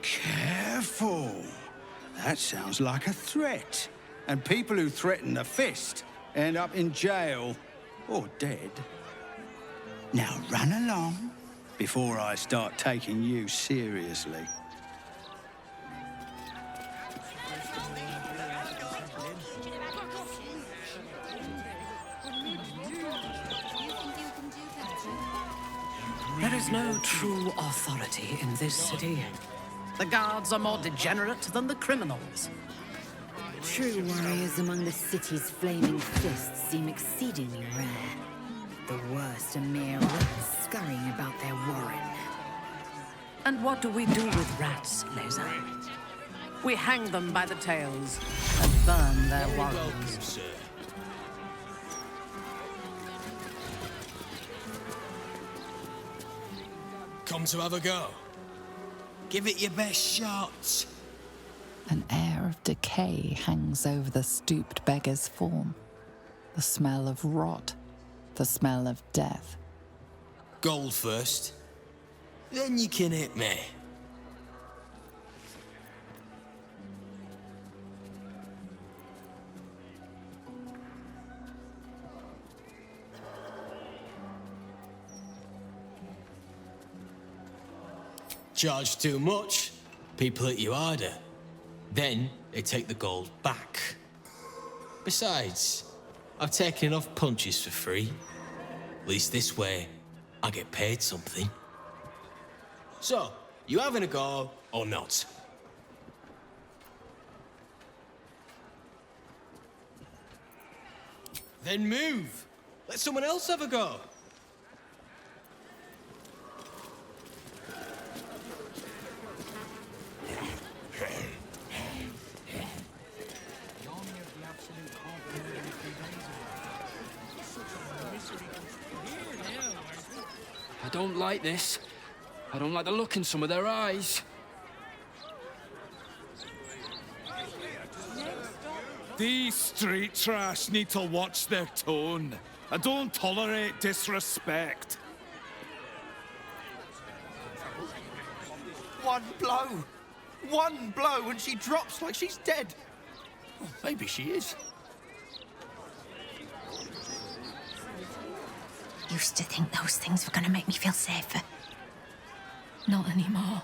Careful. That sounds like a threat. And people who threaten the fist end up in jail or dead. Now run along before I start taking you seriously. There is no true authority in this city. The guards are more degenerate than the criminals. True warriors among the city's flaming fists seem exceedingly rare. The worst are mere rats scurrying about their warren. And what do we do with rats, Lae'zel? We hang them by the tails and burn their warrens. Come to have a go. Give it your best shot. An air of decay hangs over the stooped beggar's form. The smell of rot, the smell of death. Gold first. Then you can hit me. Charge too much, people hit you harder. Then they take the gold back. Besides, I've taken enough punches for free. At least this way, I get paid something. So, you having a go or not? Then move! Let someone else have a go! I don't like this. I don't like the look in some of their eyes. These street trash need to watch their tone. I don't tolerate disrespect. One blow, and she drops like she's dead. Well, maybe she is. Used to think those things were gonna make me feel safer. Not anymore.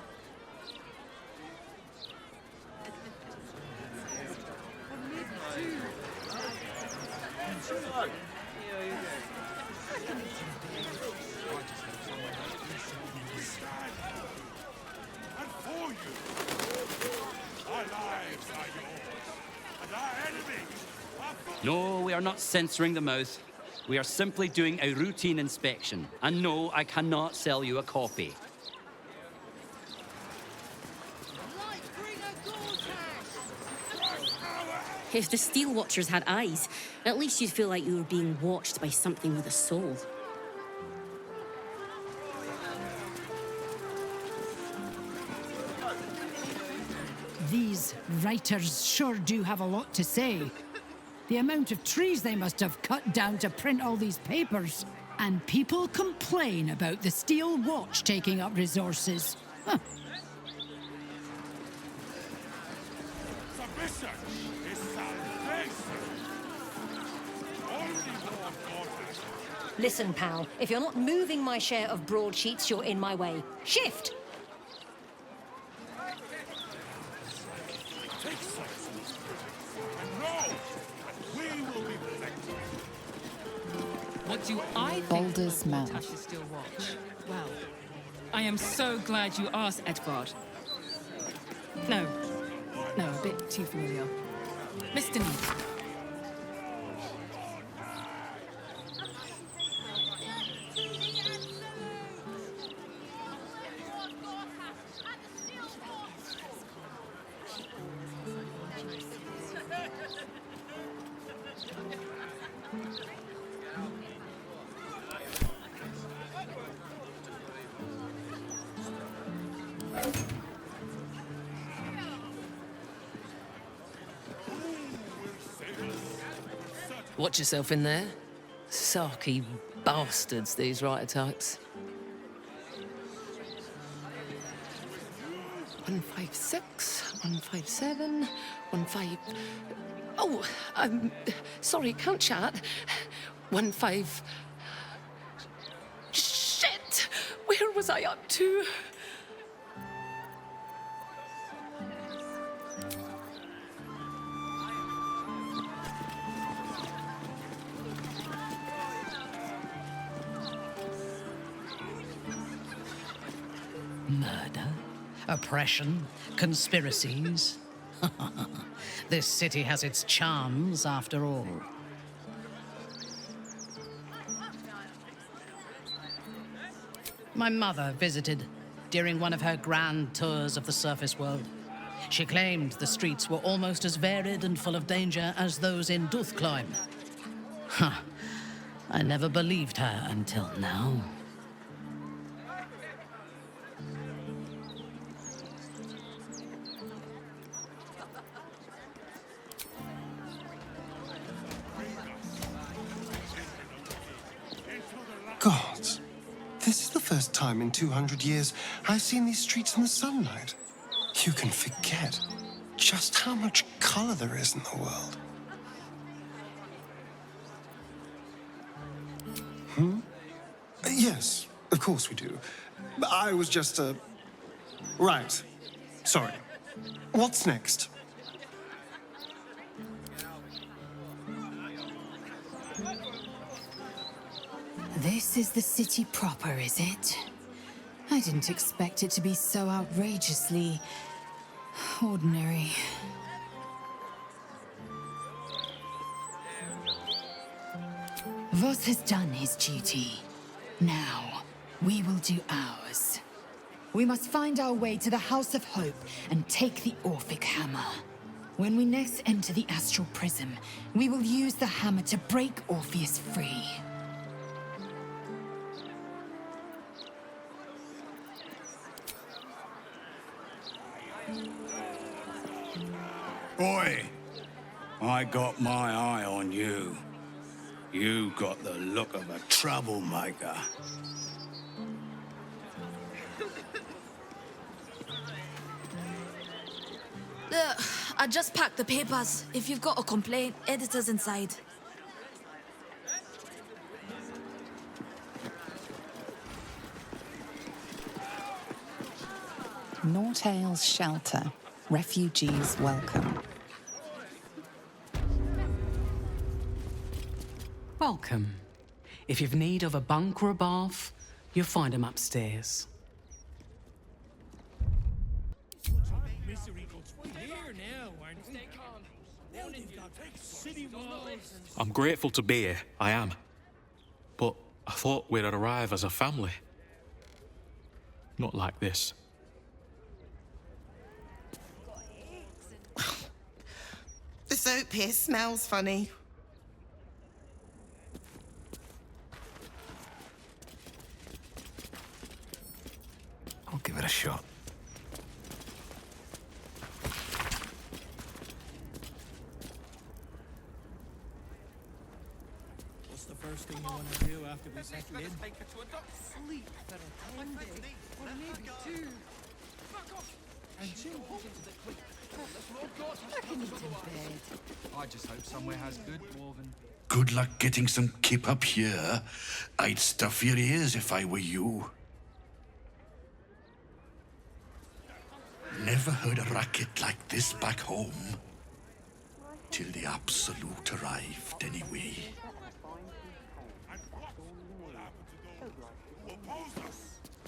No, we are not censoring the mouth. We are simply doing a routine inspection. And no, I cannot sell you a copy. If the Steel Watchers had eyes, at least you'd feel like you were being watched by something with a soul. These writers sure do have a lot to say. The amount of trees they must have cut down to print all these papers. And people complain about the Steel Watch taking up resources. Huh. Listen, pal, if you're not moving my share of broadsheets, you're in my way. Shift! What do I think Baldur's of mouth. Tasha's Steel Watch? Well, I am so glad you asked, Edvard. No, a bit too familiar. Mr. Neat. Watch yourself in there. Sarky bastards, these writer types. 156, 157, 15... Oh, sorry, can't chat. 15... Shit! Where was I up to? Murder, oppression, conspiracies. This city has its charms, after all. My mother visited during one of her grand tours of the surface world. She claimed the streets were almost as varied and full of danger as those in Duthcloim. Huh. I never believed her until now. Gods, this is the first time in 200 years I've seen these streets in the sunlight. You can forget just how much color there is in the world. Yes, of course we do. I was just, Right. Sorry. What's next? This is the city proper, is it? I didn't expect it to be so outrageously ordinary. Voss has done his duty. Now, we will do ours. We must find our way to the House of Hope and take the Orphic Hammer. When we next enter the Astral Prism, we will use the hammer to break Orpheus free. Boy, I got my eye on you. You got the look of a troublemaker. I just packed the papers. If you've got a complaint, editor's inside. Nortale's shelter. Refugees welcome. Welcome. If you've need of a bunk or a bath, you'll find them upstairs. I'm grateful to be here, I am. But I thought we'd arrive as a family. Not like this. The soap here smells funny. I'll give it a shot. What's the first thing you want to do after we settle in? Sleep for a 10 day, or maybe 2. Fuck off! And chill. I can eat in bed. I just hope somewhere has good dwarven. Good luck getting some kip up here. I'd stuff your ears if I were you. Never heard a racket like this back home. Till the Absolute arrived, anyway.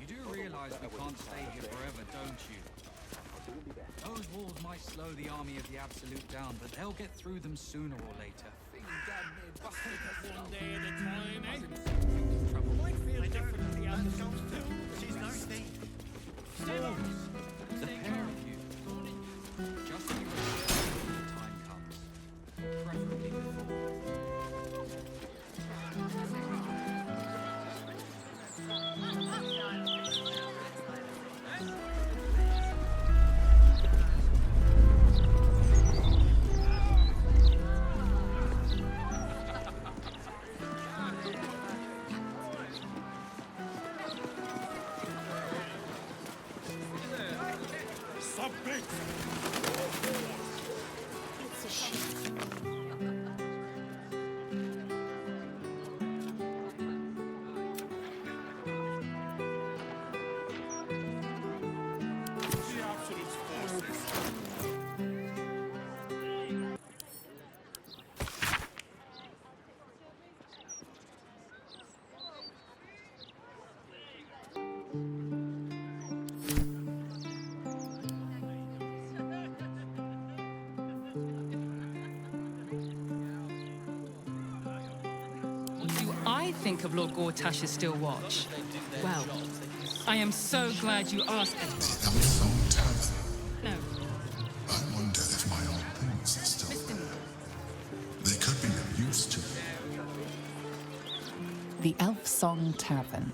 You do realize we can't stay here forever, don't you? Those walls might slow the army of the Absolute down, but they'll get through them sooner or later. One day at a time, eh? Trouble might feel different to the others too. She's nasty. Take care of you. Just be ready when the time comes. Preferably before. I think of Lord Gortash's still watch. Well, I am so glad you asked. No. I wonder if my old things are still there. They could be of use to me. The Elf Song Tavern.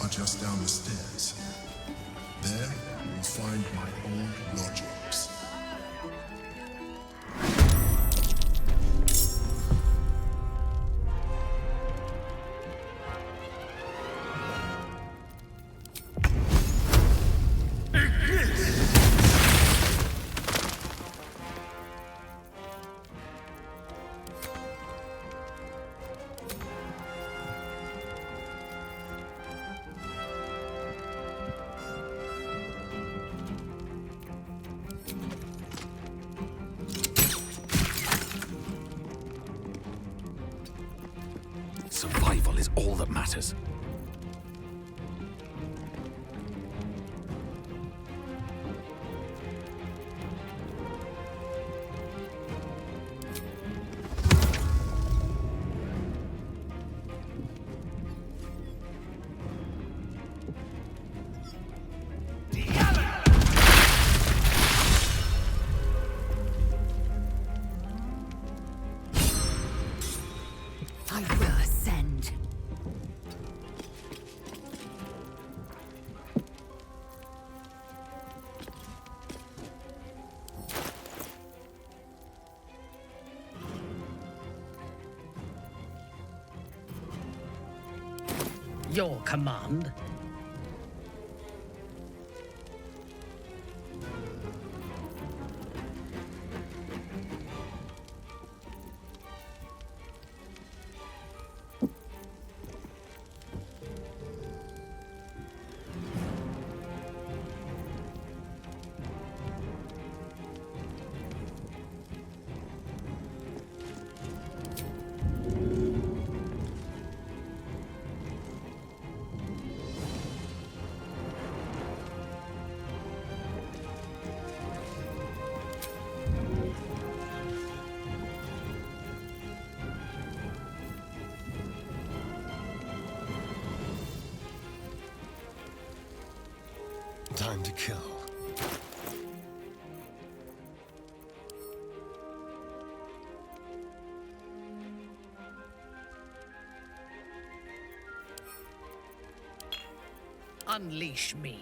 are just down the stairs. There, you will find my old lodgings. Survival is all that matters. I will ascend. Your command. Time to kill. Unleash me.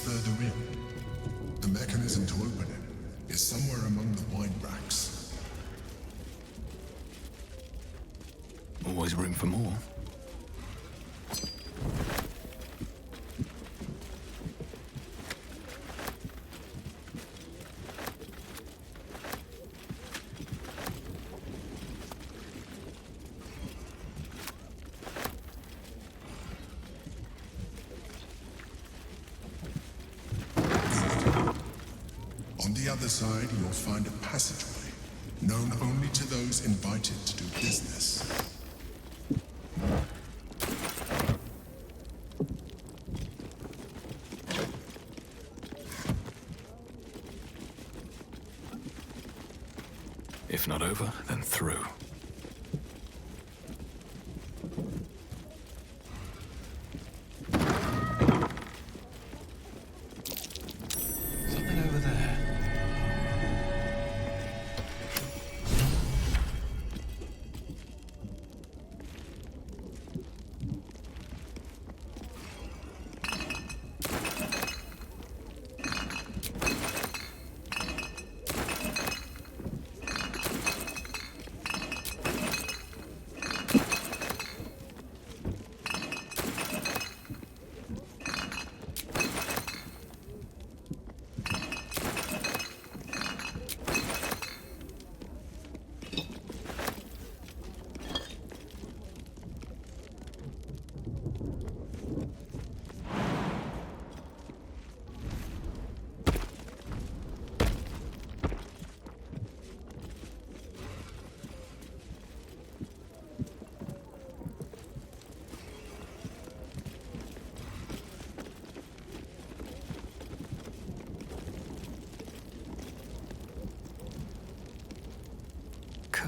further in. The mechanism to open it is somewhere among the wine racks. Always room for more. On the other side, you'll find a passageway, known only to those invited to do business. If not over, then through. Something over there.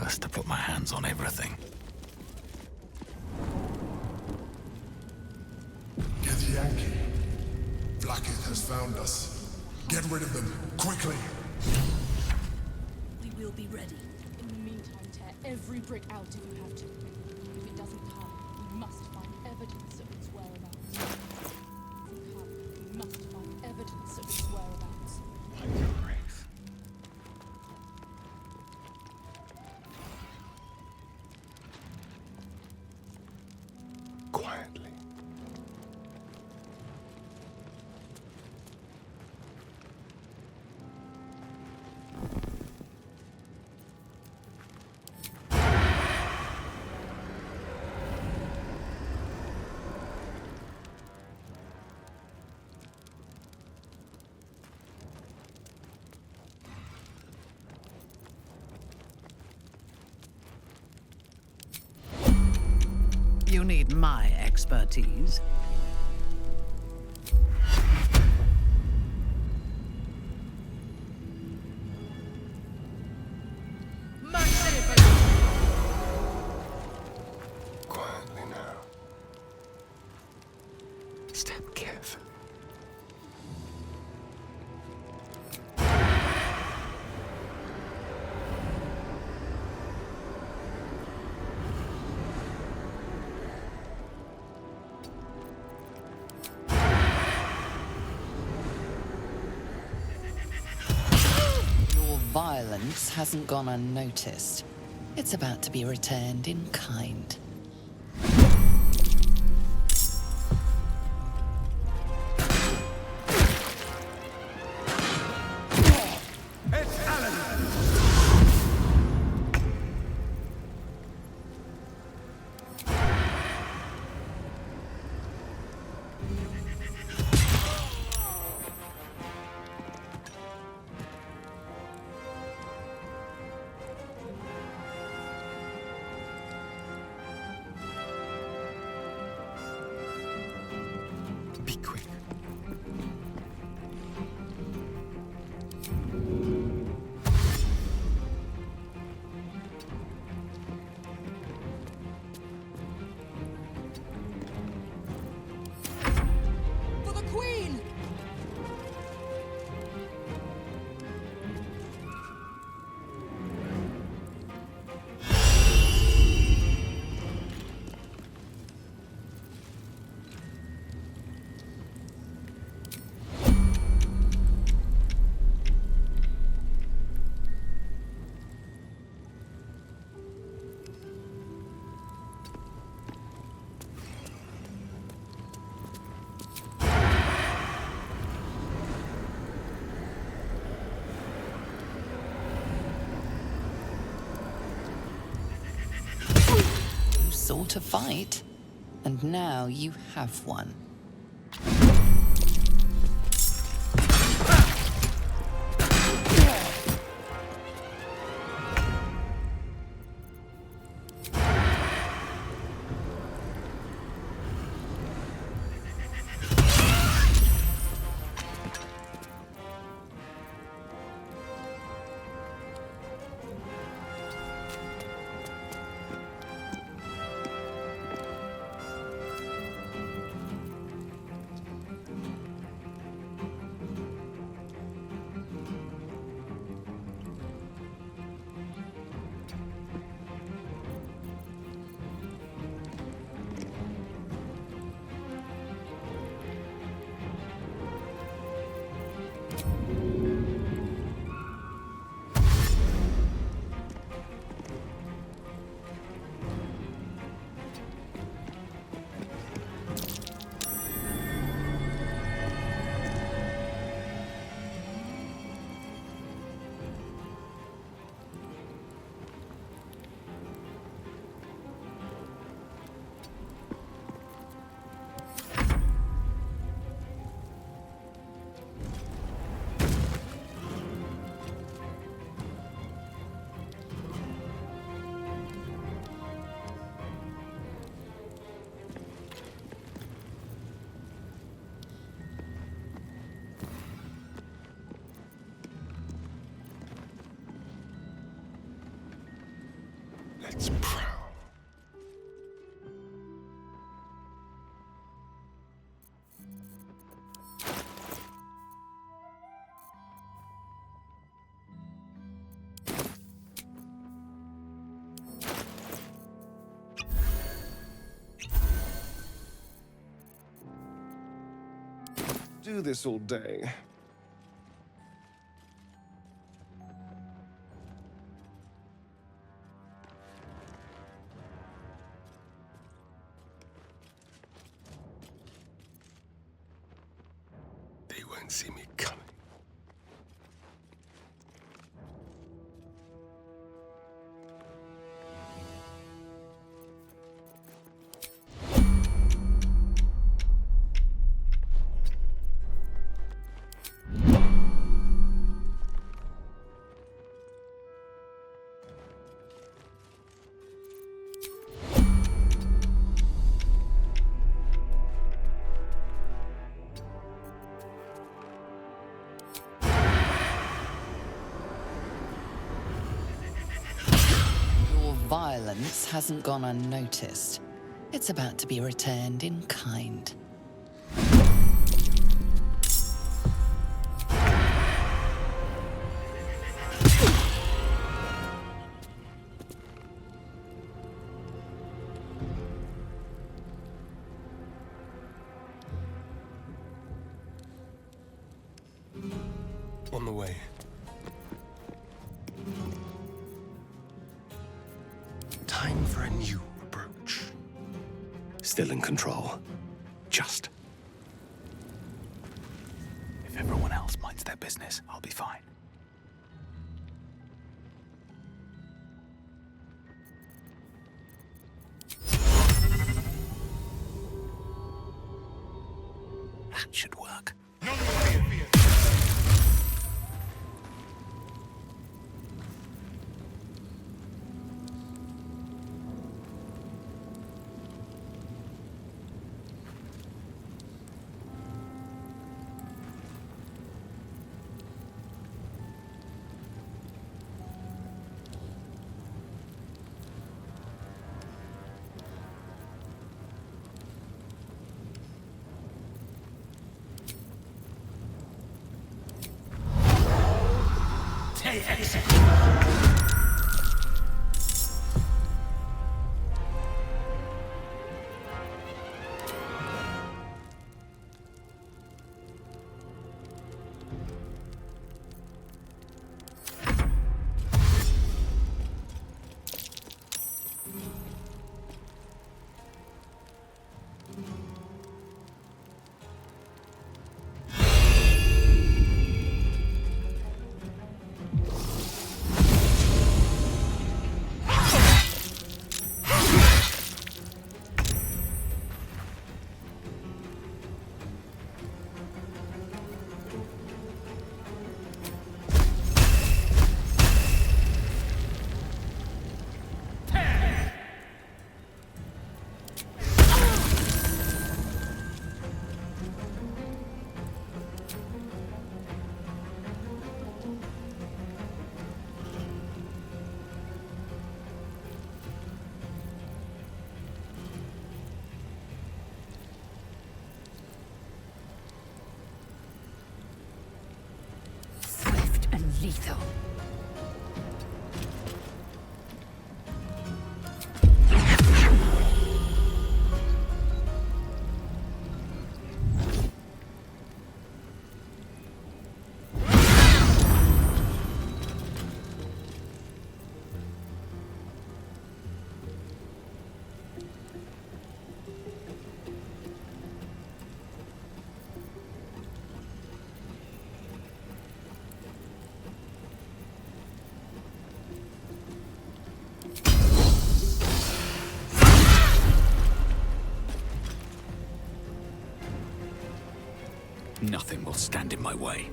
first to put my hands on everything. Yankee. Vlaakith has found us. Get rid of them, quickly! We will be ready. In the meantime, tear every brick out if you have to. If it doesn't come, we must find evidence of its whereabouts. If it doesn't come, we must find evidence of its whereabouts. Quietly. You need my expertise. Quietly now. Step carefully. Violence hasn't gone unnoticed. It's about to be returned in kind. Sought a fight, and now you have one. Let's prowl. Do this all day. They won't see me coming. Violence hasn't gone unnoticed. It's about to be returned in kind. On the way. Time for a new approach. Still in control. Just. If everyone else minds their business, I'll be fine. That should work. Lethal. Nothing will stand in my way.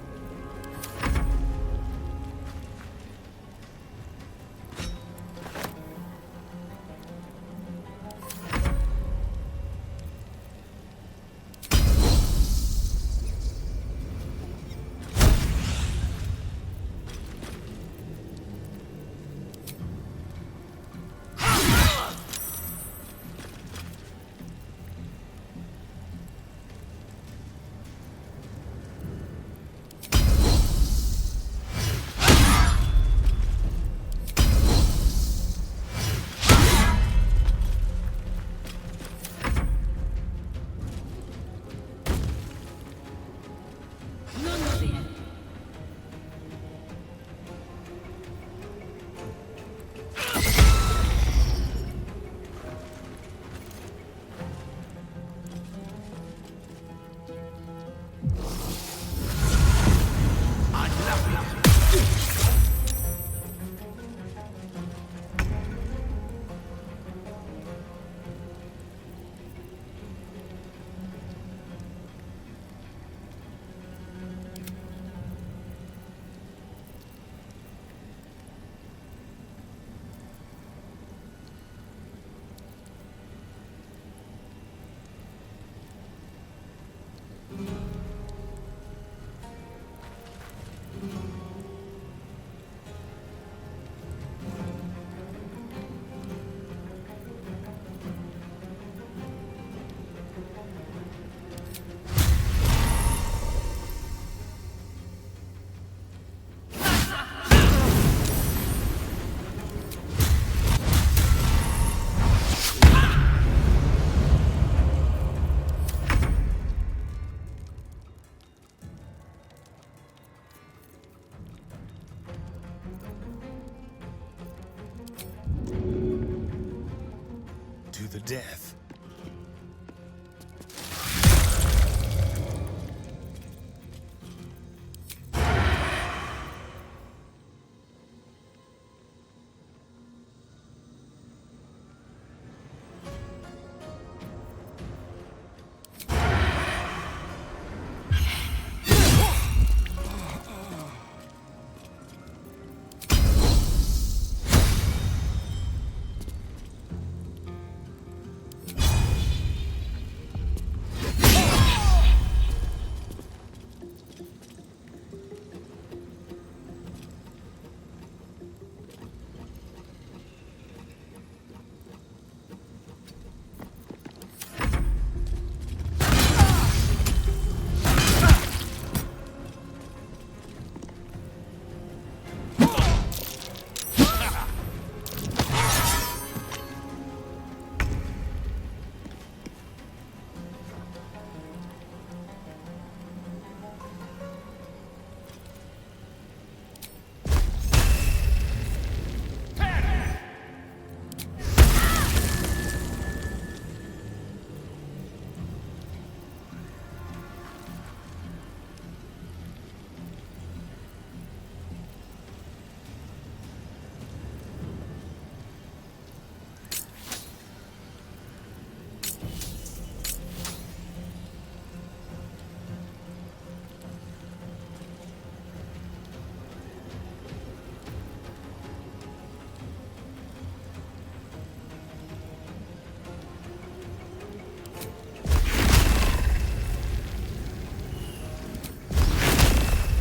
death.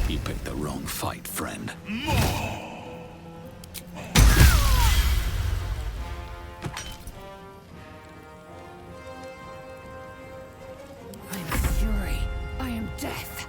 You picked the wrong fight, friend. I am fury. I am death.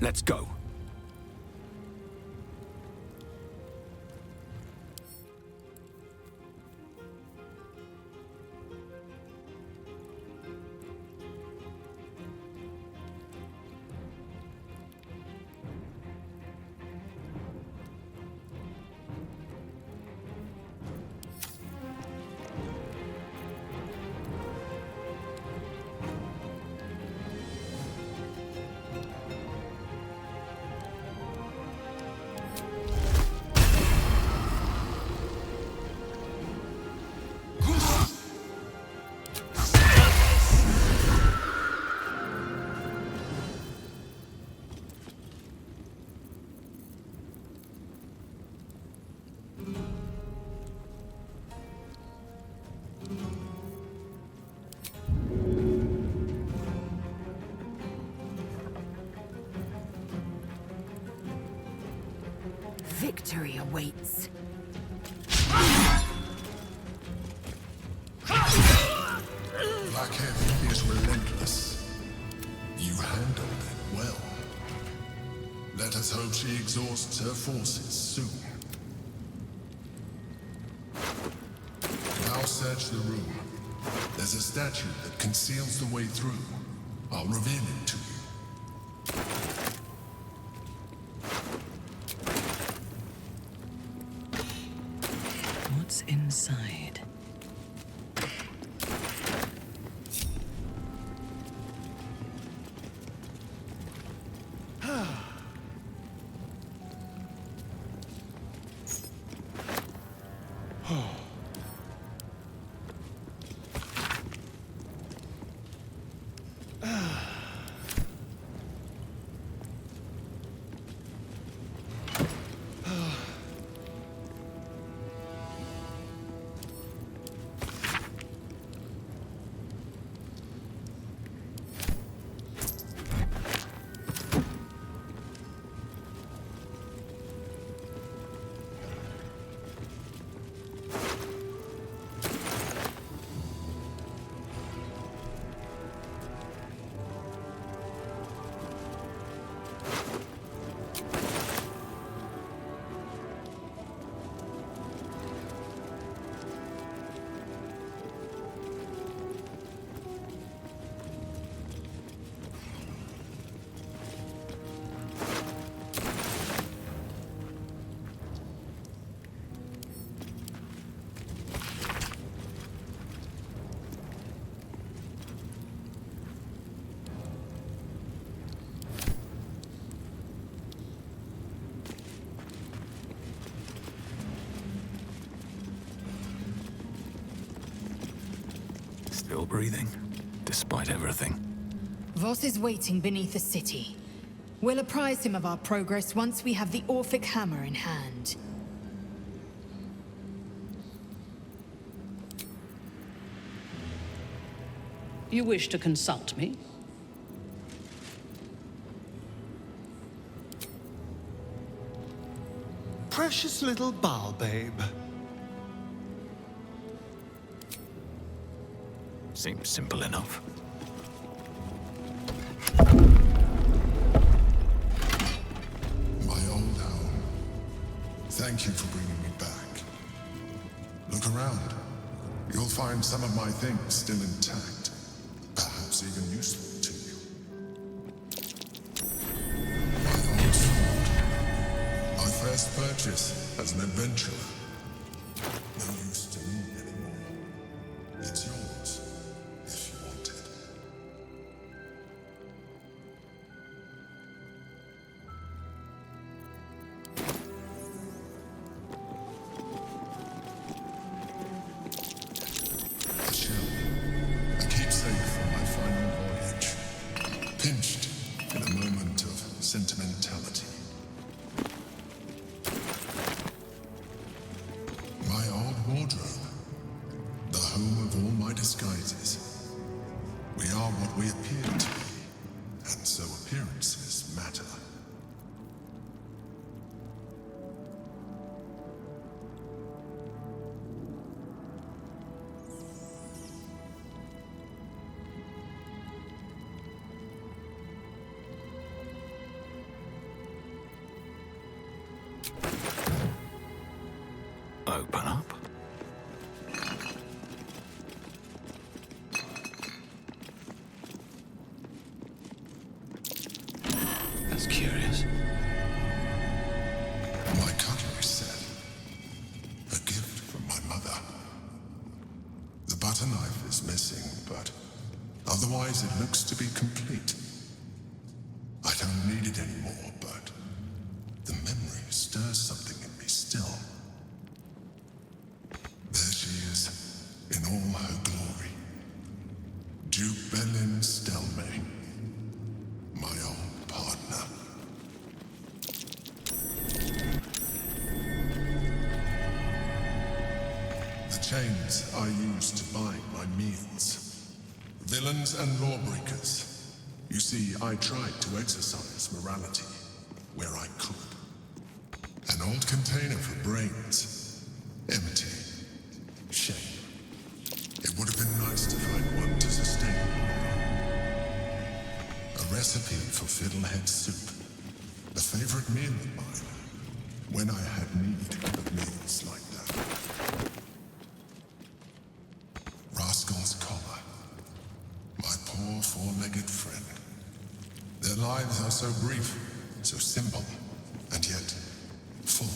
Let's go. victory awaits. Vlaakith is relentless. You handled it well. Let us hope she exhausts her forces soon. Now search the room. There's a statue that conceals the way through. I'll reveal it to you. What's inside? Still breathing, despite everything. Voss is waiting beneath the city. We'll apprise him of our progress once we have the Orphic Hammer in hand. You wish to consult me? Precious little Baal babe. Seems simple enough. My old home. Thank you for bringing me back. Look around. You'll find some of my things still intact. Perhaps even useful to you. My old sword. My first purchase as an adventurer. No use to me anymore. It's yours, if you want it. A shell. A keepsake from my final voyage. Pinched in a moment of sentimentality. My old wardrobe. The home of all my disguises. We are what we appear to be, and so appearances matter. Open up. That's curious. My cutlery set. A gift from my mother. The butter knife is missing, but otherwise it looks to be complete. I don't need it anymore, but the memory stirs something in me still. There she is, in all her glory. Duke Belin Stelmay, my old partner. The chains I use to buy my meals. Villains and lawbreakers. You see, I tried to exercise morality where I could. An old container for brains. Empty. Shame. It would have been nice to find one to sustain the world. A recipe for fiddlehead soup. A favorite meal of mine. When I had need of meals like that. Rascal's collar. My poor four-legged friend. Their lives are so brief, so simple, and yet full.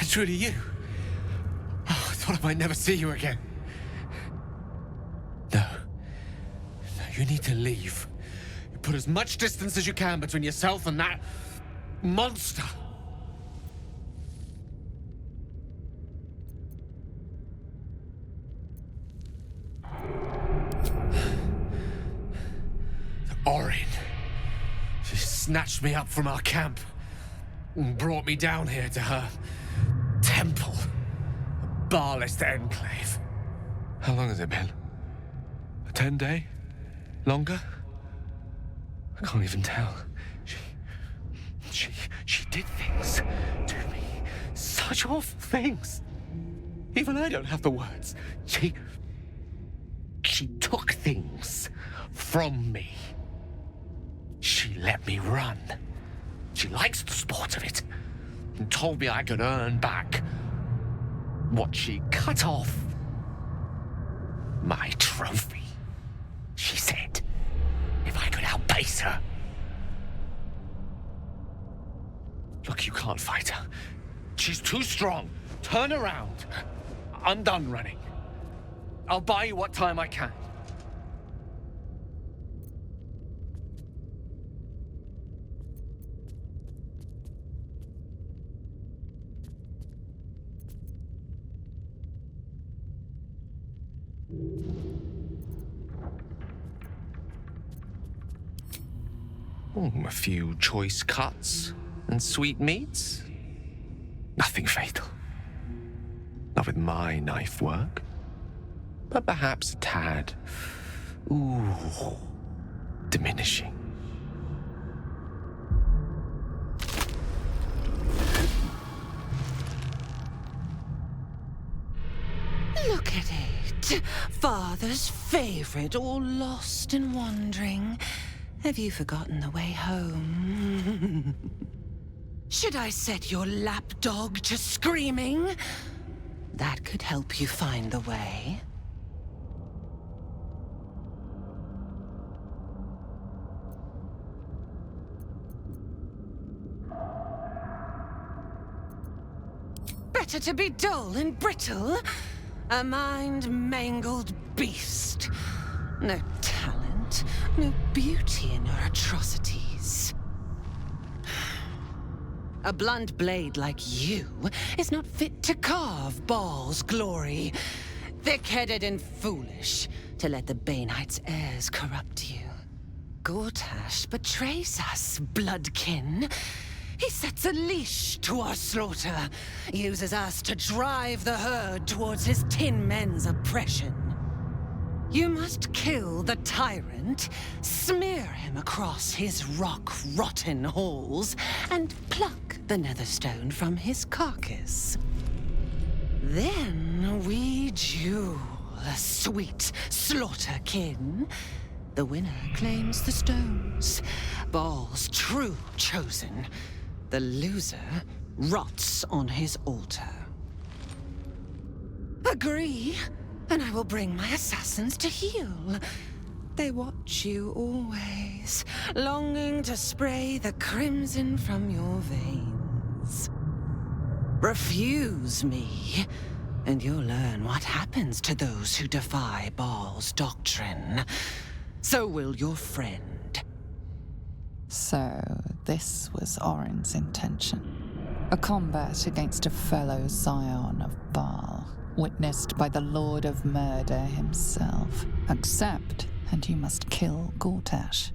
Truly you? Oh, I thought I might never see you again. No. No, you need to leave. You put as much distance as you can between yourself and that monster. Orin. She snatched me up from our camp and brought me down here to her temple, a barless enclave. How long has it been? A 10-day? Longer? I can't even tell. She did things to me. Such awful things. Even I don't have the words. She took things from me. She let me run. She likes the sport of it. And told me I could earn back what she cut off. My trophy, she said, if I could outpace her. Look, you can't fight her. She's too strong. Turn around. I'm done running. I'll buy you what time I can. A few choice cuts and sweet meats. Nothing fatal. Not with my knife work. But perhaps a tad, diminishing. Look at it. Father's favorite, all lost and wandering. Have you forgotten the way home? Should I set your lapdog to screaming? That could help you find the way. Better to be dull and brittle. A mind-mangled beast. No talent, no beauty in your atrocities. A blunt blade like you is not fit to carve Baal's glory. Thick-headed and foolish to let the Baneites' heirs corrupt you. Gortash betrays us, bloodkin. He sets a leash to our slaughter, uses us to drive the herd towards his tin men's oppression. You must kill the tyrant, smear him across his rock-rotten halls, and pluck the netherstone from his carcass. Then we duel, sweet slaughterkin. The winner claims the stones, Baal's true chosen. The loser rots on his altar. Agree, and I will bring my assassins to heal. They watch you always, longing to spray the crimson from your veins. Refuse me, and you'll learn what happens to those who defy Baal's doctrine. So will your friend. So, this was Orin's intention. A combat against a fellow scion of Baal, witnessed by the Lord of Murder himself. Accept, and you must kill Gortash.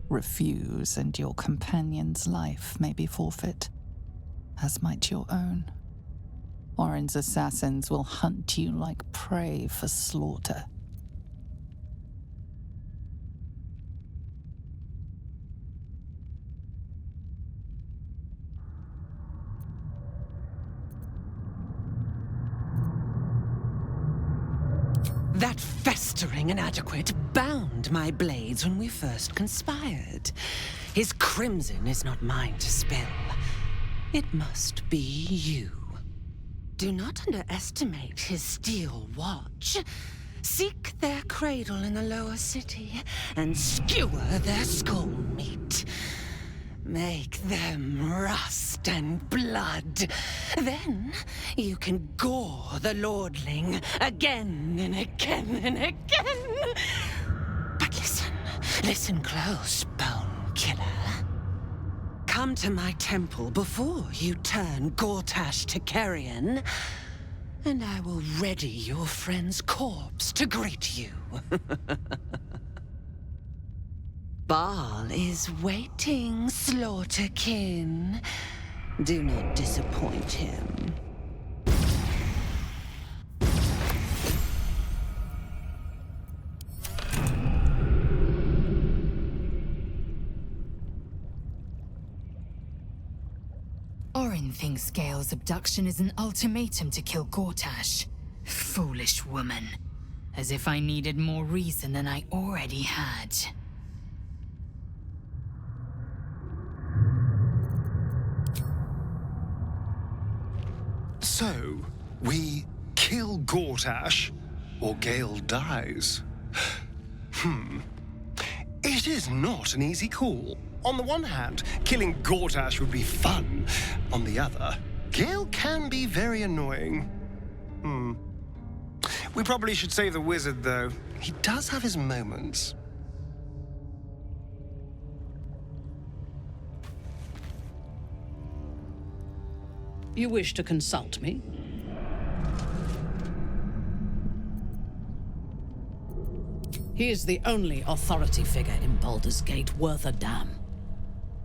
Refuse, and your companion's life may be forfeit, as might your own. Orin's assassins will hunt you like prey for slaughter. That festering inadequate bound my blades when we first conspired. His crimson is not mine to spill. It must be you. Do not underestimate his steel watch. Seek their cradle in the lower city and skewer their skull meat. Make them rust and blood. Then you can gore the lordling again and again and again. But listen close, bone killer. Come to my temple before you turn Gortash to carrion, and I will ready your friend's corpse to greet you. Baal is waiting, slaughterkin. Do not disappoint him. Orin thinks Gale's abduction is an ultimatum to kill Gortash. Foolish woman. As if I needed more reason than I already had. So, we kill Gortash, or Gale dies. It is not an easy call. On the one hand, killing Gortash would be fun. On the other, Gale can be very annoying. We probably should save the wizard, though. He does have his moments. You wish to consult me? He is the only authority figure in Baldur's Gate worth a damn.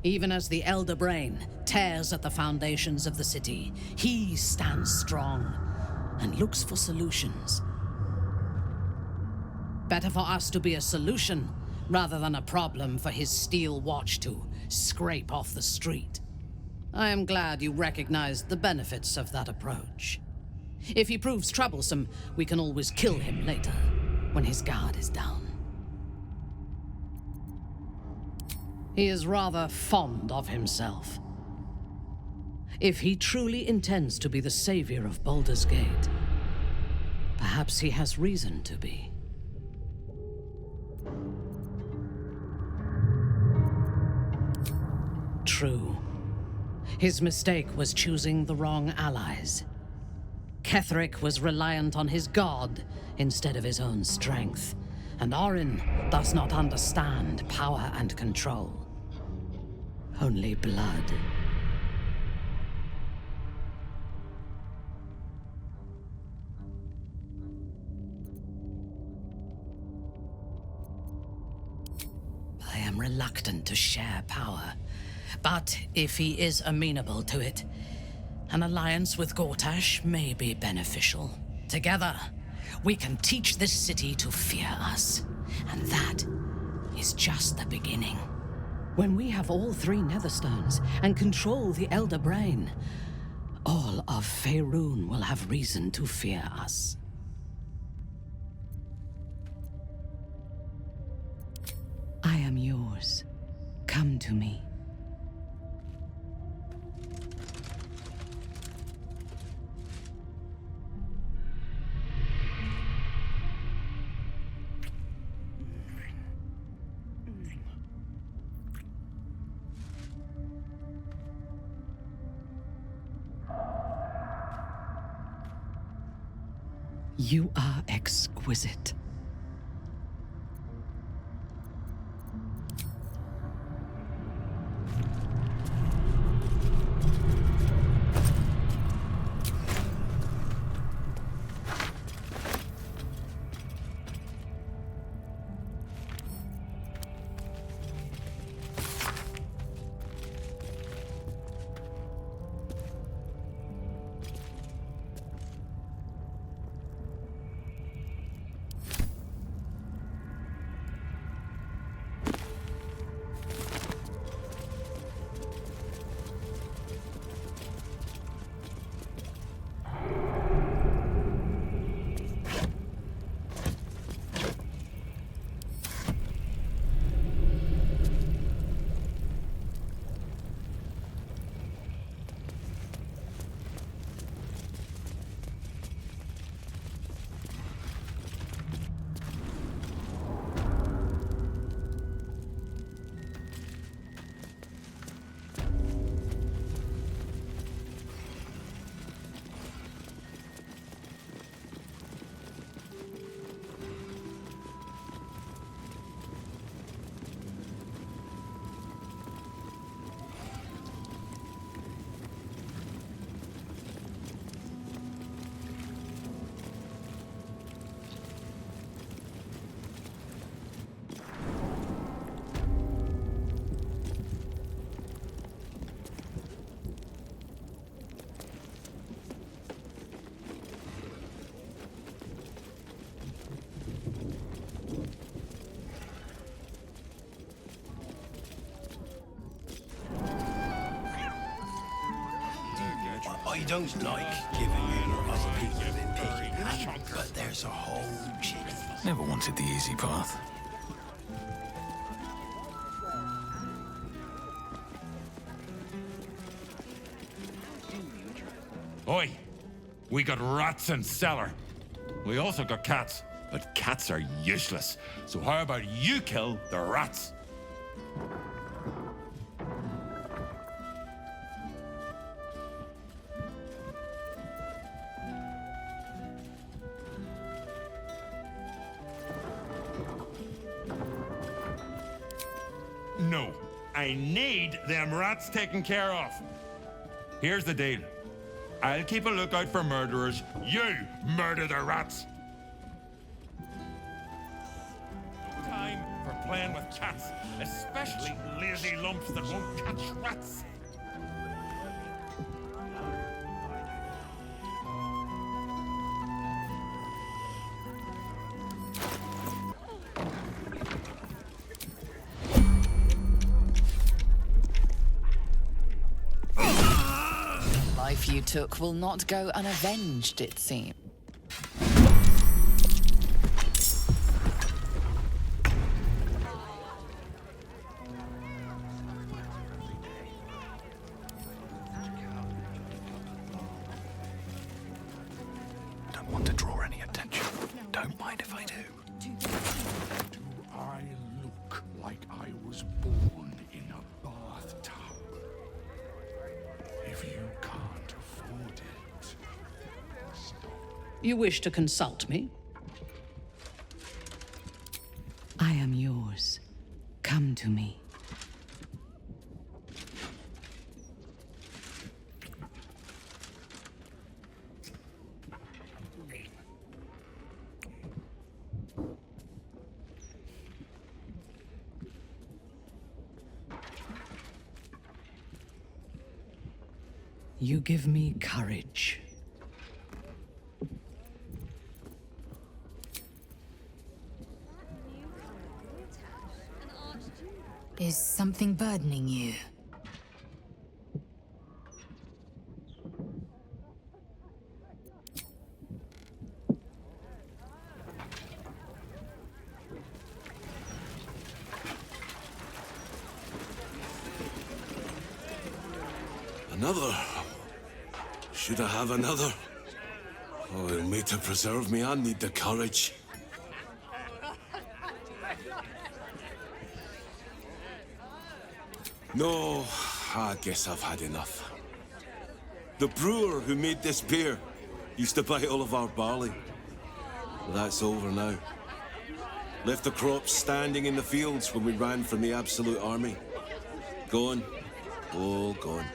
Even as the Elder Brain tears at the foundations of the city, he stands strong and looks for solutions. Better for us to be a solution rather than a problem for his steel watch to scrape off the street. I am glad you recognized the benefits of that approach. If he proves troublesome, we can always kill him later, when his guard is down. He is rather fond of himself. If he truly intends to be the savior of Baldur's Gate, perhaps he has reason to be. True. His mistake was choosing the wrong allies. Kith'rak was reliant on his god instead of his own strength, and Orin does not understand power and control. Only blood. I am reluctant to share power. But if he is amenable to it, an alliance with Gortash may be beneficial. Together, we can teach this city to fear us. And that is just the beginning. When we have all 3 Netherstones and control the Elder Brain, all of Faerun will have reason to fear us. I am yours. Come to me. You are exquisite. I don't like giving in or other people have been picking, but there's a whole shit. Never wanted the easy path. Oi! We got rats in cellar. We also got cats, but cats are useless. So how about you kill the rats? No, I need them rats taken care of. Here's the deal. I'll keep a lookout for murderers. You murder the rats. No time for playing with cats, especially lazy lumps that won't catch rats. Life you took will not go unavenged, it seems. Don't want to draw any attention. Don't mind if I do. Do I look like I was born in a bathtub? If you can't afford it, stop. You wish to consult me? I am yours. Come to me. You give me courage. Is something burdening you? Another? Should I have another? Oh, it'll need to preserve me. I need the courage. No, I guess I've had enough. The brewer who made this beer used to buy all of our barley. That's over now. Left the crops standing in the fields when we ran from the Absolute Army. Gone. All gone.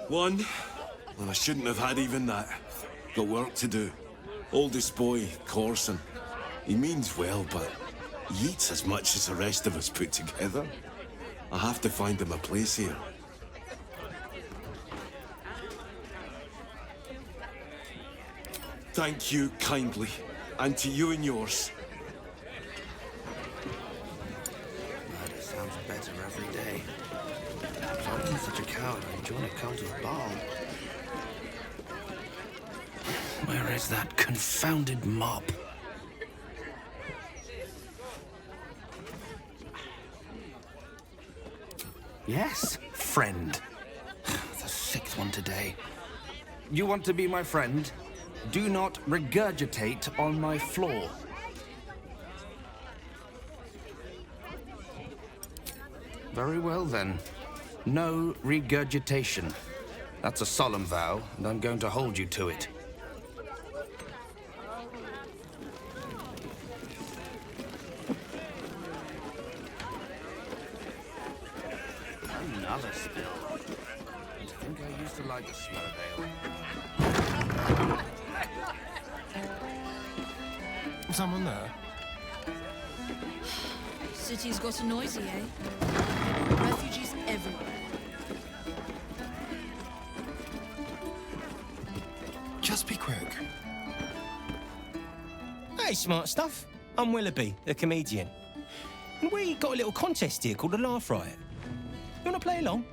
One, well, I shouldn't have had even that. Got work to do. Oldest boy, Corson. He means well, but he eats as much as the rest of us put together. I have to find him a place here. Thank you kindly, and to you and yours. Murder sounds better every day. If I wasn't such a coward, I'd join a cult of Baal. Where is that confounded mob? Yes, friend. The sixth one today. You want to be my friend? Do not regurgitate on my floor. Very well, then. No regurgitation. That's a solemn vow, and I'm going to hold you to it. Another spill. I think I used to like the smell of ale. Someone there? City's got noisy, eh? Refugees everywhere. Just be quick. Hey, smart stuff. I'm Willoughby, the comedian. And we got a little contest here called the Laugh Riot. You want to play along?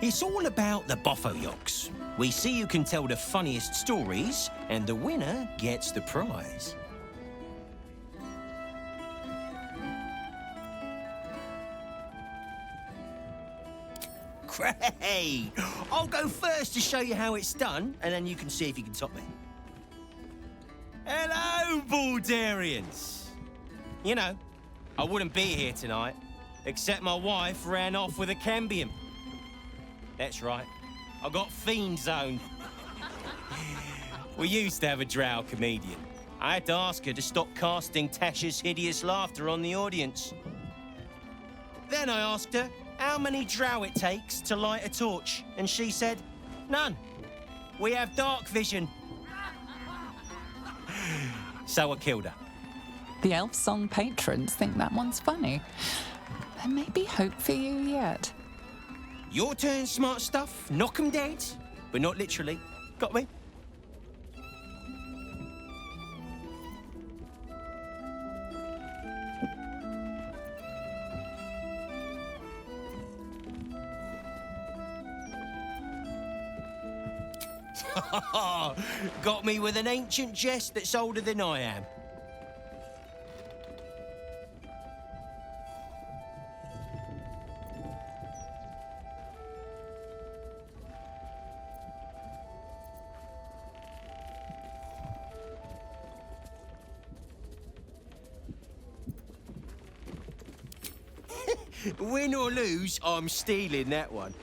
It's all about the Boffoyoks. We see who can tell the funniest stories, and the winner gets the prize. Great! I'll go first to show you how it's done, and then you can see if you can top me. Hello, Baldurians! You know, I wouldn't be here tonight, except my wife ran off with a cambion. That's right, I got fiend zoned. We used to have a drow comedian. I had to ask her to stop casting Tasha's hideous laughter on the audience. Then I asked her how many drow it takes to light a torch, and she said, none. We have dark vision. So I killed her. The Elf Song patrons think that one's funny. There may be hope for you yet. Your turn, smart stuff. Knock 'em dead, but not literally. Got me? Got me with an ancient jest that's older than I am. Win or lose, I'm stealing that one.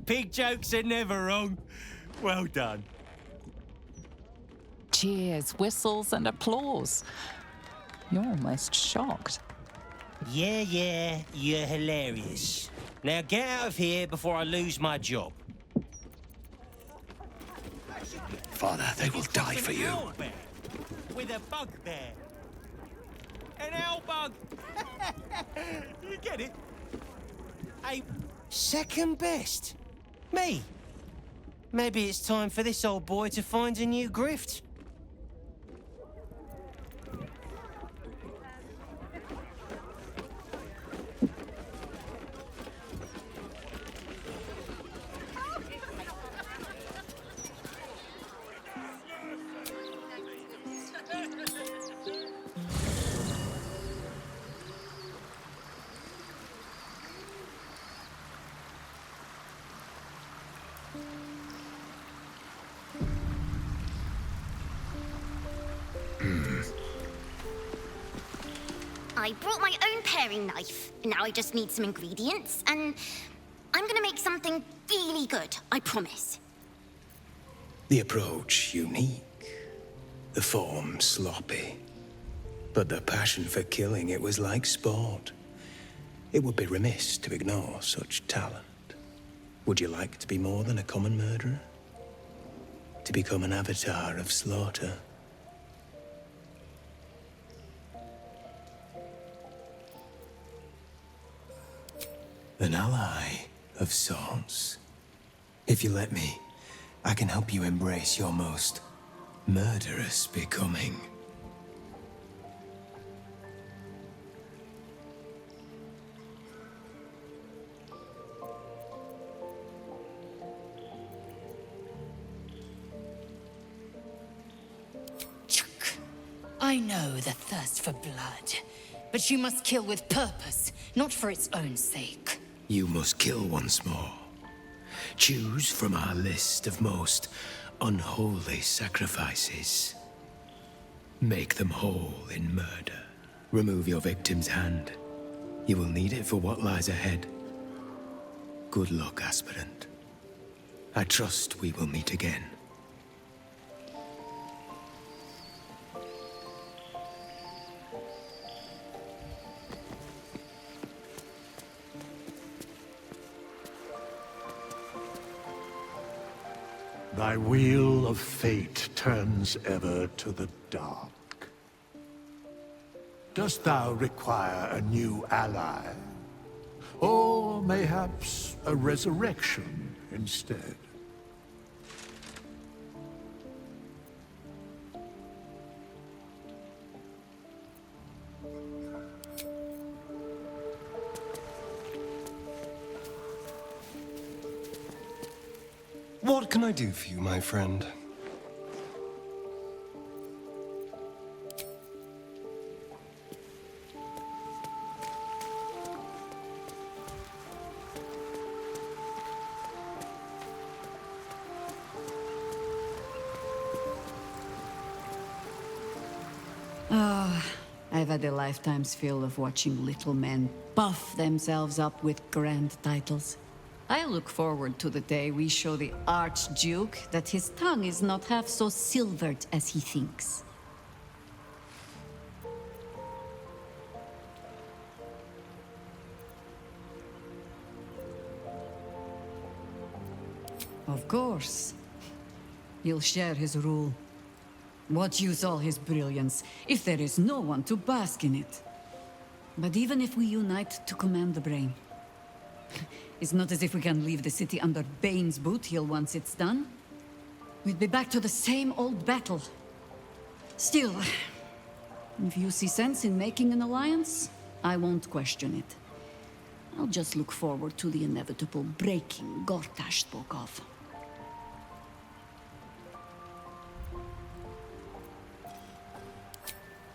Pig jokes are never wrong. Well done. cheers, whistles, and applause. You're almost shocked. Yeah, you're hilarious. Now get out of here before I lose my job. Father, they will die for you. With a bugbear. An owl bug. You get it? Hey, second best. Me. Maybe it's time for this old boy to find a new grift. I brought my own paring knife. Now I just need some ingredients, and I'm gonna make something really good, I promise. The approach unique, the form sloppy, but the passion for killing, it was like sport. It would be remiss to ignore such talent. Would you like to be more than a common murderer? To become an avatar of slaughter? An ally of sorts. If you let me, I can help you embrace your most murderous becoming. I know the thirst for blood, but you must kill with purpose, not for its own sake. You must kill once more. Choose from our list of most unholy sacrifices. Make them whole in murder. Remove your victim's hand. You will need it for what lies ahead. Good luck, aspirant. I trust we will meet again. Thy wheel of fate turns ever to the dark. Dost thou require a new ally? Or mayhaps a resurrection instead? What can I do for you, my friend? Oh, I've had a lifetime's fill of watching little men buff themselves up with grand titles. I look forward to the day we show the Archduke that his tongue is not half so silvered as he thinks. Of course. You'll share his rule. What use all his brilliance if there is no one to bask in it? But even if we unite to command the brain, it's not as if we can leave the city under Bane's boot heel once it's done. We'd be back to the same old battle. Still, if you see sense in making an alliance, I won't question it. I'll just look forward to the inevitable breaking Gortash spoke of.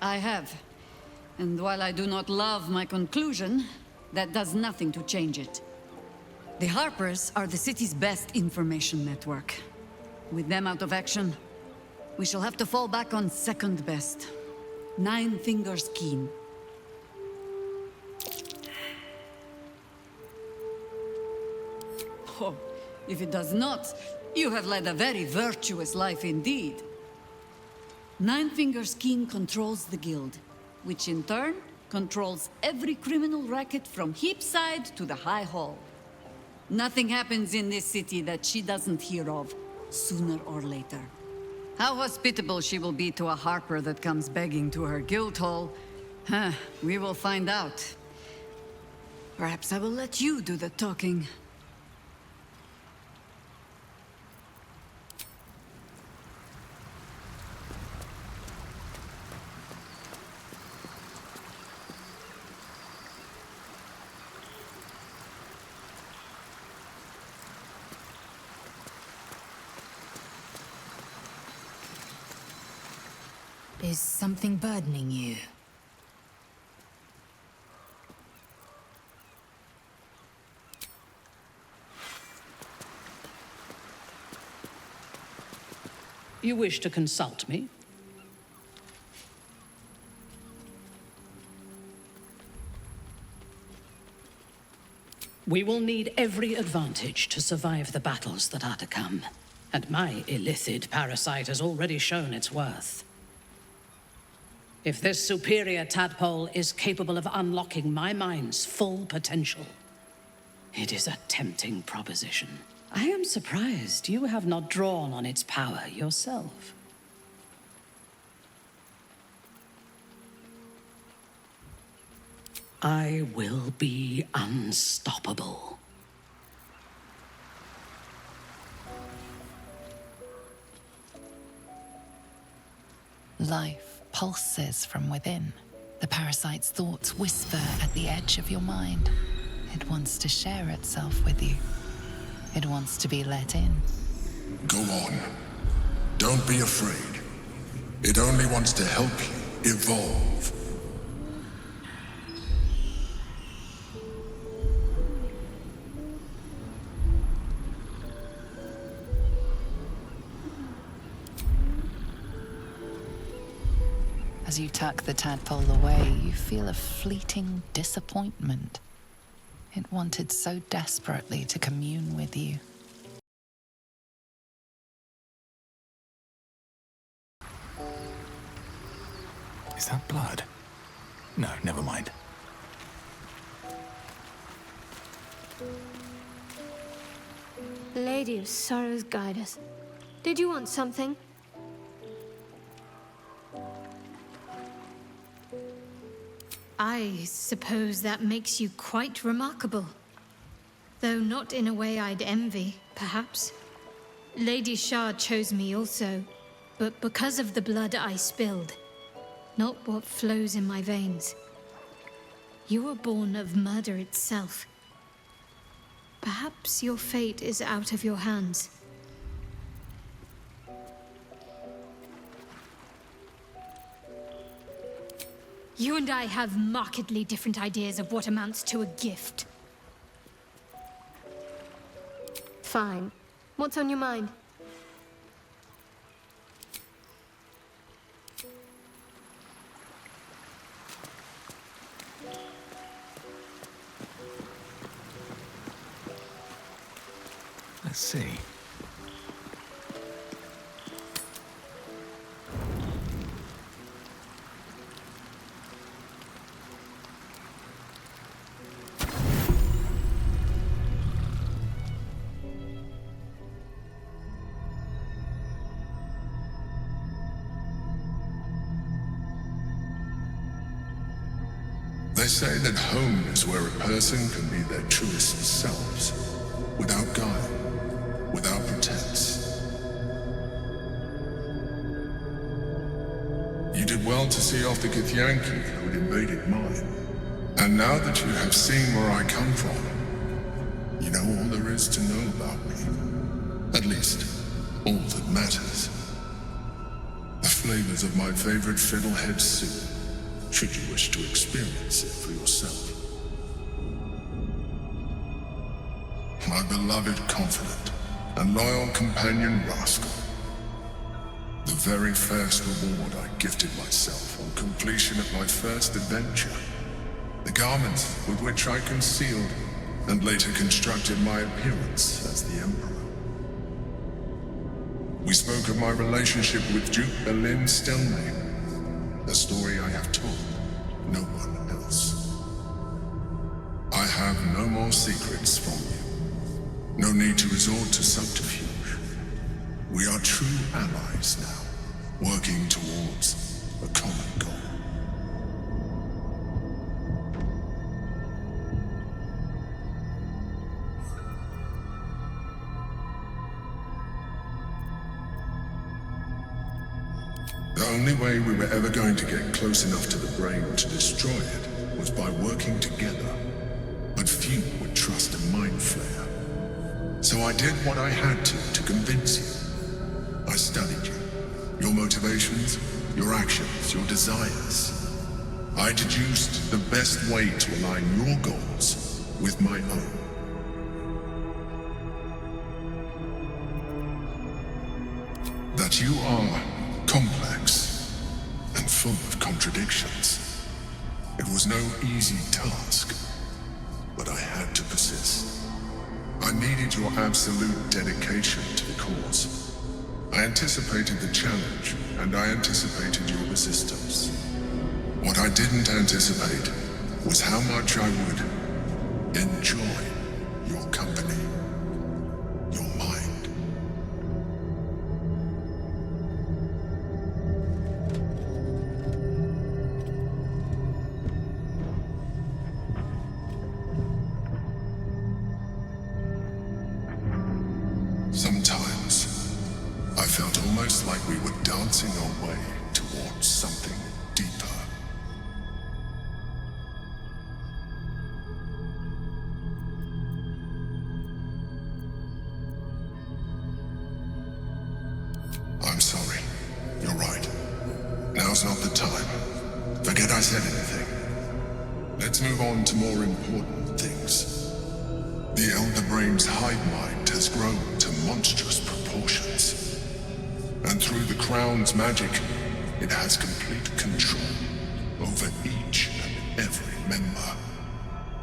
I have. And while I do not love my conclusion, that does nothing to change it. The Harpers are the city's best information network. With them out of action, we shall have to fall back on second best. 9 fingers keen. Oh, if it does not, you have led a very virtuous life indeed. Ninefinger's king controls the guild, which in turn controls every criminal racket from Heapside to the High Hall. Nothing happens in this city that she doesn't hear of, sooner or later. How hospitable she will be to a harper that comes begging to her guild hall, we will find out. Perhaps I will let you do the talking. Is something burdening you? You wish to consult me? We will need every advantage to survive the battles that are to come, and my illithid parasite has already shown its worth. If this superior tadpole is capable of unlocking my mind's full potential, it is a tempting proposition. I am surprised you have not drawn on its power yourself. I will be unstoppable. Life pulses from within. The parasite's thoughts whisper at the edge of your mind. It wants to share itself with you. It wants to be let in. Go on. Don't be afraid. It only wants to help you evolve. As you tuck the tadpole away, you feel a fleeting disappointment. It wanted so desperately to commune with you. Is that blood? No, never mind. Lady of Sorrows, guide us. Did you want something? I suppose that makes you quite remarkable. Though not in a way I'd envy, perhaps. Lady Shah chose me also, but because of the blood I spilled, not what flows in my veins. You were born of murder itself. Perhaps your fate is out of your hands. You and I have markedly different ideas of what amounts to a gift. Fine. What's on your mind? Let's see. They say that home is where a person can be their truest selves, without guile, without pretense. You did well to see off the Kith'rak who had invaded mine. And now that you have seen where I come from, you know all there is to know about me. At least, all that matters. The flavors of my favorite fiddlehead soup, should you wish to experience it for yourself. My beloved confidant and loyal companion Rascal. The very first reward I gifted myself on completion of my first adventure. The garments with which I concealed and later constructed my appearance as the Emperor. We spoke of my relationship with Duke Berlin Stelmane. A story I have told no one else. I have no more secrets from you. No need to resort to subterfuge. We are true allies now, working towards a common goal. The only way we were ever going to get close enough to the brain to destroy it was by working together. But few would trust a mind flare. So I did what I had to convince you. I studied you. Your motivations, your actions, your desires. I deduced the best way to align your goals with my own. That you are complex and full of contradictions. It was no easy task, but I had to persist. I needed your absolute dedication to the cause. I anticipated the challenge, and I anticipated your resistance. What I didn't anticipate was how much I would enjoy your company, your mind. Sometimes, I felt almost like we were dancing our way towards something deeper. I'm sorry. You're right. Now's not the time. Forget I said anything. Let's move on to more important things. The Elder Brain's hive mind has grown to monstrous proportions. And through the Crown's magic, it has complete control over each and every member.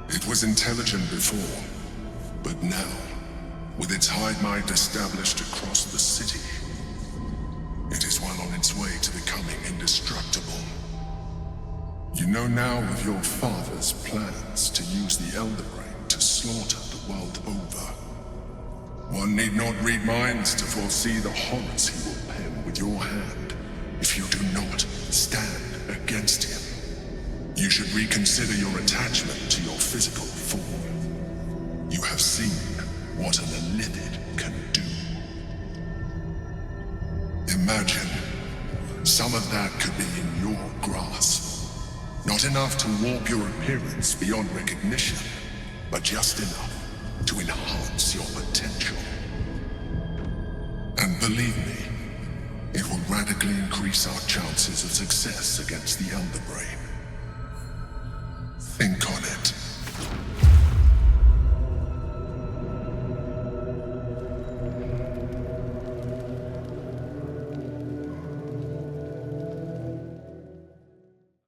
It was intelligent before, but now, with its hive mind established across the city, it is well on its way to becoming indestructible. You know now of your father's plans to use the Elder Brain to slaughter the world over. One need not read minds to foresee the horrors he will pen with your hand if you do not stand against him. You should reconsider your attachment to your physical form. You have seen what an Elithid can do. Imagine some of that could be in your grasp. Not enough to warp your appearance beyond recognition, but just enough to enhance your potential. And believe me, it will radically increase our chances of success against the Elder Brain. Think on it.